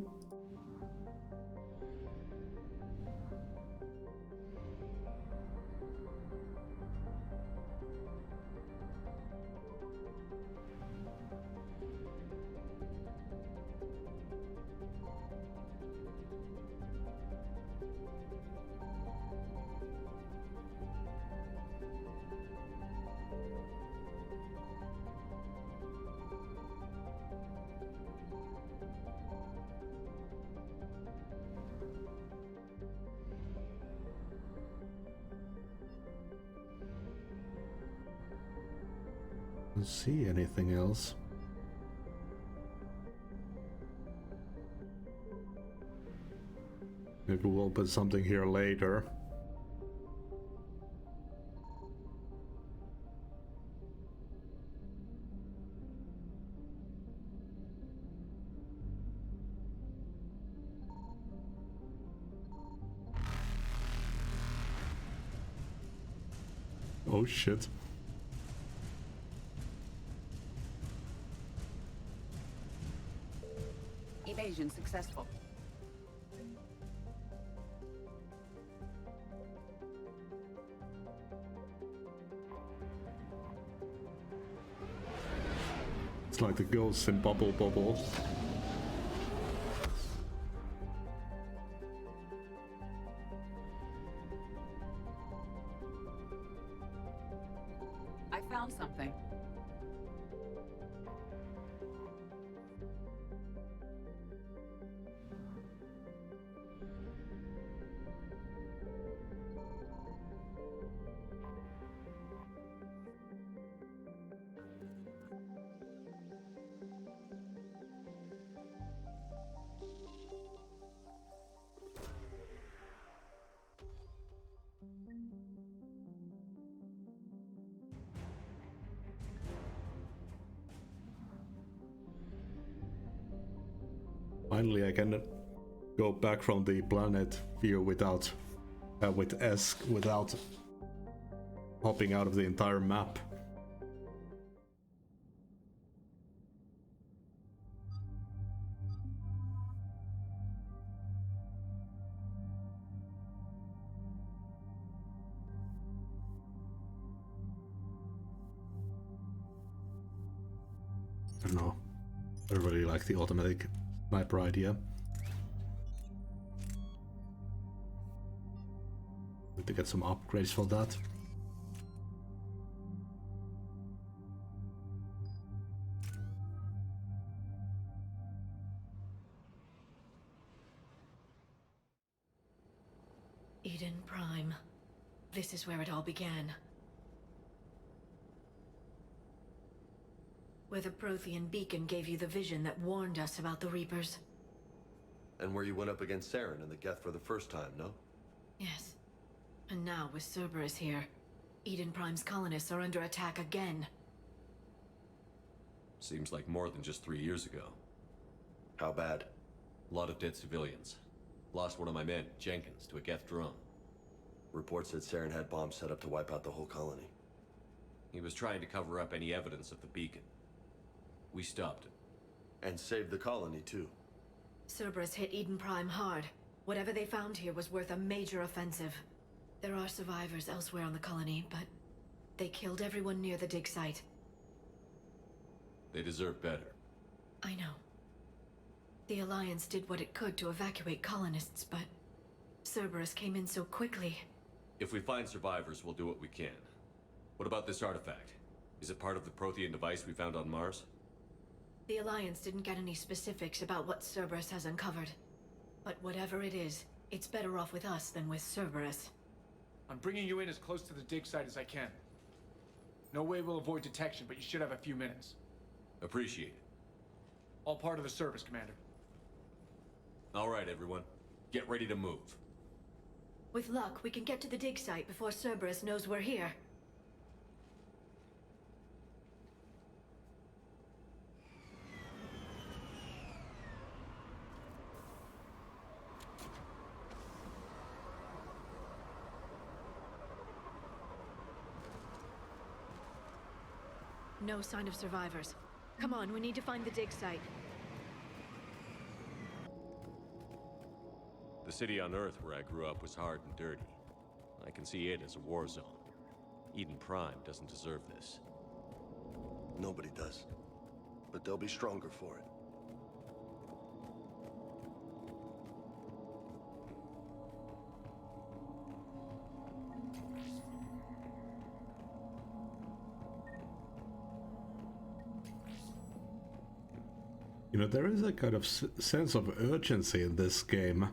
Don't see anything else. Maybe we'll put something here later. Oh shit. Evasion successful. It's like the ghosts in Bubble Bubble. I found something. Finally, I can go back from the planet view without without hopping out of the entire map. I don't know. I really like the automatic sniper idea. Need to get some upgrades for that. Eden Prime. This is where it all began. Where the Prothean beacon gave you the vision that warned us about the Reapers. And where you went up against Saren and the Geth for the first time, no? Yes. And now, with Cerberus here, Eden Prime's colonists are under attack again. Seems like more than just 3 years ago. How bad? A lot of dead civilians. Lost one of my men, Jenkins, to a Geth drone. Reports said Saren had bombs set up to wipe out the whole colony. He was trying to cover up any evidence of the beacon. We stopped him. And saved the colony, too. Cerberus hit Eden Prime hard. Whatever they found here was worth a major offensive. There are survivors elsewhere on the colony, but they killed everyone near the dig site. They deserve better. I know. The Alliance did what it could to evacuate colonists, but Cerberus came in so quickly. If we find survivors, we'll do what we can. What about this artifact? Is it part of the Prothean device we found on Mars? The Alliance didn't get any specifics about what Cerberus has uncovered. But whatever it is, it's better off with us than with Cerberus. I'm bringing you in as close to the dig site as I can. No way we'll avoid detection, but you should have a few minutes. Appreciate it. All part of the service, Commander. All right, everyone. Get ready to move. With luck, we can get to the dig site before Cerberus knows we're here. No sign of survivors. Come on, we need to find the dig site. The city on Earth where I grew up was hard and dirty. I can see it as a war zone. Eden Prime doesn't deserve this. Nobody does. But they'll be stronger for it. You know, there is a kind of sense of urgency in this game.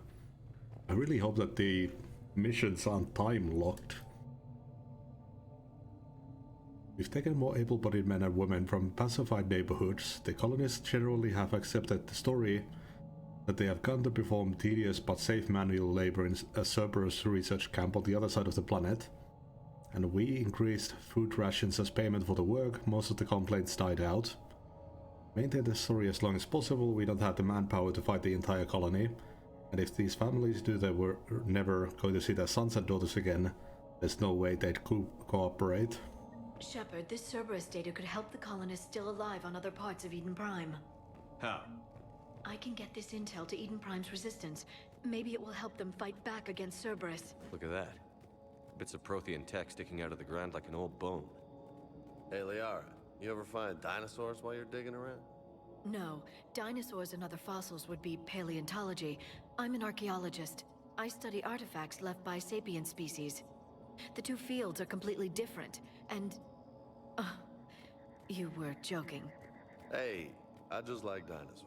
I really hope that the missions aren't time-locked. We've taken more able-bodied men and women from pacified neighborhoods. The colonists generally have accepted the story that they have gone to perform tedious but safe manual labor in a Cerberus research camp on the other side of the planet. And we increased food rations as payment for the work. Most of the complaints died out. Maintain the story as long as possible. We don't have the manpower to fight the entire colony. And if these families do, they were never going to see their sons and daughters again. There's no way they'd cooperate. Shepard, this Cerberus data could help the colonists still alive on other parts of Eden Prime. How? I can get this intel to Eden Prime's resistance. Maybe it will help them fight back against Cerberus. Look at that. Bits of Prothean tech sticking out of the ground like an old bone. Hey, Liara, you ever find dinosaurs while you're digging around? No. Dinosaurs and other fossils would be paleontology. I'm an archaeologist. I study artifacts left by sapient species. The two fields are completely different, and... you were joking. Hey, I just like dinosaurs.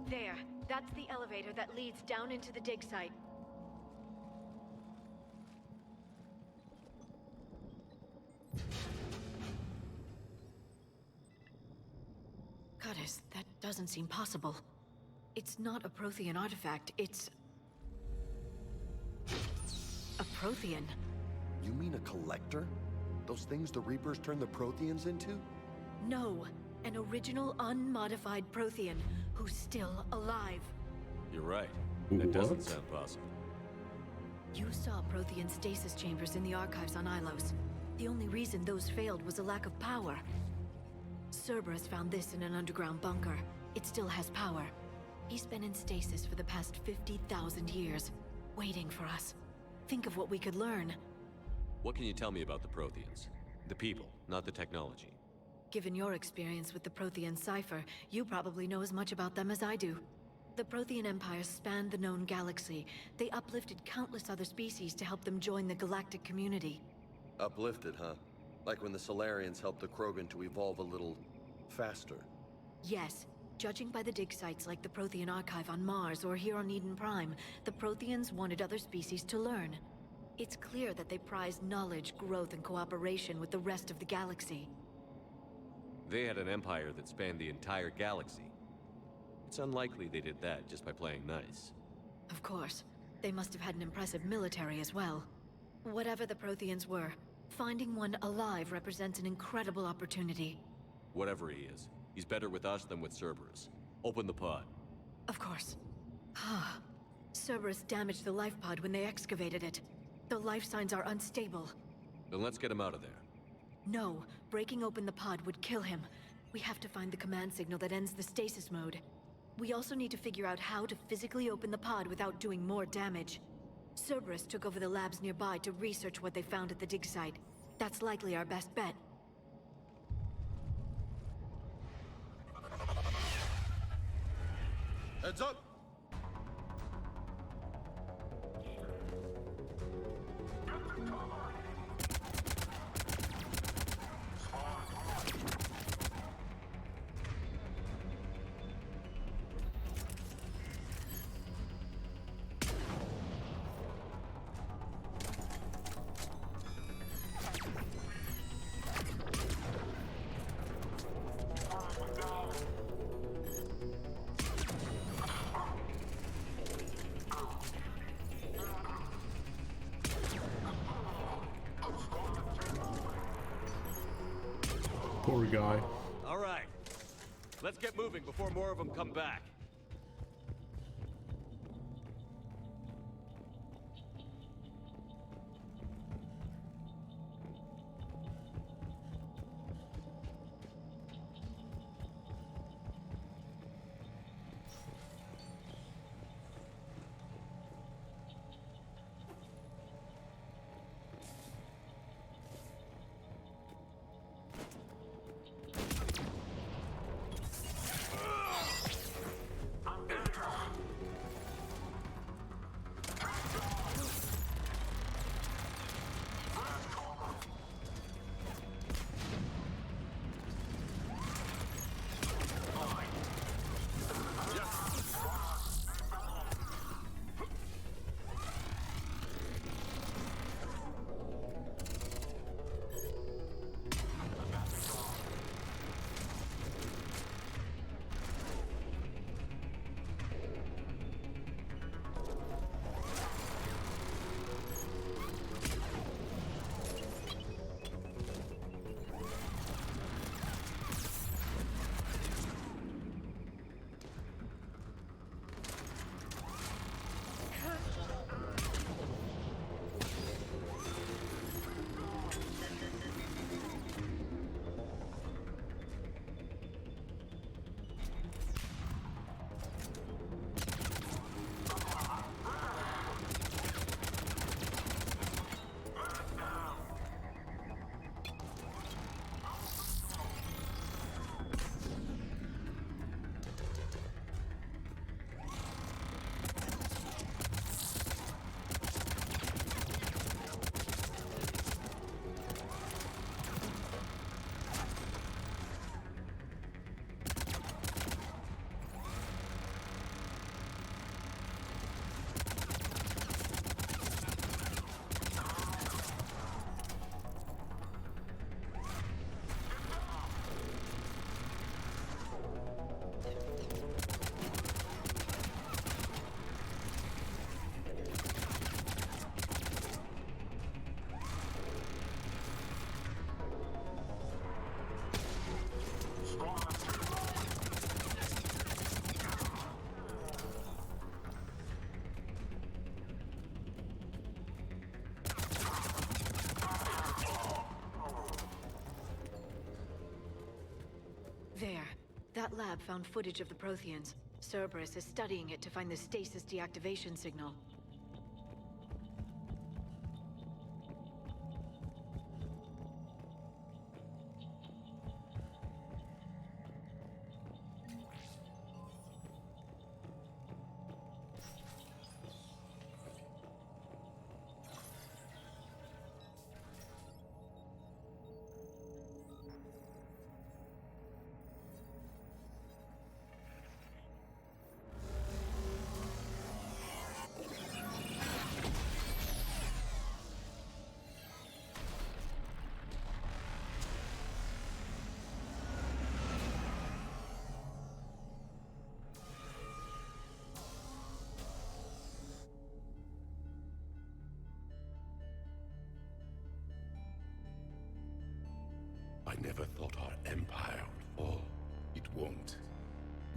There. That's the elevator that leads down into the dig site. Goddess, that doesn't seem possible. It's not a Prothean artifact, it's... a Prothean. You mean a collector? Those things the Reapers turn the Protheans into? No, an original unmodified Prothean who's still alive. You're right. That doesn't sound possible. You saw Prothean stasis chambers in the archives on Ilos. The only reason those failed was a lack of power. Cerberus found this in an underground bunker. It still has power. He's been in stasis for the past 50,000 years, waiting for us. Think of what we could learn. What can you tell me about the Protheans? The people, not the technology. Given your experience with the Prothean cipher, you probably know as much about them as I do. The Prothean Empire spanned the known galaxy. They uplifted countless other species to help them join the galactic community. Uplifted, huh? Like when the Solarians helped the Krogan to evolve a little faster. Yes. Judging by the dig sites like the Prothean Archive on Mars or here on Eden Prime, the Protheans wanted other species to learn. It's clear that they prized knowledge, growth, and cooperation with the rest of the galaxy. They had an empire that spanned the entire galaxy. It's unlikely they did that just by playing nice. Of course. They must have had an impressive military as well. Whatever the Protheans were, finding one alive represents an incredible opportunity. Whatever he is, he's better with us than with Cerberus. Open the pod. Of course. Cerberus damaged the life pod when they excavated it. The life signs are unstable. Then let's get him out of there. No, breaking open the pod would kill him. We have to find the command signal that ends the stasis mode. We also need to figure out how to physically open the pod without doing more damage. Cerberus took over the labs nearby to research what they found at the dig site. That's likely our best bet. Heads up! Poor guy. All right. Let's get moving before more of them come back. There. That lab found footage of the Protheans. Cerberus is studying it to find the stasis deactivation signal. I never thought our empire would fall. It won't.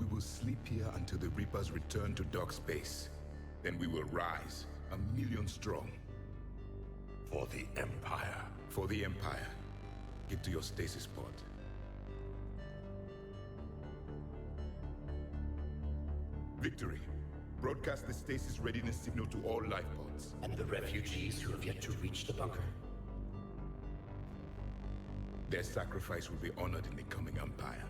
We will sleep here until the Reapers return to dock space. Then we will rise, 1,000,000 strong. For the Empire. For the Empire. Get to your stasis pod. Victory. Broadcast the stasis readiness signal to all life pods. And the refugees who have yet to reach the bunker. Their sacrifice will be honored in the coming Empire.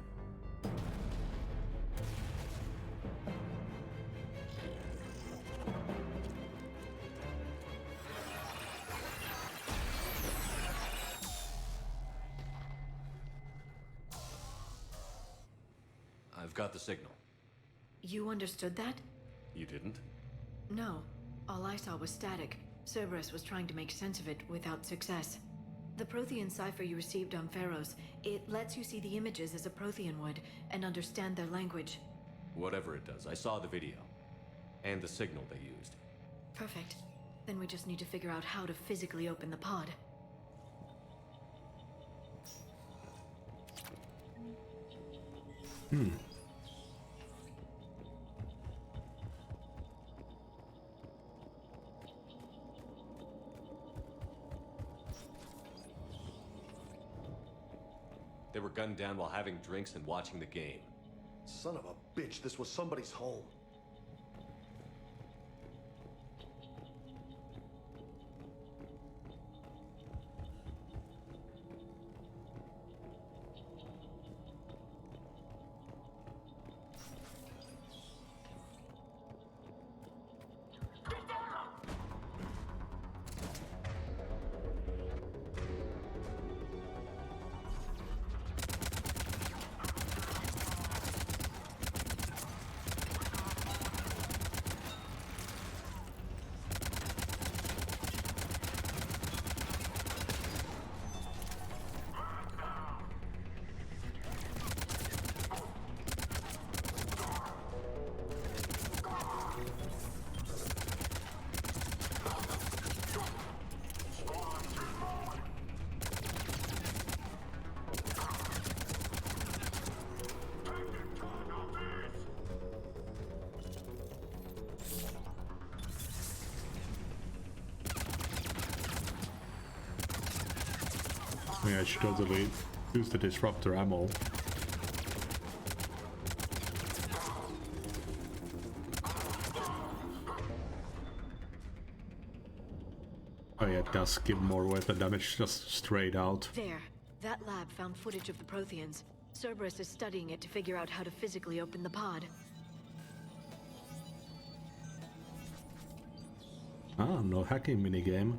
I've got the signal. You understood that? You didn't? No. All I saw was static. Cerberus was trying to make sense of it without success. The Prothean cipher you received on Pharaohs, it lets you see the images as a Prothean would and understand their language. Whatever it does, I saw the video. And the signal they used. Perfect. Then we just need to figure out how to physically open the pod. They were gunned down while having drinks and watching the game. Son of a bitch, this was somebody's home. Yeah, I should totally use the disruptor ammo. Oh yeah, it does give more weapon damage just straight out. There. That lab found footage of the Protheans. Cerberus is studying it to figure out how to physically open the pod. Ah, no hacking minigame.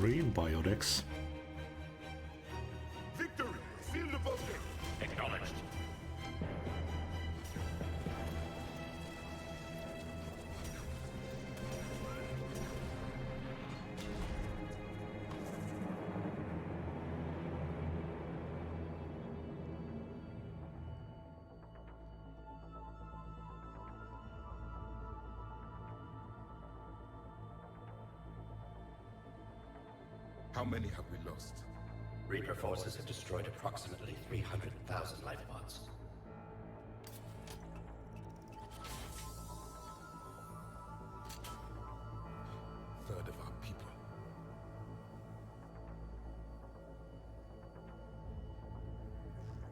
Green biotics. Victory! Seal the bunker! Acknowledged. How many have we lost? Reaper forces have destroyed approximately 300,000 life pods. Third of our people.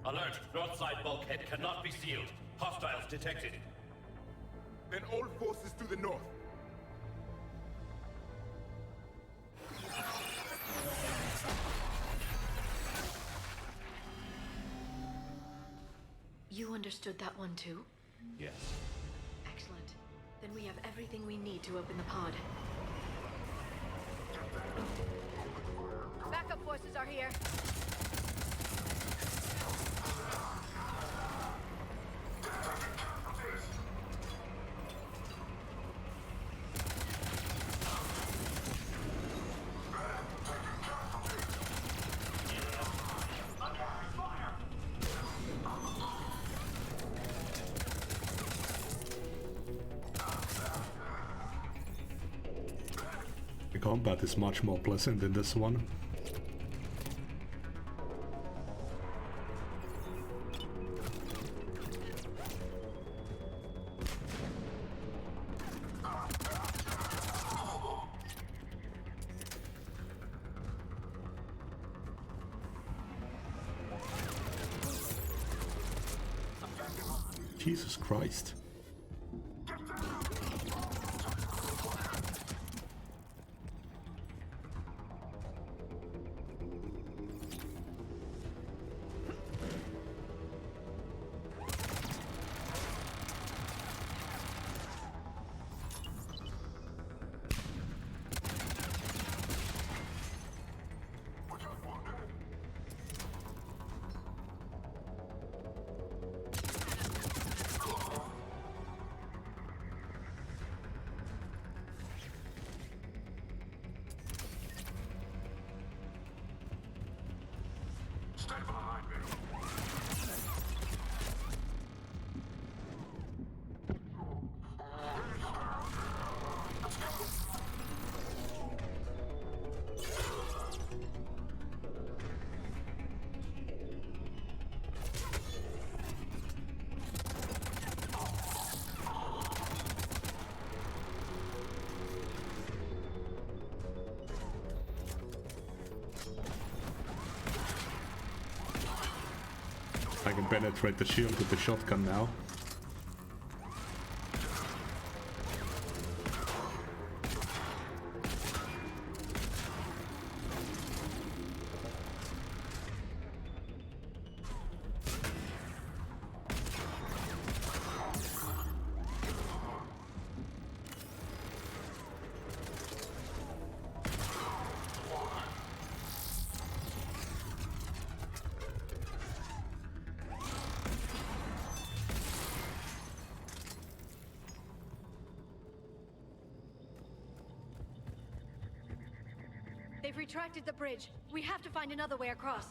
Alert! North side bulkhead cannot be sealed. Hostiles detected. Then all forces to the north. You understood that one too? Yes. Excellent. Then we have everything we need to open the pod. Backup forces are here. The combat is much more pleasant in this one. Jesus Christ. I can penetrate the shield with the shotgun now. They've retracted the bridge. We have to find another way across.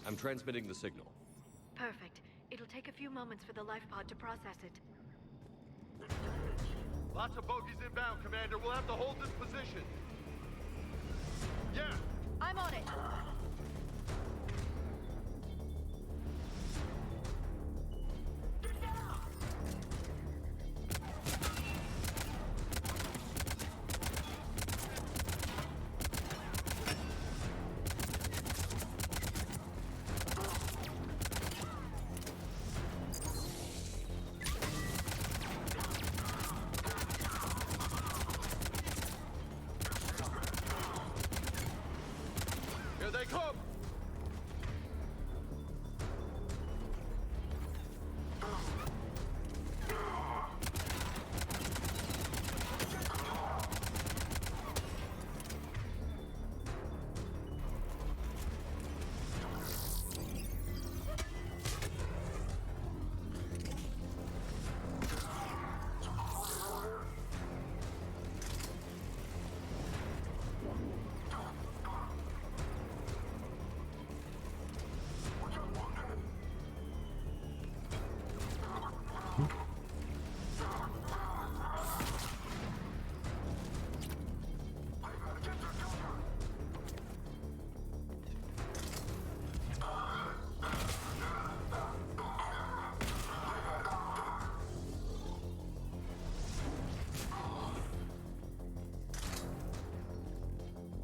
I'm transmitting the signal. Perfect. It'll take a few moments for the life pod to process it. Lots of bogies inbound, Commander. We'll have to hold this position. Yeah! I'm on it.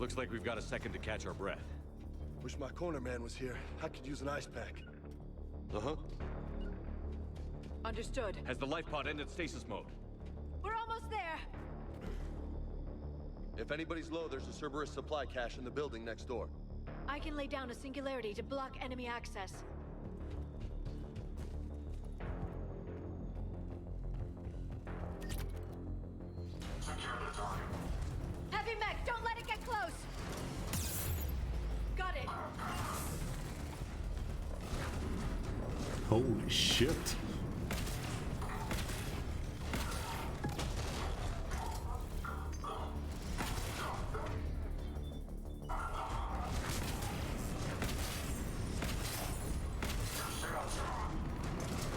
Looks like we've got a second to catch our breath. Wish my corner man was here. I could use an ice pack. Uh-huh. Understood. Has the life pod ended stasis mode? We're almost there. If anybody's low, there's a Cerberus supply cache in the building next door. I can lay down a singularity to block enemy access. Heavy mech, don't let it get close! Got it! Holy shit.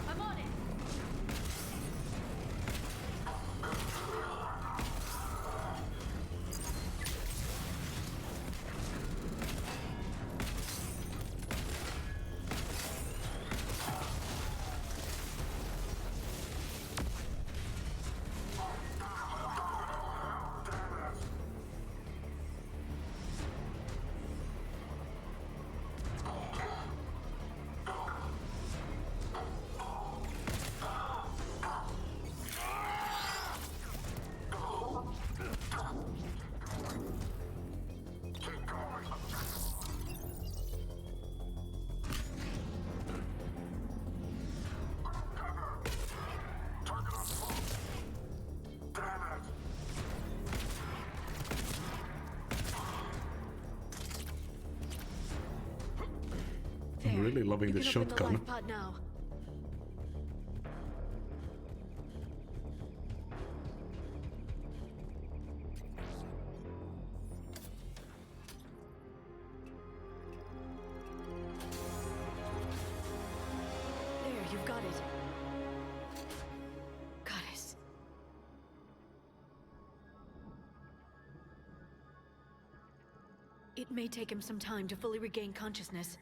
I'm on it! I'm really loving the shotgun. Pod now. There, you've got it. Goddess. It may take him some time to fully regain consciousness.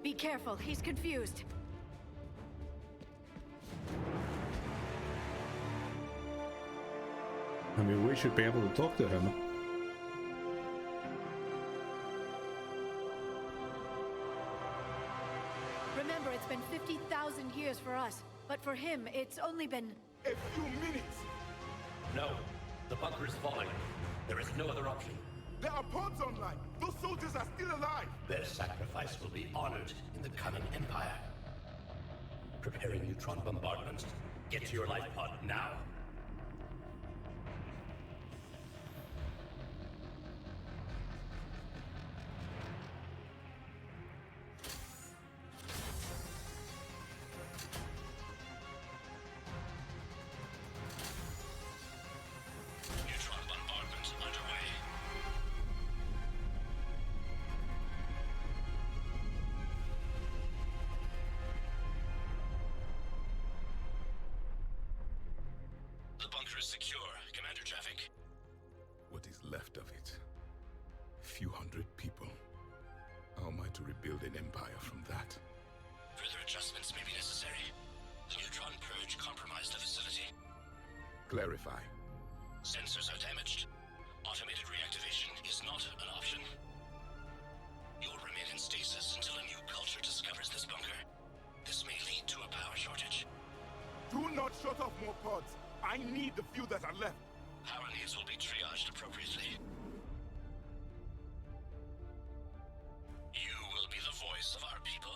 Be careful, he's confused. I mean, we should be able to talk to him. Remember, it's been 50,000 years for us, but for him, it's only been... A few minutes! No, the bunker is falling. There is no other option. There are pods online! Those soldiers are still alive! Their sacrifice will be honored in the coming Empire. Preparing neutron bombardments. Get to your life pod now. Neutron bombardment underway. The bunker is secure. Commander traffic. What is left of it? A few hundred people. How am I to rebuild an empire from that? Further adjustments may be necessary. The neutron purge compromised the facility. Clarify. Sensors are damaged. Automated reactivation is not an option. You will remain in stasis until a new culture discovers this bunker. This may lead to a power shortage. Do not shut off more pods! I need the few that are left! Power needs will be triaged appropriately. You will be the voice of our people.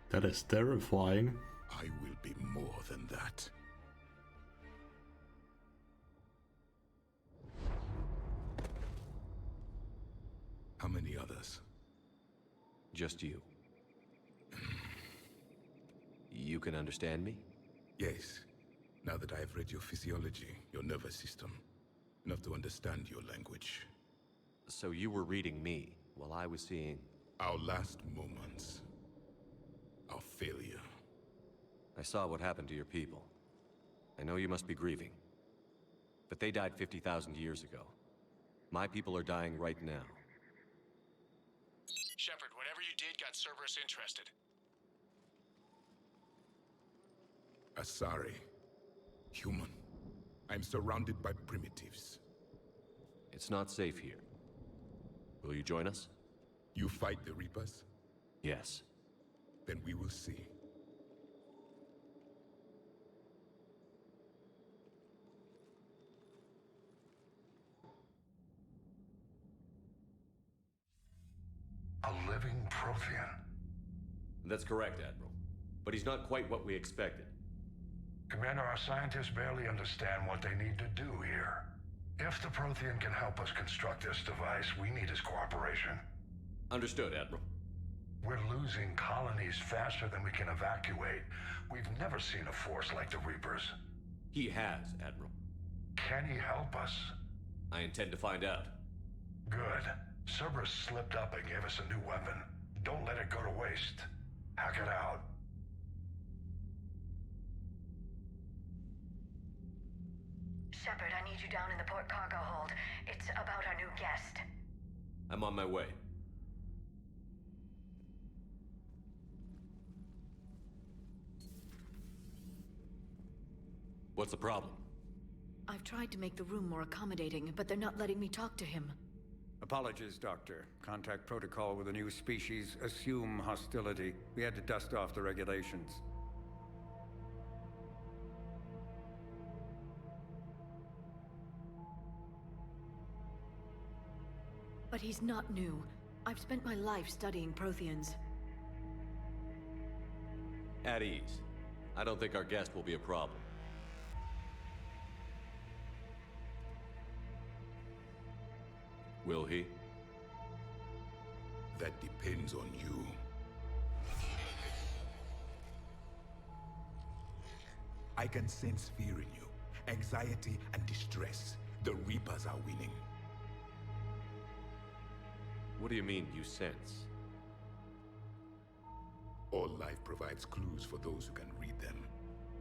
That is terrifying. I will be more than that. How many others? Just you. You can understand me? Yes. Now that I have read your physiology, your nervous system. enough to understand your language. So you were reading me, while I was seeing... Our last moments. Our failure. I saw what happened to your people. I know you must be grieving. But they died 50,000 years ago. My people are dying right now. Shepard, whatever you did got Cerberus interested. Asari. Human. I'm surrounded by primitives. It's not safe here. Will you join us? You fight the Reapers? Yes. Then we will see. A living Prothean. That's correct, Admiral. But he's not quite what we expected. Commander, our scientists barely understand what they need to do here. If the Prothean can help us construct this device, we need his cooperation. Understood, Admiral. We're losing colonies faster than we can evacuate. We've never seen a force like the Reapers. He has, Admiral. Can he help us? I intend to find out. Good. Cerberus slipped up and gave us a new weapon. Don't let it go to waste. Hack it out. Shepard, I need you down in the port cargo hold. It's about our new guest. I'm on my way. What's the problem? I've tried to make the room more accommodating, but they're not letting me talk to him. Apologies, Doctor. Contact protocol with a new species. Assume hostility. We had to dust off the regulations. But he's not new. I've spent my life studying Protheans. At ease. I don't think our guest will be a problem. Will he? That depends on you. I can sense fear in you, anxiety and distress. The Reapers are winning. What do you mean, you sense? All life provides clues for those who can read them.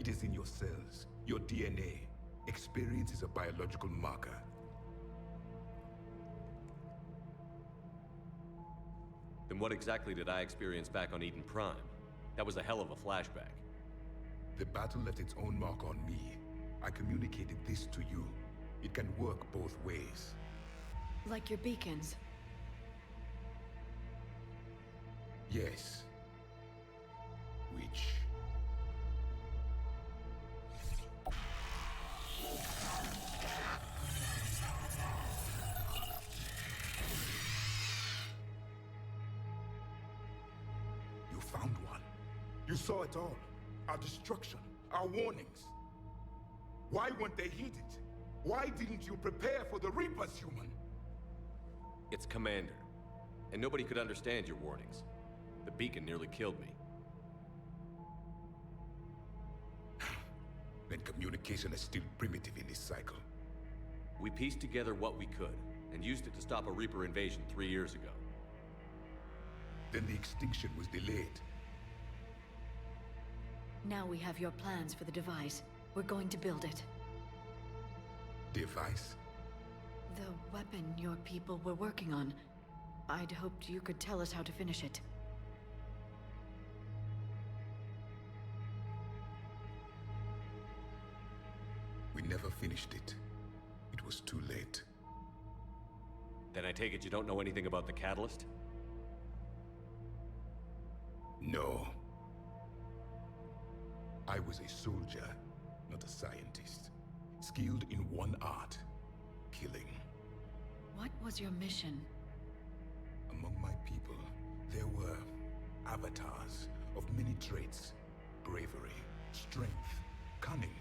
It is in your cells, your DNA. Experience is a biological marker. Then what exactly did I experience back on Eden Prime? That was a hell of a flashback. The battle left its own mark on me. I communicated this to you. It can work both ways. Like your beacons. Yes. Which... You found one. You saw it all. Our destruction, our warnings. Why weren't they heeded? Why didn't you prepare for the Reapers, human? It's Commander. And nobody could understand your warnings. The beacon nearly killed me. Then communication is still primitive in this cycle. We pieced together what we could, and used it to stop a Reaper invasion 3 years ago. Then the extinction was delayed. Now we have your plans for the device. We're going to build it. Device? The weapon your people were working on. I'd hoped you could tell us how to finish it. We never finished it. It was too late. Then I take it you don't know anything about the catalyst? No. I was a soldier, not a scientist. Skilled in one art, killing. What was your mission? Among my people, there were avatars of many traits. Bravery, strength, cunning.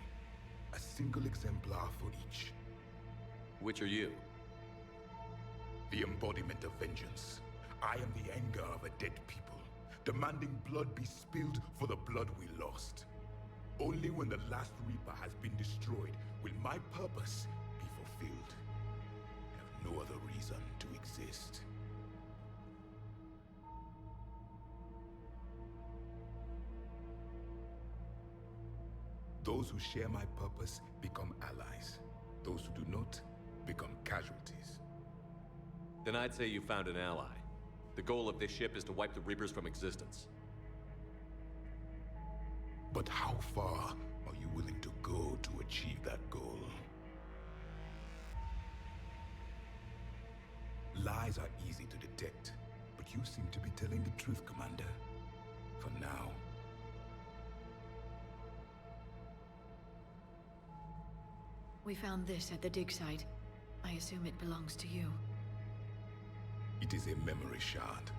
A single exemplar for each. Which are you? The embodiment of vengeance. I am the anger of a dead people, demanding blood be spilled for the blood we lost. Only when the last Reaper has been destroyed will my purpose be fulfilled. no other reason to exist. Those who share my purpose become allies. Those who do not become casualties. Then I'd say you found an ally. The goal of this ship is to wipe the Reapers from existence. But how far are you willing to go to achieve that goal? Lies are easy to detect, but you seem to be telling the truth, Commander. For now. We found this at the dig site. I assume it belongs to you. It is a memory shard.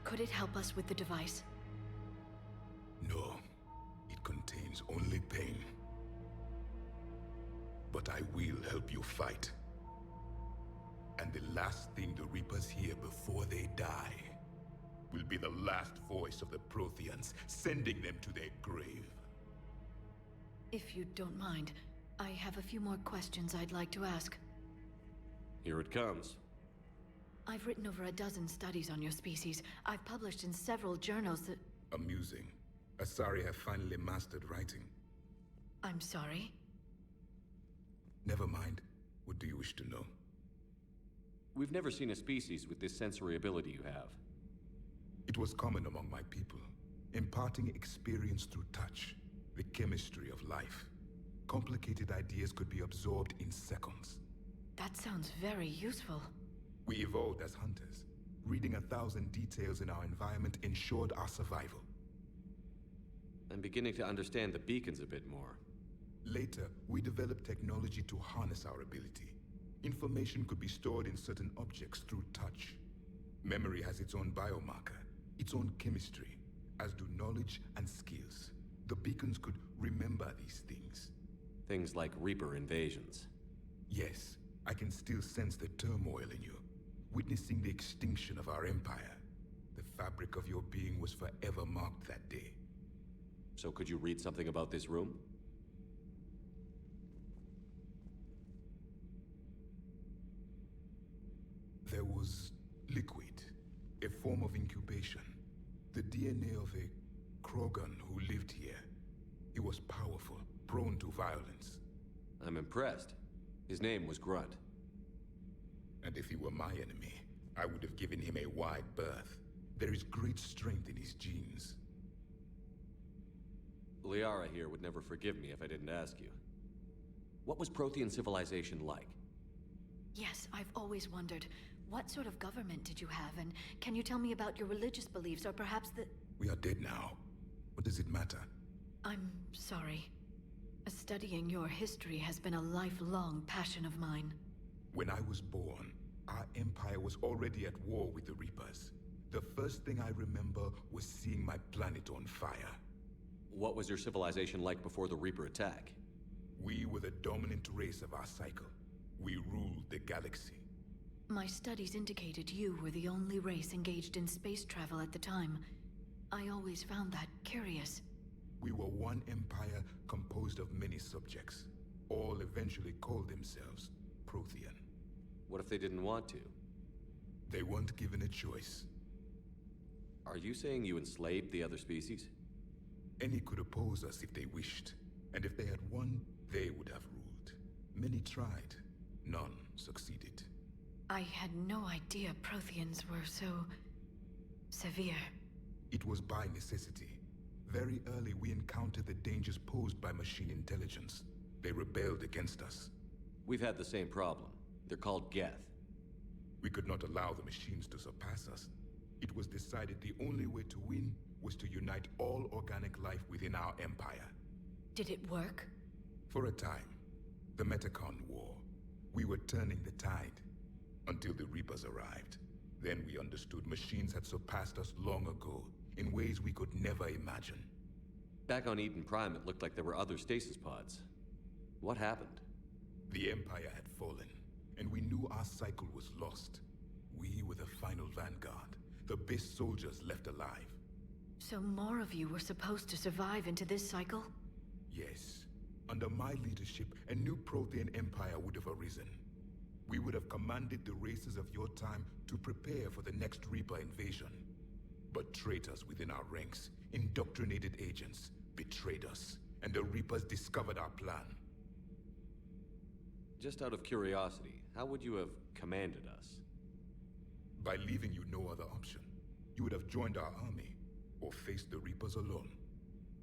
Could it help us with the device? No. It contains only pain. But I will help you fight. And the last thing the Reapers hear before they die will be the last voice of the Protheans, sending them to their grave. If you don't mind, I have a few more questions I'd like to ask. Here it comes. I've written over a dozen studies on your species. I've published in several journals that... Amusing. Asari have finally mastered writing. I'm sorry? Never mind. What do you wish to know? We've never seen a species with this sensory ability you have. It was common among my people, imparting experience through touch, the chemistry of life. Complicated ideas could be absorbed in seconds. That sounds very useful. We evolved as hunters. Reading 1,000 details in our environment ensured our survival. I'm beginning to understand the beacons a bit more. Later, we developed technology to harness our ability. Information could be stored in certain objects through touch. Memory has its own biomarker, its own chemistry, as do knowledge and skills. The beacons could remember these things. Things like Reaper invasions. Yes, I can still sense the turmoil in you, witnessing the extinction of our empire. The fabric of your being was forever marked that day. So could you read something about this room? There was liquid, a form of incubation. The DNA of a Krogan who lived here. He was powerful, prone to violence. I'm impressed. His name was Grunt. And if he were my enemy, I would have given him a wide berth. There is great strength in his genes. Liara here would never forgive me if I didn't ask you. What was Prothean civilization like? Yes, I've always wondered. What sort of government did you have, and can you tell me about your religious beliefs, or perhaps the... We are dead now. What does it matter? I'm sorry. Studying your history has been a lifelong passion of mine. When I was born, our empire was already at war with the Reapers. The first thing I remember was seeing my planet on fire. What was your civilization like before the Reaper attack? We were the dominant race of our cycle. We ruled the galaxy. My studies indicated you were the only race engaged in space travel at the time. I always found that curious. We were one empire composed of many subjects. All eventually called themselves Prothean. What if they didn't want to? They weren't given a choice. Are you saying you enslaved the other species? Any could oppose us if they wished. And if they had won, they would have ruled. Many tried. None succeeded. I had no idea Protheans were so... severe. It was by necessity. Very early we encountered the dangers posed by machine intelligence. They rebelled against us. We've had the same problem. They're called Geth. We could not allow the machines to surpass us. It was decided the only way to win was to unite all organic life within our empire. Did it work? For a time. The Metacon War. We were turning the tide. Until the Reapers arrived. Then we understood machines had surpassed us long ago, in ways we could never imagine. Back on Eden Prime, it looked like there were other stasis pods. What happened? The Empire had fallen, and we knew our cycle was lost. We were the final vanguard, the best soldiers left alive. So more of you were supposed to survive into this cycle? Yes. Under my leadership, a new Prothean empire would have arisen. We would have commanded the races of your time to prepare for the next Reaper invasion. But traitors within our ranks, indoctrinated agents, betrayed us, and the Reapers discovered our plan. Just out of curiosity, how would you have commanded us? By leaving you no other option. You would have joined our army, or faced the Reapers alone.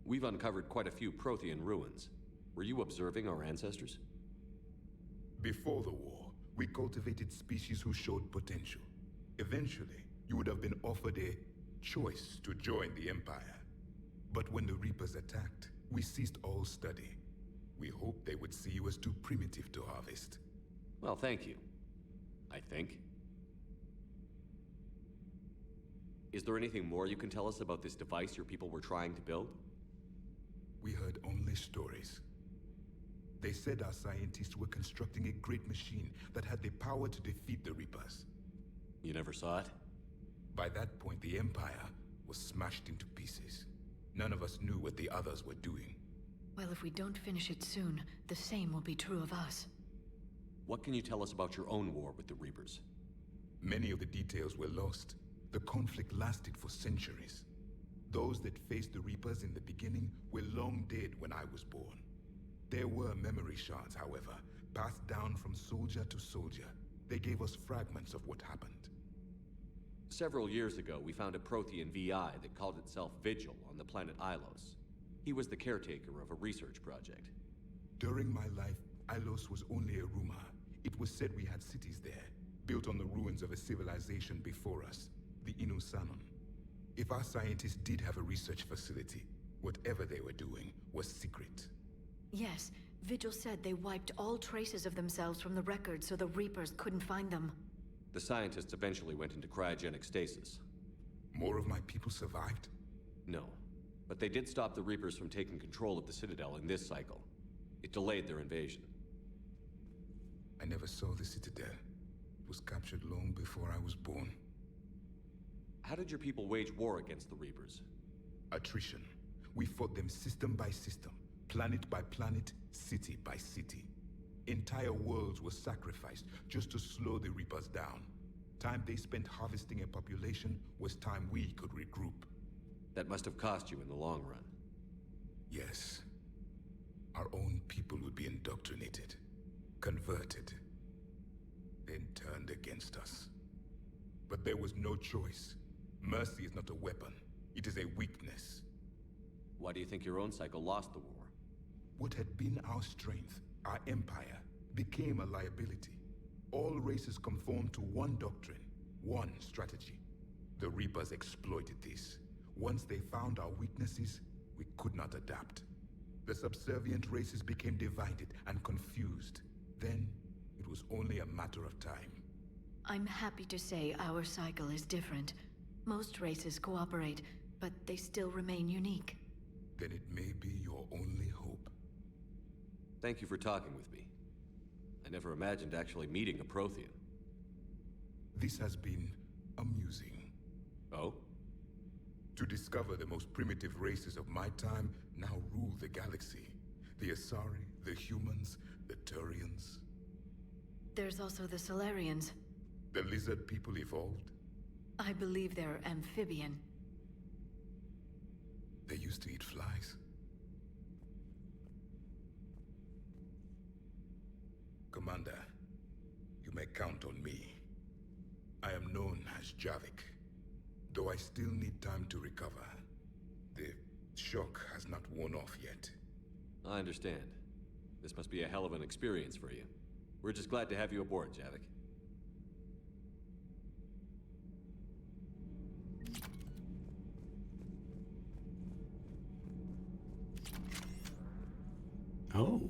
We've uncovered quite a few Prothean ruins. Were you observing our ancestors? Before the war, we cultivated species who showed potential. Eventually, you would have been offered a choice to join the Empire. But when the Reapers attacked, we ceased all study. We hoped they would see you as too primitive to harvest. Well, thank you. I think. Is there anything more you can tell us about this device your people were trying to build? We heard only stories. They said our scientists were constructing a great machine that had the power to defeat the Reapers. You never saw it? By that point, the Empire was smashed into pieces. None of us knew what the others were doing. Well, if we don't finish it soon, the same will be true of us. What can you tell us about your own war with the Reapers? Many of the details were lost. The conflict lasted for centuries. Those that faced the Reapers in the beginning were long dead when I was born. There were memory shards, however, passed down from soldier to soldier. They gave us fragments of what happened. Several years ago, we found a Prothean VI that called itself Vigil on the planet Ilos. He was the caretaker of a research project. During my life, Ilos was only a rumor. It was said we had cities there, built on the ruins of a civilization before us, the Inusanon. If our scientists did have a research facility, whatever they were doing was secret. Yes, Vigil said they wiped all traces of themselves from the records so the Reapers couldn't find them. The scientists eventually went into cryogenic stasis. More of my people survived? No, but they did stop the Reapers from taking control of the Citadel in this cycle. It delayed their invasion. I never saw the Citadel. It was captured long before I was born. How did your people wage war against the Reapers? Attrition. We fought them system by system, planet by planet, city by city. Entire worlds were sacrificed just to slow the Reapers down. Time they spent harvesting a population was time we could regroup. That must have cost you in the long run. Yes. Our own people would be indoctrinated, converted, then turned against us. But there was no choice. Mercy is not a weapon. It is a weakness. Why do you think your own cycle lost the war? What had been our strength, our empire, became a liability. All races conformed to one doctrine, one strategy. The Reapers exploited this. Once they found our weaknesses, we could not adapt. The subservient races became divided and confused. Then, it was only a matter of time. I'm happy to say our cycle is different. Most races cooperate, but they still remain unique. Then it may be your only hope. Thank you for talking with me. I never imagined actually meeting a Prothean. This has been amusing. Oh? To discover the most primitive races of my time now rule the galaxy. The Asari, the humans, the Turians. There's also the Solarians. The lizard people evolved? I believe they're amphibian. They used to eat flies. Commander, you may count on me. I am known as Javik, though I still need time to recover. The shock has not worn off yet. I understand. This must be a hell of an experience for you. We're just glad to have you aboard, Javik. Oh.